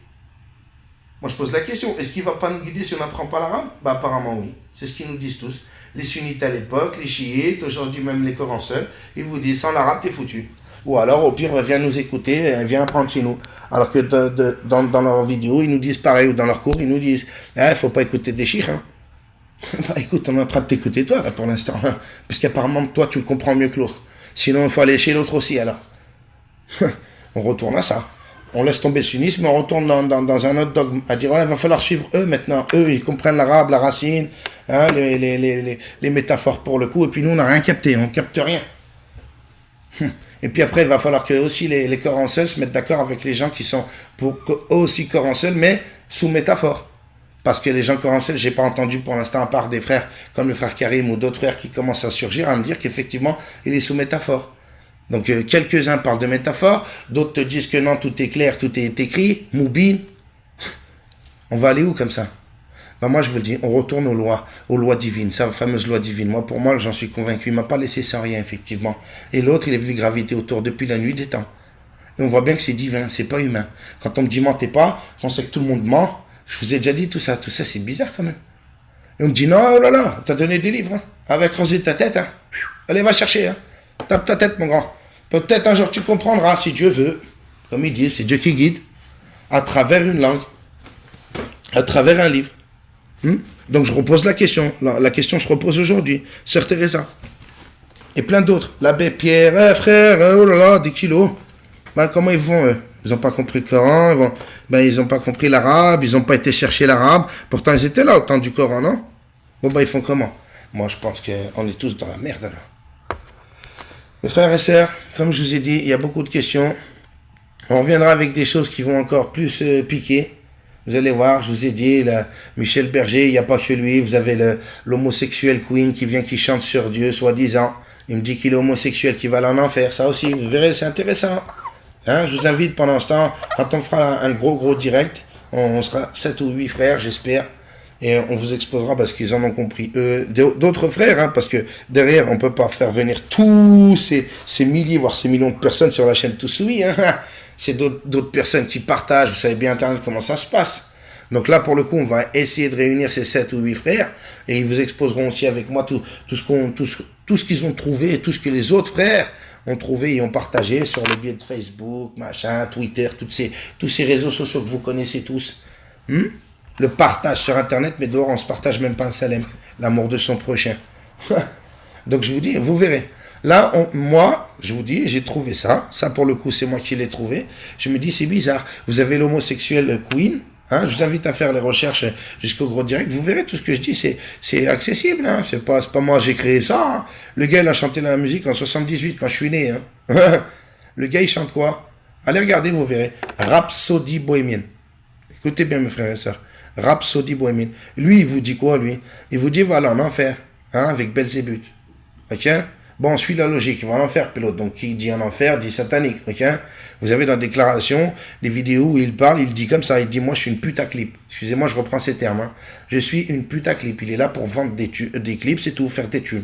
Moi, je pose la question, est-ce qu'il ne va pas nous guider si on n'apprend pas l'arabe? Bah, apparemment, oui. C'est ce qu'ils nous disent tous. Les sunnites à l'époque, les chiites, aujourd'hui même les Corans seuls, ils vous disent, sans l'arabe, t'es foutu. Ou alors, au pire, viens nous écouter, viens apprendre chez nous. Alors que dans leurs vidéos, ils nous disent pareil, ou dans leurs cours, ils nous disent, il ne faut pas écouter des chiites, hein. Bah écoute, on est en train de t'écouter toi, là, pour l'instant, hein. Parce qu'apparemment, toi, tu le comprends mieux que l'autre. Sinon, il faut aller chez l'autre aussi, alors. On retourne à ça. On laisse tomber le sunnisme, on retourne dans un autre dogme, à dire, ouais, il va falloir suivre eux maintenant. Eux, ils comprennent l'arabe, la racine, hein, les métaphores pour le coup, et puis nous, on n'a rien capté, on ne capte rien. Et puis après, il va falloir que aussi les Corans seuls se mettent d'accord avec les gens qui sont pour eux aussi Corans seuls, mais sous métaphore. Parce que les gens Corans seuls, j'ai pas entendu pour l'instant, à part des frères comme le frère Karim ou d'autres frères qui commencent à surgir, à me dire qu'effectivement, il est sous métaphore. Donc quelques-uns parlent de métaphore, d'autres te disent que non, tout est clair, tout est écrit, moubin. On va aller où comme ça? Ben moi je vous le dis, on retourne aux lois divines, sa fameuse loi divine. Moi pour moi j'en suis convaincu, il m'a pas laissé sans rien effectivement. Et l'autre il est venu graviter autour depuis la nuit des temps. Et on voit bien que c'est divin, c'est pas humain. Quand on me dit mentez pas, on sait que tout le monde ment. Je vous ai déjà dit tout ça c'est bizarre quand même. Et on me dit non, oh là là, t'as donné des livres, hein, avec creuser ta tête, hein. Allez va chercher, hein. Tape ta tête mon grand. Peut-être un jour tu comprendras si Dieu veut. Comme il dit, c'est Dieu qui guide. À travers une langue. À travers un livre. Donc je repose la question. La question se repose aujourd'hui. Sœur Teresa. Et plein d'autres. L'abbé Pierre, frère, oh là là, des kilos. Ben, comment ils vont eux? Ils n'ont pas compris le Coran. Ils n'ont pas compris l'arabe. Ils n'ont pas été chercher l'arabe. Pourtant ils étaient là au temps du Coran, non? Bon ben ils font comment? Moi je pense qu'on est tous dans la merde alors. Mes frères et sœurs, comme je vous ai dit, il y a beaucoup de questions. On reviendra avec des choses qui vont encore plus piquer. Vous allez voir, je vous ai dit, Michel Berger, il n'y a pas que lui. Vous avez l'homosexuel Queen qui vient, qui chante sur Dieu, soi-disant. Il me dit qu'il est homosexuel, qu'il va aller en enfer. Ça aussi, vous verrez, c'est intéressant. Hein, je vous invite pendant ce temps, quand on fera un gros direct, on sera 7 ou 8 frères, j'espère. Et on vous exposera parce qu'ils en ont compris. D'autres frères, hein, parce que derrière, on ne peut pas faire venir tous ces milliers, voire ces millions de personnes sur la chaîne Toussoui. Hein. C'est d'autres personnes qui partagent. Vous savez bien Internet comment ça se passe. Donc là, pour le coup, on va essayer de réunir ces 7 ou 8 frères. Et ils vous exposeront aussi avec moi tout ce qu'ils ont trouvé et tout ce que les autres frères ont trouvé et ont partagé sur le biais de Facebook, machin, Twitter, tous ces réseaux sociaux que vous connaissez tous. Le partage sur Internet, mais dehors, on ne se partage même pas un salem. L'amour de son prochain. Donc, je vous dis, vous verrez. Là, moi, je vous dis, j'ai trouvé ça. Ça, pour le coup, c'est moi qui l'ai trouvé. Je me dis, c'est bizarre. Vous avez l'homosexuel Queen. Hein, je vous invite à faire les recherches jusqu'au gros direct. Vous verrez, tout ce que je dis, c'est accessible. Hein. C'est pas moi, j'ai créé ça. Hein. Le gars, il a chanté la musique en 78, quand je suis né. Hein. Le gars, il chante quoi? Allez regarder, vous verrez. Rhapsodie bohémienne. Écoutez bien, mes frères et sœurs. Rhapsodie bohémienne. Lui, il vous dit quoi, lui? Il vous dit, voilà, en enfer, hein, avec Belzébuth. Ok? Bon, on suit la logique, il va en enfer, pilote. Donc, qui dit en enfer, dit satanique. Ok? Vous avez dans la déclaration des vidéos où il parle, il dit comme ça, il dit, moi, je suis une putaclip. Excusez-moi, je reprends ces termes. Hein. Je suis une putaclip. Il est là pour vendre des clips, c'est tout, faire des thunes.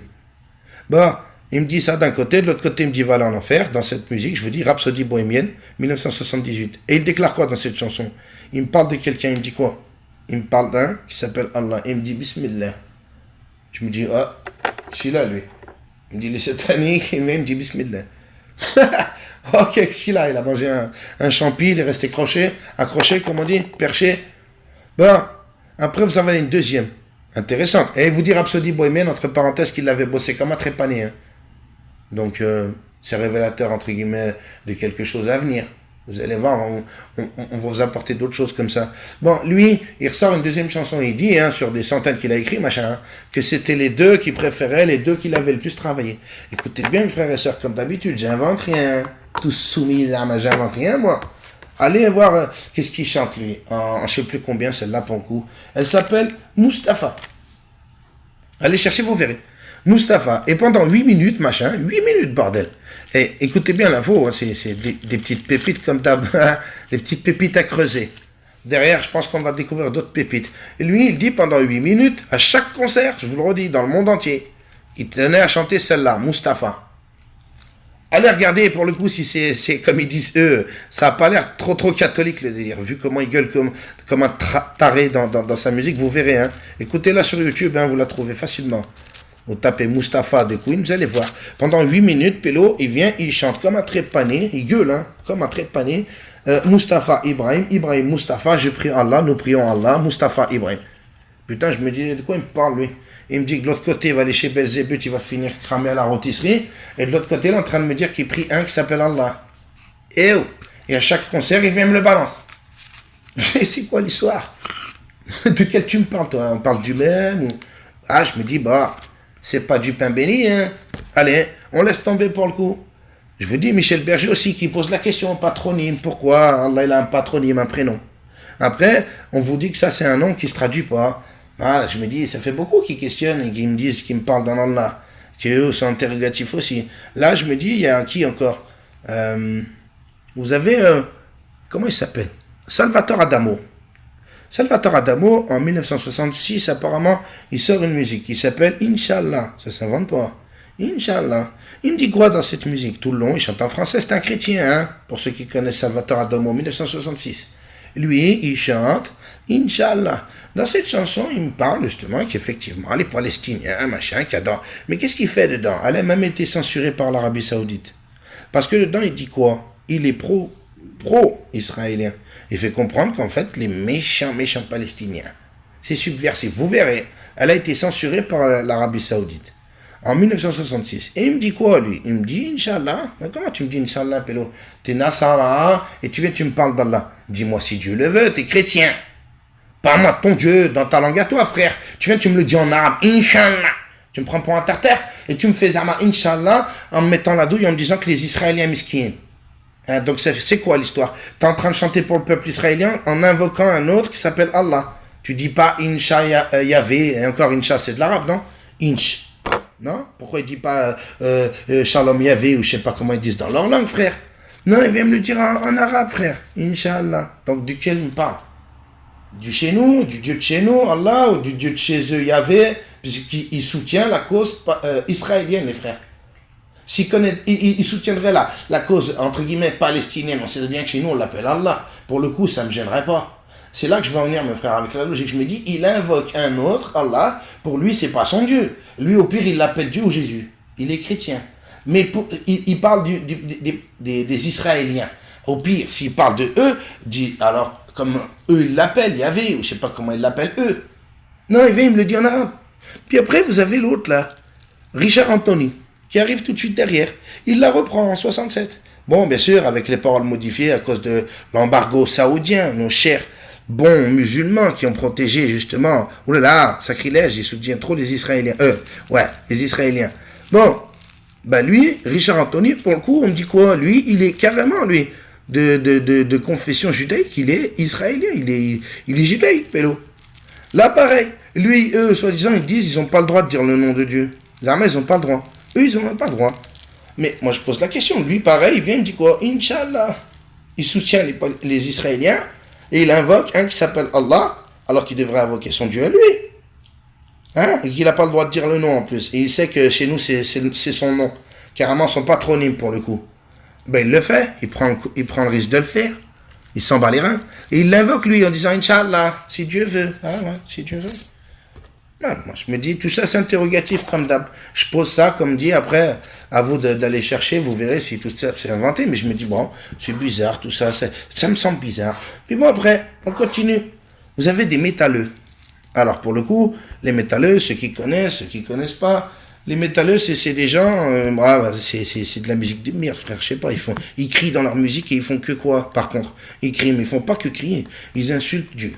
Bon, il me dit ça d'un côté, de l'autre côté, il me dit, voilà, en enfer, dans cette musique, je vous dis, Rhapsodie bohémienne, 1978. Et il déclare quoi dans cette chanson? Il me parle de quelqu'un, il me dit quoi? Il me parle d'un qui s'appelle Allah. Il me dit Bismillah. Je me dis, ah, celui-là, lui. Il me dit, les sataniques, il me dit Bismillah. Ok, celui-là, il a mangé un champi, il est resté accroché, comme on dit, perché. Bon, après, vous en avez une deuxième. Intéressante. Et vous dire Rhapsodie bohémienne, entre parenthèses, qu'il l'avait bossé comme un trépané. Hein. Donc, c'est révélateur, entre guillemets, de quelque chose à venir. Vous allez voir, on va vous apporter d'autres choses comme ça. Bon, lui, il ressort une deuxième chanson. Il dit, hein, sur des centaines qu'il a écrit, machin, hein, que c'était les deux qu'il préférait, les deux qu'il avait le plus travaillé. Écoutez bien, mes frères et sœurs, comme d'habitude, j'invente rien. Tous soumis à ma, j'invente rien, moi. Allez voir qu'est-ce qu'il chante, lui. En je ne sais plus combien, celle-là, pour le coup. Elle s'appelle Mustapha. Allez chercher, vous verrez. Mustapha. Et pendant 8 minutes, machin, 8 minutes, bordel. Et écoutez bien l'info, hein, c'est des petites pépites comme d'hab, des petites pépites à creuser. Derrière, je pense qu'on va découvrir d'autres pépites. Et lui, il dit pendant 8 minutes, à chaque concert, je vous le redis, dans le monde entier, il tenait à chanter celle-là, Mustapha. Allez regarder pour le coup si c'est comme ils disent eux, ça n'a pas l'air trop catholique le délire, vu comment il gueule comme un taré dans sa musique, vous verrez. Hein. Écoutez-la sur YouTube, hein, vous la trouvez facilement. Vous tapez Mustapha de Queen, vous allez voir. Pendant 8 minutes, Pélo, il vient, il chante comme un trépané, il gueule, hein, comme un trépané. Mustapha Ibrahim, Ibrahim Mustapha, j'ai pris Allah, nous prions Allah, Mustapha Ibrahim. Putain, je me dis, de quoi il me parle lui? Il me dit que de l'autre côté, il va aller chez Belzébuth, il va finir cramé à la rôtisserie. Et de l'autre côté, il est en train de me dire qu'il prie un qui s'appelle Allah. Et à chaque concert, il vient me le balance. C'est quoi l'histoire? De quel tu me parles, toi? On parle du même ou... Ah, je me dis, bah, c'est pas du pain béni, hein. Allez, on laisse tomber pour le coup. Je vous dis, Michel Berger aussi, qui pose la question, patronyme. Pourquoi Allah, il a un patronyme, un prénom? Après, on vous dit que ça, c'est un nom qui se traduit pas. Ah, je me dis, ça fait beaucoup qui questionnent et qui me disent, qui me parlent dans Allah, qui eux sont interrogatifs aussi. Là, je me dis, il y a qui encore? Vous avez, comment il s'appelle? Salvatore Adamo. Salvatore Adamo, en 1966, apparemment, il sort une musique qui s'appelle Inch'Allah. Ça s'invente pas. Inch'Allah. Il me dit quoi dans cette musique? Tout le long, il chante en français, c'est un chrétien, hein, pour ceux qui connaissent Salvatore Adamo, 1966. Lui, il chante Inch'Allah. Dans cette chanson, il me parle justement qu'effectivement, les Palestiniens, machin, qui adorent. Mais qu'est-ce qu'il fait dedans? Elle a même été censurée par l'Arabie Saoudite. Parce que dedans, il dit quoi? Il est pro-israélien. Il fait comprendre qu'en fait, les méchants Palestiniens, c'est subversif. Vous verrez, elle a été censurée par l'Arabie Saoudite. En 1966. Et il me dit quoi, lui? Il me dit, Inch'Allah. Mais comment tu me dis Inch'Allah, Pélo? T'es Nasara, et tu me parles d'Allah. Dis-moi si Dieu le veut, t'es chrétien. Parle-moi de ton Dieu, dans ta langue à toi, frère. Tu me le dis en arabe, Inch'Allah. Tu me prends pour un tartare, et tu me fais Zama, Inch'Allah, en me mettant la douille, en me disant que les Israéliens miskin. Hein, donc c'est quoi l'histoire? T'es en train de chanter pour le peuple israélien, en invoquant un autre qui s'appelle Allah. Tu dis pas Incha Yahvé, et encore Incha, c'est de l'arabe, non? Inch. Non? Pourquoi il dit pas Shalom Yahvé ou je sais pas comment ils disent dans leur langue, frère? Non, il vient me le dire en arabe, frère. Inch'Allah. Donc, duquel il me parle? Du chez nous, du Dieu de chez nous, Allah, ou du Dieu de chez eux, Yahvé, puisqu'il soutient la cause israélienne, les frères. Il soutiendrait la cause, entre guillemets, palestinienne. On sait bien que chez nous, on l'appelle Allah. Pour le coup, ça ne me gênerait pas. C'est là que je vais en venir, mes frères, avec la logique. Je me dis, il invoque un autre, Allah. Pour lui, c'est pas son Dieu. Lui, au pire, il l'appelle Dieu ou Jésus. Il est chrétien. Mais il parle des Israéliens. Au pire, s'il parle de eux, dit, alors, comme eux, ils l'appellent, Yahvé, ou je sais pas comment ils l'appellent, eux. Non, il vient, il me le dit en arabe. Puis après, vous avez l'autre, là, Richard Anthony, qui arrive tout de suite derrière. Il la reprend en 67. Bon, bien sûr, avec les paroles modifiées à cause de l'embargo saoudien, nos chers bons musulmans qui ont protégé justement, oulala, sacrilège, ils soutiennent trop les Israéliens. Les Israéliens. Bon, bah lui, Richard Anthony, pour le coup, on me dit quoi? Lui, il est carrément, lui, de confession judaïque, il est israélien, il est judaïque, Pélo. Là, pareil, lui, eux, soi-disant, ils disent, ils n'ont pas le droit de dire le nom de Dieu. Les armées, ils n'ont pas le droit. Eux, ils n'ont pas le droit. Mais moi, je pose la question. Lui, pareil, il vient, il me dit quoi? Inch'Allah. Il soutient les Israéliens et il invoque un qui s'appelle Allah, alors qu'il devrait invoquer son Dieu à lui. Hein? Et qu'il n'a pas le droit de dire le nom en plus. Et il sait que chez nous, c'est son nom. Carrément son patronyme pour le coup. Ben, il le fait. Il prend le risque de le faire. Il s'en bat les reins. Et il l'invoque lui en disant Inch'Allah, si Dieu veut. Ah ouais, si Dieu veut. Non, moi, je me dis, tout ça, c'est interrogatif comme d'hab. Je pose ça, comme dit, après, à vous d'aller chercher, vous verrez si tout ça c'est inventé. Mais je me dis, bon, c'est bizarre, tout ça, ça me semble bizarre. Puis bon, après, on continue. Vous avez des métalleux. Alors, pour le coup, les métalleux, ceux qui connaissent pas, les métalleux, c'est des gens, c'est de la musique de merde, frère, je sais pas, ils crient dans leur musique et ils font que quoi, par contre? Ils crient, mais ils font pas que crier, ils insultent Dieu.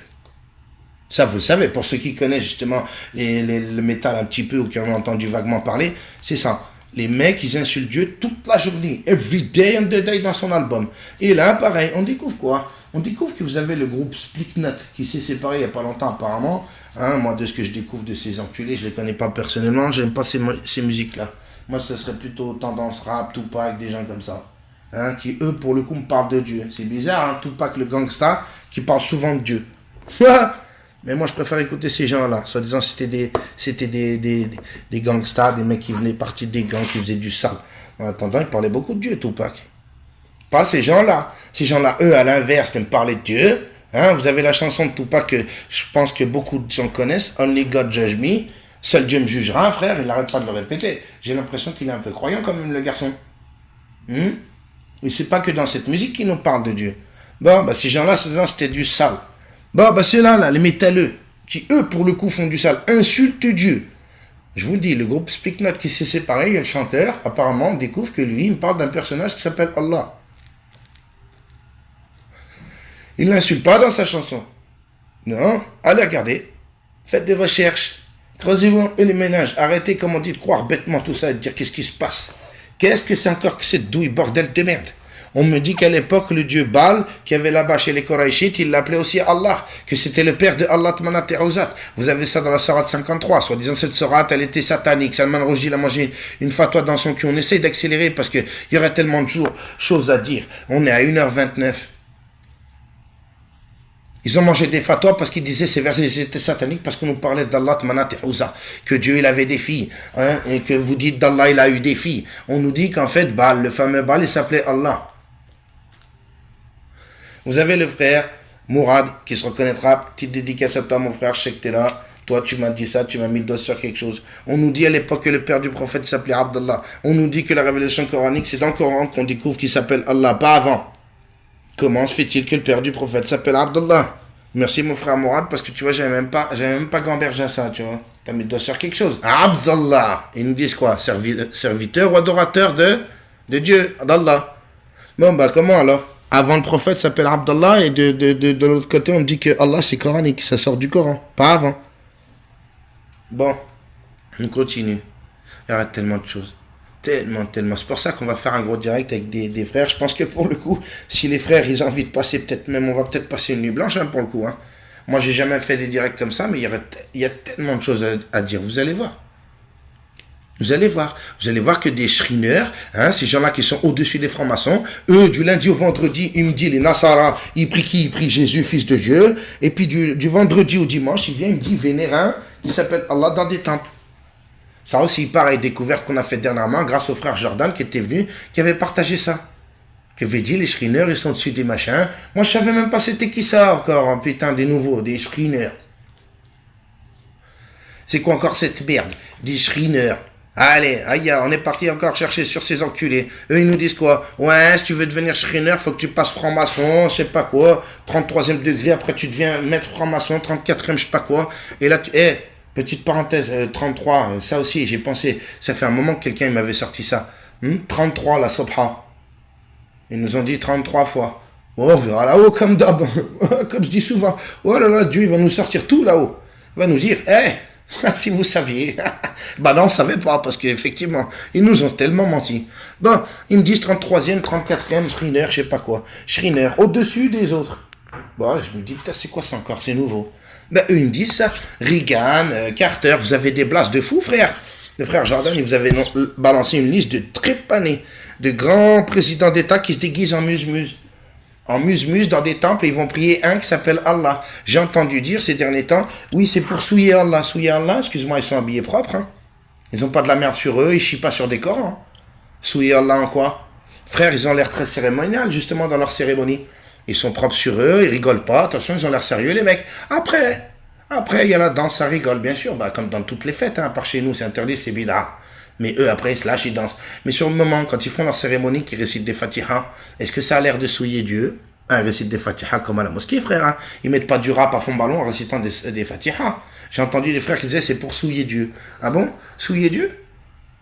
Ça, vous le savez, pour ceux qui connaissent justement le métal un petit peu ou qui en ont entendu vaguement parler, c'est ça. Les mecs, ils insultent Dieu toute la journée. Every day and the day dans son album. Et là, pareil, on découvre quoi? On découvre que vous avez le groupe Slipknot qui s'est séparé il n'y a pas longtemps apparemment. Hein, moi, de ce que je découvre de ces enculés, je ne les connais pas personnellement, j'aime pas ces musiques-là. Moi, ce serait plutôt tendance rap, Tupac, des gens comme ça. Hein, qui, eux, pour le coup, me parlent de Dieu. C'est bizarre, hein, Tupac, le gangsta, qui parle souvent de Dieu. Mais moi, je préfère écouter ces gens-là. Soi-disant, c'était des gangsters, des mecs qui venaient partir des gangs, qui faisaient du sale. En attendant, ils parlaient beaucoup de Dieu, Tupac. Pas ces gens-là. Ces gens-là, eux, à l'inverse, aiment parler de Dieu. Hein, vous avez la chanson de Tupac que je pense que beaucoup de gens connaissent. Only God judge me. Seul Dieu me jugera, frère. Il n'arrête pas de le répéter. J'ai l'impression qu'il est un peu croyant quand même, le garçon. Mais c'est pas que dans cette musique qu'il nous parle de Dieu. Bon, bah, ces gens-là, c'était du sale. Bon, bah, ceux-là, là, les métalleux, qui, eux, pour le coup, font du sale, insultent Dieu. Je vous le dis, le groupe Speak Note qui s'est séparé, il y a le chanteur, apparemment, on découvre que lui, il me parle d'un personnage qui s'appelle Allah. Il l'insulte pas dans sa chanson. Non, allez regarder. Faites des recherches. Creusez-vous un peu les ménages. Arrêtez, comme on dit, de croire bêtement tout ça et de dire qu'est-ce qui se passe. Qu'est-ce que c'est encore que cette douille bordel de merde? On me dit qu'à l'époque, le dieu Baal, qui avait là-bas chez les Koraïchites, il l'appelait aussi Allah, que c'était le père de Allah Tmanat et Auzat. Vous avez ça dans la Sourate 53. Soi-disant, cette Sourate, elle était satanique. Salman Rushdie l'a mangé une fatwa dans son cul. On essaye d'accélérer parce qu'il y aurait tellement de choses à dire. On est à 1h29. Ils ont mangé des fatwas parce qu'ils disaient ces versets étaient sataniques parce qu'on nous parlait d'Allah Manat et Uzza, que Dieu il avait des filles, hein, et que vous dites d'Allah il a eu des filles. On nous dit qu'en fait Baal, le fameux Baal, il s'appelait Allah. Vous avez le frère Mourad qui se reconnaîtra, petite dédicace à toi mon frère, je sais que t'es là. Toi tu m'as dit ça, tu m'as mis le doigt sur quelque chose. On nous dit à l'époque que le père du prophète s'appelait Abdallah. On nous dit que la révélation coranique c'est dans le Coran qu'on découvre qu'il s'appelle Allah, pas avant. Comment se fait-il que le père du prophète s'appelle Abdallah? Merci mon frère Mourad, parce que tu vois, j'avais même pas gambergé à ça, tu vois. T'as mis le doigt sur quelque chose. Abdallah. Ils nous disent quoi? Serviteur ou adorateur de Dieu, d'Allah. Bon, bah comment alors? Avant le prophète s'appelle Abdallah, et de l'autre côté, on dit que Allah c'est coranique, ça sort du Coran, pas avant. Bon, on continue. Il y aura tellement de choses. Tellement. C'est pour ça qu'on va faire un gros direct avec des frères. Je pense que pour le coup, si les frères, ils ont envie de passer, on va peut-être passer une nuit blanche, hein, pour le coup. Hein. Moi, j'ai jamais fait des directs comme ça, mais il y a tellement de choses à dire. Vous allez voir. Vous allez voir que des shriners, hein, ces gens-là qui sont au-dessus des francs-maçons, eux, du lundi au vendredi, ils me disent, les Nasara, ils prient qui? Ils prient Jésus, fils de Dieu. Et puis du vendredi au dimanche, il vient, il me dit, vénère un qui s'appelle Allah dans des temples. Ça aussi, pareil, découverte qu'on a fait dernièrement grâce au frère Jordan qui était venu, qui avait partagé ça. Qui avait dit, les shriners, ils sont dessus des machins. Moi, je savais même pas c'était qui ça encore, hein, putain, des nouveaux, des shriners. C'est quoi encore cette merde? Des shriners. Allez, aïe, on est parti encore chercher sur ces enculés. Eux, ils nous disent quoi? Ouais, si tu veux devenir shriner, faut que tu passes franc-maçon, je sais pas quoi, 33e degré, après tu deviens maître franc-maçon, 34e, je sais pas quoi. Et là, petite parenthèse, 33, ça aussi, j'ai pensé, ça fait un moment que quelqu'un m'avait sorti ça. 33, la Sobha. Ils nous ont dit 33 fois. Oh, on verra là-haut comme d'hab. Comme je dis souvent. Oh là là, Dieu, il va nous sortir tout là-haut. Il va nous dire, si vous saviez. Bah non, on savait pas, parce qu'effectivement, ils nous ont tellement menti. Bon, ils me disent 33e, 34e, Shriner, je sais pas quoi. Shriner, au-dessus des autres. Bon, je me dis, putain, c'est quoi ça encore, c'est nouveau. Ben, eux, ils me disent ça. Reagan, Carter, vous avez des blasts de fous, frère. Le frère Jordan, il vous avait balancé une liste de trépanés, de grands présidents d'État qui se déguisent en muse-muse. En muse-muse dans des temples, et ils vont prier un qui s'appelle Allah. J'ai entendu dire ces derniers temps, oui, c'est pour souiller Allah. Souiller Allah, excuse-moi, ils sont habillés propres. Hein. Ils n'ont pas de la merde sur eux, ils chient pas sur des corps. Hein. Souiller Allah en quoi? Frère, ils ont l'air très cérémonial, justement, dans leur cérémonie. Ils sont propres sur eux, ils rigolent pas. Attention, ils ont l'air sérieux, les mecs. Après, il y a la danse, ça rigole, bien sûr. Bah, comme dans toutes les fêtes, hein. À part chez nous, c'est interdit, c'est bid'a. Mais eux, après, ils se lâchent, ils dansent. Mais sur le moment, quand ils font leur cérémonie, qu'ils récitent des Fatihas, est-ce que ça a l'air de souiller Dieu? Ils récitent des Fatihas comme à la mosquée, frère. Hein. Ils mettent pas du rap à fond ballon en récitant des Fatihas. J'ai entendu les frères qui disaient c'est pour souiller Dieu. Ah bon? Souiller Dieu?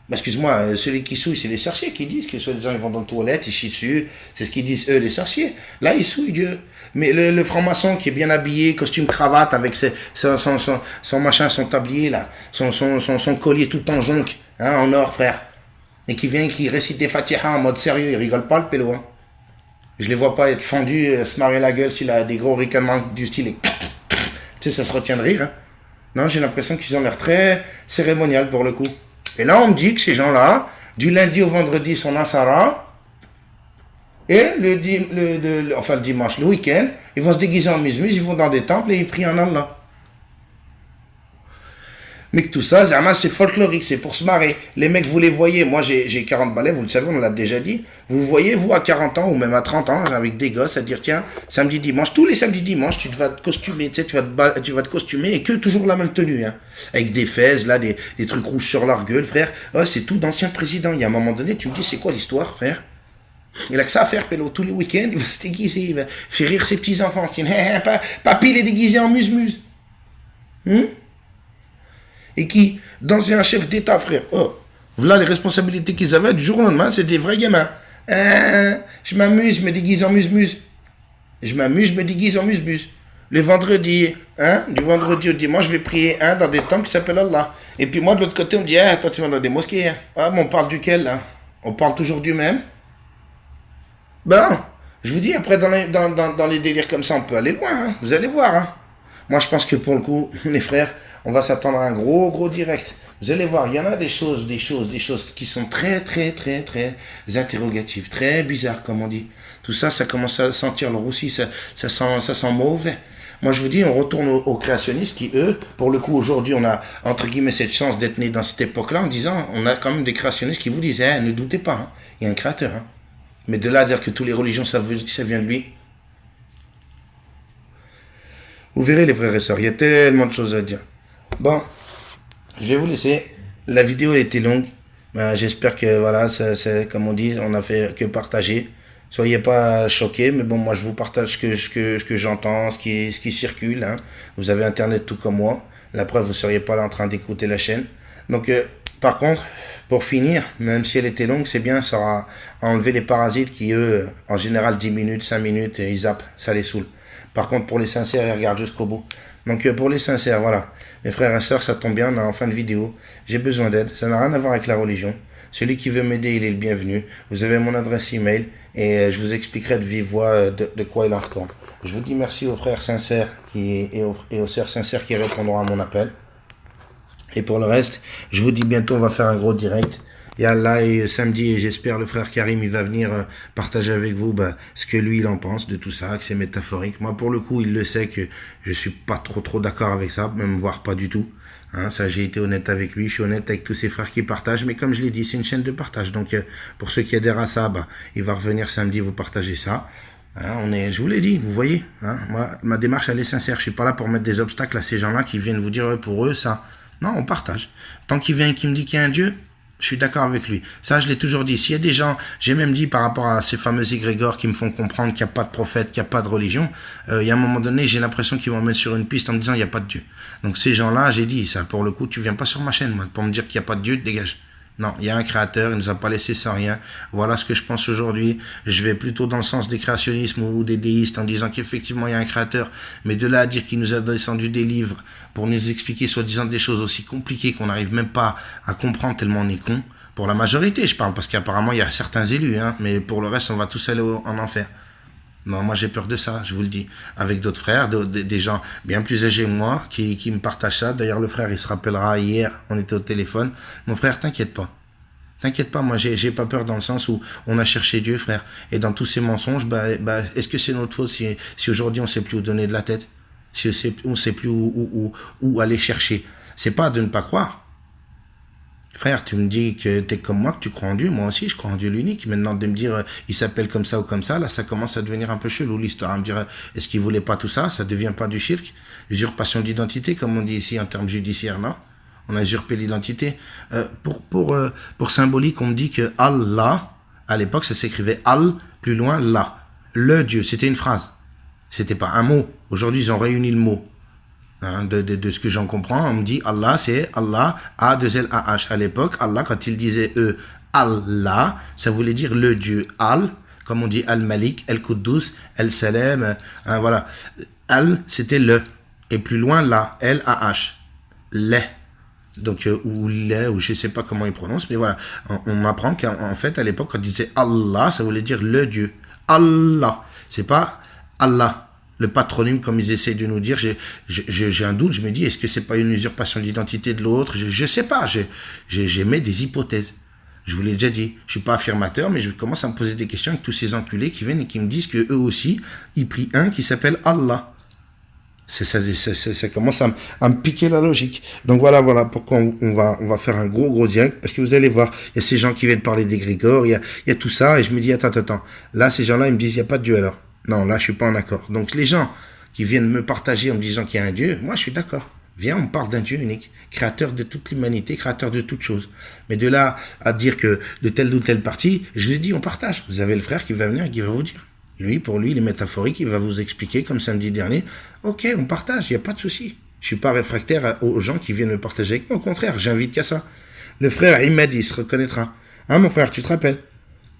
Bah, excuse-moi, celui qui souille, c'est les sorciers qui disent que soi-disant ils vont dans la toilette, ils chient dessus. C'est ce qu'ils disent eux, les sorciers. Là, ils souillent Dieu. Mais le franc-maçon qui est bien habillé, costume cravate, avec son machin, son tablier, là, son collier tout en jonc, hein, en or, frère. Et qui vient, qui récite des Fatihas en mode sérieux, il rigole pas, le pélo. Hein. Je les vois pas être fendus, se marrer la gueule s'il a des gros ricanements du style. Tu sais, ça se retient de rire. Hein. Non, j'ai l'impression qu'ils ont l'air très cérémonial pour le coup. Et là, on me dit que ces gens-là, Du lundi au vendredi, son Ansara. Et le dimanche, le week-end, ils vont se déguiser en musulmans, ils vont dans des temples et ils prient en Allah. Mais que tout ça, c'est folklorique, c'est pour se marrer. Les mecs, vous les voyez, moi j'ai 40 balais, vous le savez, on l'a déjà dit. Vous voyez, vous, à 40 ans ou même à 30 ans, avec des gosses, à dire, tiens, samedi, dimanche, tous les samedis, dimanche, tu vas te costumer, tu sais, tu vas te costumer et que toujours la même tenue, hein. Avec des fez, là, des trucs rouges sur leur gueule, frère. Oh, c'est tout d'anciens présidents. Il y a un moment donné, tu me dis, c'est quoi l'histoire, frère? Il a que ça à faire, Pélo. Tous les week-ends, il va se déguiser, il va faire rire ses petits-enfants. Papy, il est déguisé en muse-muse. Et qui, d'anciens chefs d'État, frère, oh, voilà les responsabilités qu'ils avaient du jour au lendemain, c'est des vrais gamins. Je m'amuse, je me déguise en muse-muse. Je m'amuse, je me déguise en muse-muse. Le vendredi, du vendredi au dimanche, je vais prier dans des temples qui s'appellent Allah. Et puis moi, de l'autre côté, on me dit, toi, tu vas dans des mosquées. Ah, mais on parle duquel, là? On parle toujours du même. Ben, je vous dis, après, dans les délires comme ça, on peut aller loin, hein. Vous allez voir, hein. Moi, je pense que pour le coup, les frères, on va s'attendre à un gros direct. Vous allez voir, il y en a des choses qui sont très interrogatives, très bizarres, comme on dit. Tout ça, ça commence à sentir le roussi, ça sent mauvais. Moi, je vous dis, on retourne aux créationnistes qui, eux, pour le coup, aujourd'hui, on a, entre guillemets, cette chance d'être né dans cette époque-là, en disant, on a quand même des créationnistes qui vous disent, ne doutez pas, hein, il y a un créateur, hein. Mais de là à dire que toutes les religions, ça vient de lui. Vous verrez, les frères et sœurs, il y a tellement de choses à dire. Bon, je vais vous laisser. La vidéo était longue. J'espère que, voilà, c'est comme on dit, on n'a fait que partager. Soyez pas choqués, mais bon, moi, je vous partage ce que j'entends, ce qui circule, hein. Vous avez Internet tout comme moi. La preuve, vous ne seriez pas là en train d'écouter la chaîne. Donc, par contre, pour finir, même si elle était longue, c'est bien, ça aura enlevé les parasites qui, eux, en général, 10 minutes, 5 minutes, ils zappent, ça les saoule. Par contre, pour les sincères, ils regardent jusqu'au bout. Donc, pour les sincères, voilà. Mes frères et sœurs, ça tombe bien, on est en fin de vidéo. J'ai besoin d'aide, ça n'a rien à voir avec la religion. Celui qui veut m'aider, il est le bienvenu. Vous avez mon adresse email et je vous expliquerai de vive voix de quoi il en retourne. Je vous dis merci aux frères sincères et aux sœurs sincères qui répondront à mon appel. Et pour le reste, je vous dis bientôt, on va faire un gros direct. Et Allah, et samedi, j'espère le frère Karim, il va venir partager avec vous ce que lui, il en pense de tout ça, que c'est métaphorique. Moi, pour le coup, il le sait que je suis pas trop d'accord avec ça, même voire pas du tout. Hein, ça, j'ai été honnête avec lui, je suis honnête avec tous ses frères qui partagent, mais comme je l'ai dit, c'est une chaîne de partage. Donc, pour ceux qui adhèrent à ça, il va revenir samedi, vous partager ça. Hein, je vous l'ai dit, vous voyez, hein, moi, ma démarche, elle est sincère. Je suis pas là pour mettre des obstacles à ces gens-là qui viennent vous dire pour eux ça. Non, on partage. Tant qu'il vient et qu'il me dit qu'il y a un Dieu, je suis d'accord avec lui. Ça, je l'ai toujours dit. S'il y a des gens, j'ai même dit par rapport à ces fameux égrégores qui me font comprendre qu'il n'y a pas de prophète, qu'il n'y a pas de religion, il y a un moment donné, j'ai l'impression qu'ils vont me mettre sur une piste en me disant il n'y a pas de Dieu. Donc ces gens-là, j'ai dit, ça pour le coup, tu viens pas sur ma chaîne, moi, pour me dire qu'il n'y a pas de Dieu, dégage. Non, il y a un créateur, il nous a pas laissé sans rien. Voilà ce que je pense aujourd'hui. Je vais plutôt dans le sens des créationnismes ou des déistes en disant qu'effectivement il y a un créateur. Mais de là à dire qu'il nous a descendu des livres pour nous expliquer soi-disant des choses aussi compliquées qu'on n'arrive même pas à comprendre tellement on est con. Pour la majorité, je parle, parce qu'apparemment il y a certains élus, hein, mais pour le reste, on va tous aller en enfer. Non, moi j'ai peur de ça, je vous le dis. Avec d'autres frères, des gens bien plus âgés que moi, qui me partagent ça. D'ailleurs, le frère, il se rappellera, hier, on était au téléphone. Mon frère, t'inquiète pas. T'inquiète pas, moi j'ai pas peur dans le sens où on a cherché Dieu, frère. Et dans tous ces mensonges, est-ce que c'est notre faute si aujourd'hui on sait plus où donner de la tête? Si on sait plus où aller chercher? C'est pas de ne pas croire. Frère, tu me dis que t'es comme moi, que tu crois en Dieu. Moi aussi, je crois en Dieu l'unique. Maintenant, de me dire, il s'appelle comme ça ou comme ça, là, ça commence à devenir un peu chelou, l'histoire. À me dire, est-ce qu'il voulait pas tout ça? Ça devient pas du shirk? Usurpation d'identité, comme on dit ici en termes judiciaires, non? On a usurpé l'identité. Pour symbolique, on me dit que Allah, à l'époque, ça s'écrivait Al, plus loin, La. Le Dieu, c'était une phrase. C'était pas un mot. Aujourd'hui, ils ont réuni le mot. Hein, de ce que j'en comprends, on me dit Allah, c'est Allah, A-2-L-A-H. À l'époque, Allah, quand il disait Allah, ça voulait dire le Dieu. Al, comme on dit Al-Malik, Al-Quddus, Al-Salam, hein, voilà. Al, c'était le. Et plus loin, La, L-A-H. Le. Donc, ou je sais pas comment il prononce, mais voilà. On apprend qu'en fait, à l'époque, quand il disait Allah, ça voulait dire le Dieu. Allah. C'est pas Allah. Le patronyme, comme ils essaient de nous dire, j'ai un doute, je me dis, est-ce que c'est pas une usurpation d'identité de l'autre? Je sais pas, j'émets des hypothèses. Je vous l'ai déjà dit. Je suis pas affirmateur, mais je commence à me poser des questions avec tous ces enculés qui viennent et qui me disent que eux aussi, ils prient un qui s'appelle Allah. Ça commence à me piquer la logique. Donc voilà pourquoi on va faire un gros direct, parce que vous allez voir, il y a ces gens qui viennent parler d'égrégore, il y a tout ça, et je me dis, attends. Là, ces gens-là, ils me disent, il n'y a pas de Dieu alors. Non, là, je suis pas en accord. Donc les gens qui viennent me partager en me disant qu'il y a un Dieu, moi, je suis d'accord. Viens, on parle d'un Dieu unique, créateur de toute l'humanité, créateur de toutes choses. Mais de là à dire que de telle ou telle partie, je vous ai dit, on partage. Vous avez le frère qui va venir et qui va vous dire. Lui, pour lui, il est métaphorique, il va vous expliquer, comme samedi dernier. Ok, on partage, il n'y a pas de souci. Je suis pas réfractaire aux gens qui viennent me partager avec moi. Au contraire, j'invite qu'à ça. Le frère, il m'a dit, il se reconnaîtra. Hein, mon frère, tu te rappelles?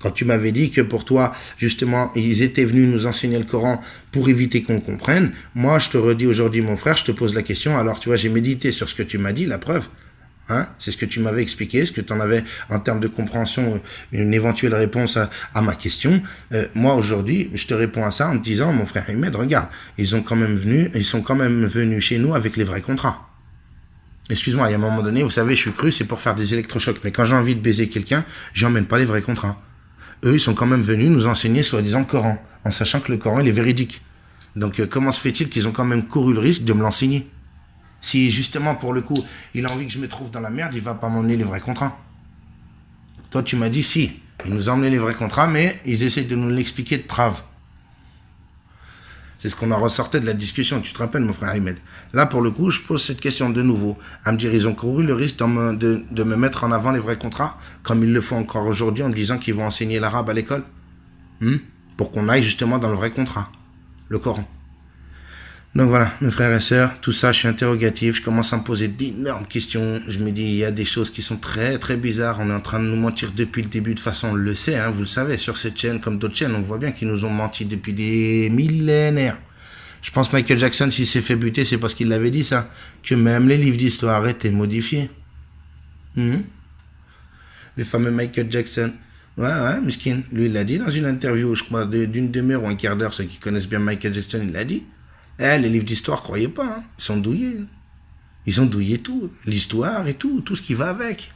Quand tu m'avais dit que pour toi, justement, ils étaient venus nous enseigner le Coran pour éviter qu'on comprenne, moi, je te redis aujourd'hui, mon frère, je te pose la question. Alors, tu vois, j'ai médité sur ce que tu m'as dit, la preuve. Hein, c'est ce que tu m'avais expliqué, ce que tu en avais en termes de compréhension, une éventuelle réponse à ma question. Moi, aujourd'hui, je te réponds à ça en te disant, mon frère Ahmed, regarde, ils sont quand même venus chez nous avec les vrais contrats. Excuse-moi, il y a un moment donné, vous savez, je suis cru, c'est pour faire des électrochocs. Mais quand j'ai envie de baiser quelqu'un, j'emmène pas les vrais contrats. Eux, ils sont quand même venus nous enseigner, soi-disant, le Coran, en sachant que le Coran, il est véridique. Donc, comment se fait-il qu'ils ont quand même couru le risque de me l'enseigner? Si, justement, pour le coup, il a envie que je me trouve dans la merde, il va pas m'emmener les vrais contrats. Toi, tu m'as dit, si, il nous a emmené les vrais contrats, mais ils essaient de nous l'expliquer de trave. C'est ce qu'on a ressorti de la discussion, tu te rappelles, mon frère Ahmed. Là, pour le coup, je pose cette question de nouveau. À me dire, ils ont couru le risque de me mettre en avant les vrais contrats, comme ils le font encore aujourd'hui en me disant qu'ils vont enseigner l'arabe à l'école. Pour qu'on aille justement dans le vrai contrat, le Coran. Donc voilà, mes frères et sœurs, tout ça, je suis interrogatif, je commence à me poser d'énormes questions. Je me dis, il y a des choses qui sont très très bizarres. On est en train de nous mentir depuis le début, de façon, on le sait, hein, vous le savez, sur cette chaîne comme d'autres chaînes, on voit bien qu'ils nous ont menti depuis des millénaires. Je pense que Michael Jackson, s'il s'est fait buter, c'est parce qu'il l'avait dit ça, que même les livres d'histoire étaient modifiés. Le fameux Michael Jackson. Ouais, miskin. Lui, il l'a dit dans une interview, je crois, d'une demi-heure ou un quart d'heure, ceux qui connaissent bien Michael Jackson, il l'a dit. Les livres d'histoire, croyez pas, hein. Ils sont douillés. Ils ont douillé tout, l'histoire et tout ce qui va avec.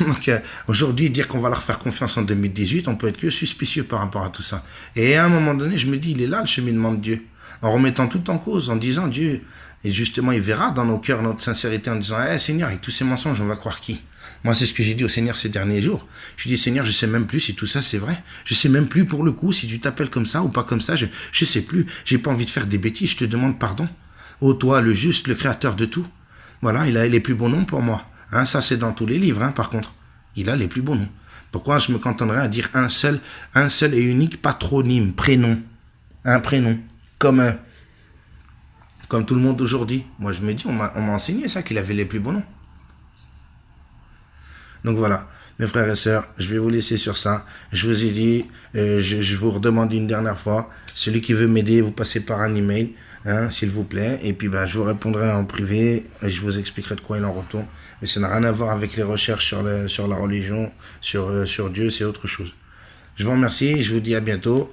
Donc aujourd'hui, dire qu'on va leur faire confiance en 2018, on peut être que suspicieux par rapport à tout ça. Et à un moment donné, je me dis, il est là le cheminement de Dieu. En remettant tout en cause, en disant, Dieu, et justement, il verra dans nos cœurs notre sincérité en disant, Seigneur, avec tous ces mensonges, on va croire qui? Moi, c'est ce que j'ai dit au Seigneur ces derniers jours. Je lui dis, Seigneur, je sais même plus si tout ça c'est vrai. Je sais même plus pour le coup si tu t'appelles comme ça ou pas comme ça. Je sais plus. J'ai pas envie de faire des bêtises. Je te demande pardon. Ô toi, le juste, le créateur de tout. Voilà, il a les plus bons noms pour moi. Hein, ça, c'est dans tous les livres, hein, par contre. Il a les plus bons noms. Pourquoi je me cantonnerais à dire un seul et unique patronyme, prénom. Un prénom. Comme tout le monde aujourd'hui. Moi, je me dis, on m'a enseigné ça, qu'il avait les plus bons noms. Donc voilà, mes frères et sœurs, je vais vous laisser sur ça. Je vous ai dit, je vous redemande une dernière fois, celui qui veut m'aider, vous passez par un email, hein, s'il vous plaît. Et puis je vous répondrai en privé et je vous expliquerai de quoi il en retourne. Mais ça n'a rien à voir avec les recherches sur la religion, sur Dieu, c'est autre chose. Je vous remercie, je vous dis à bientôt.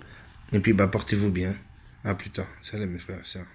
Et puis portez-vous bien. À plus tard. Salut mes frères et sœurs.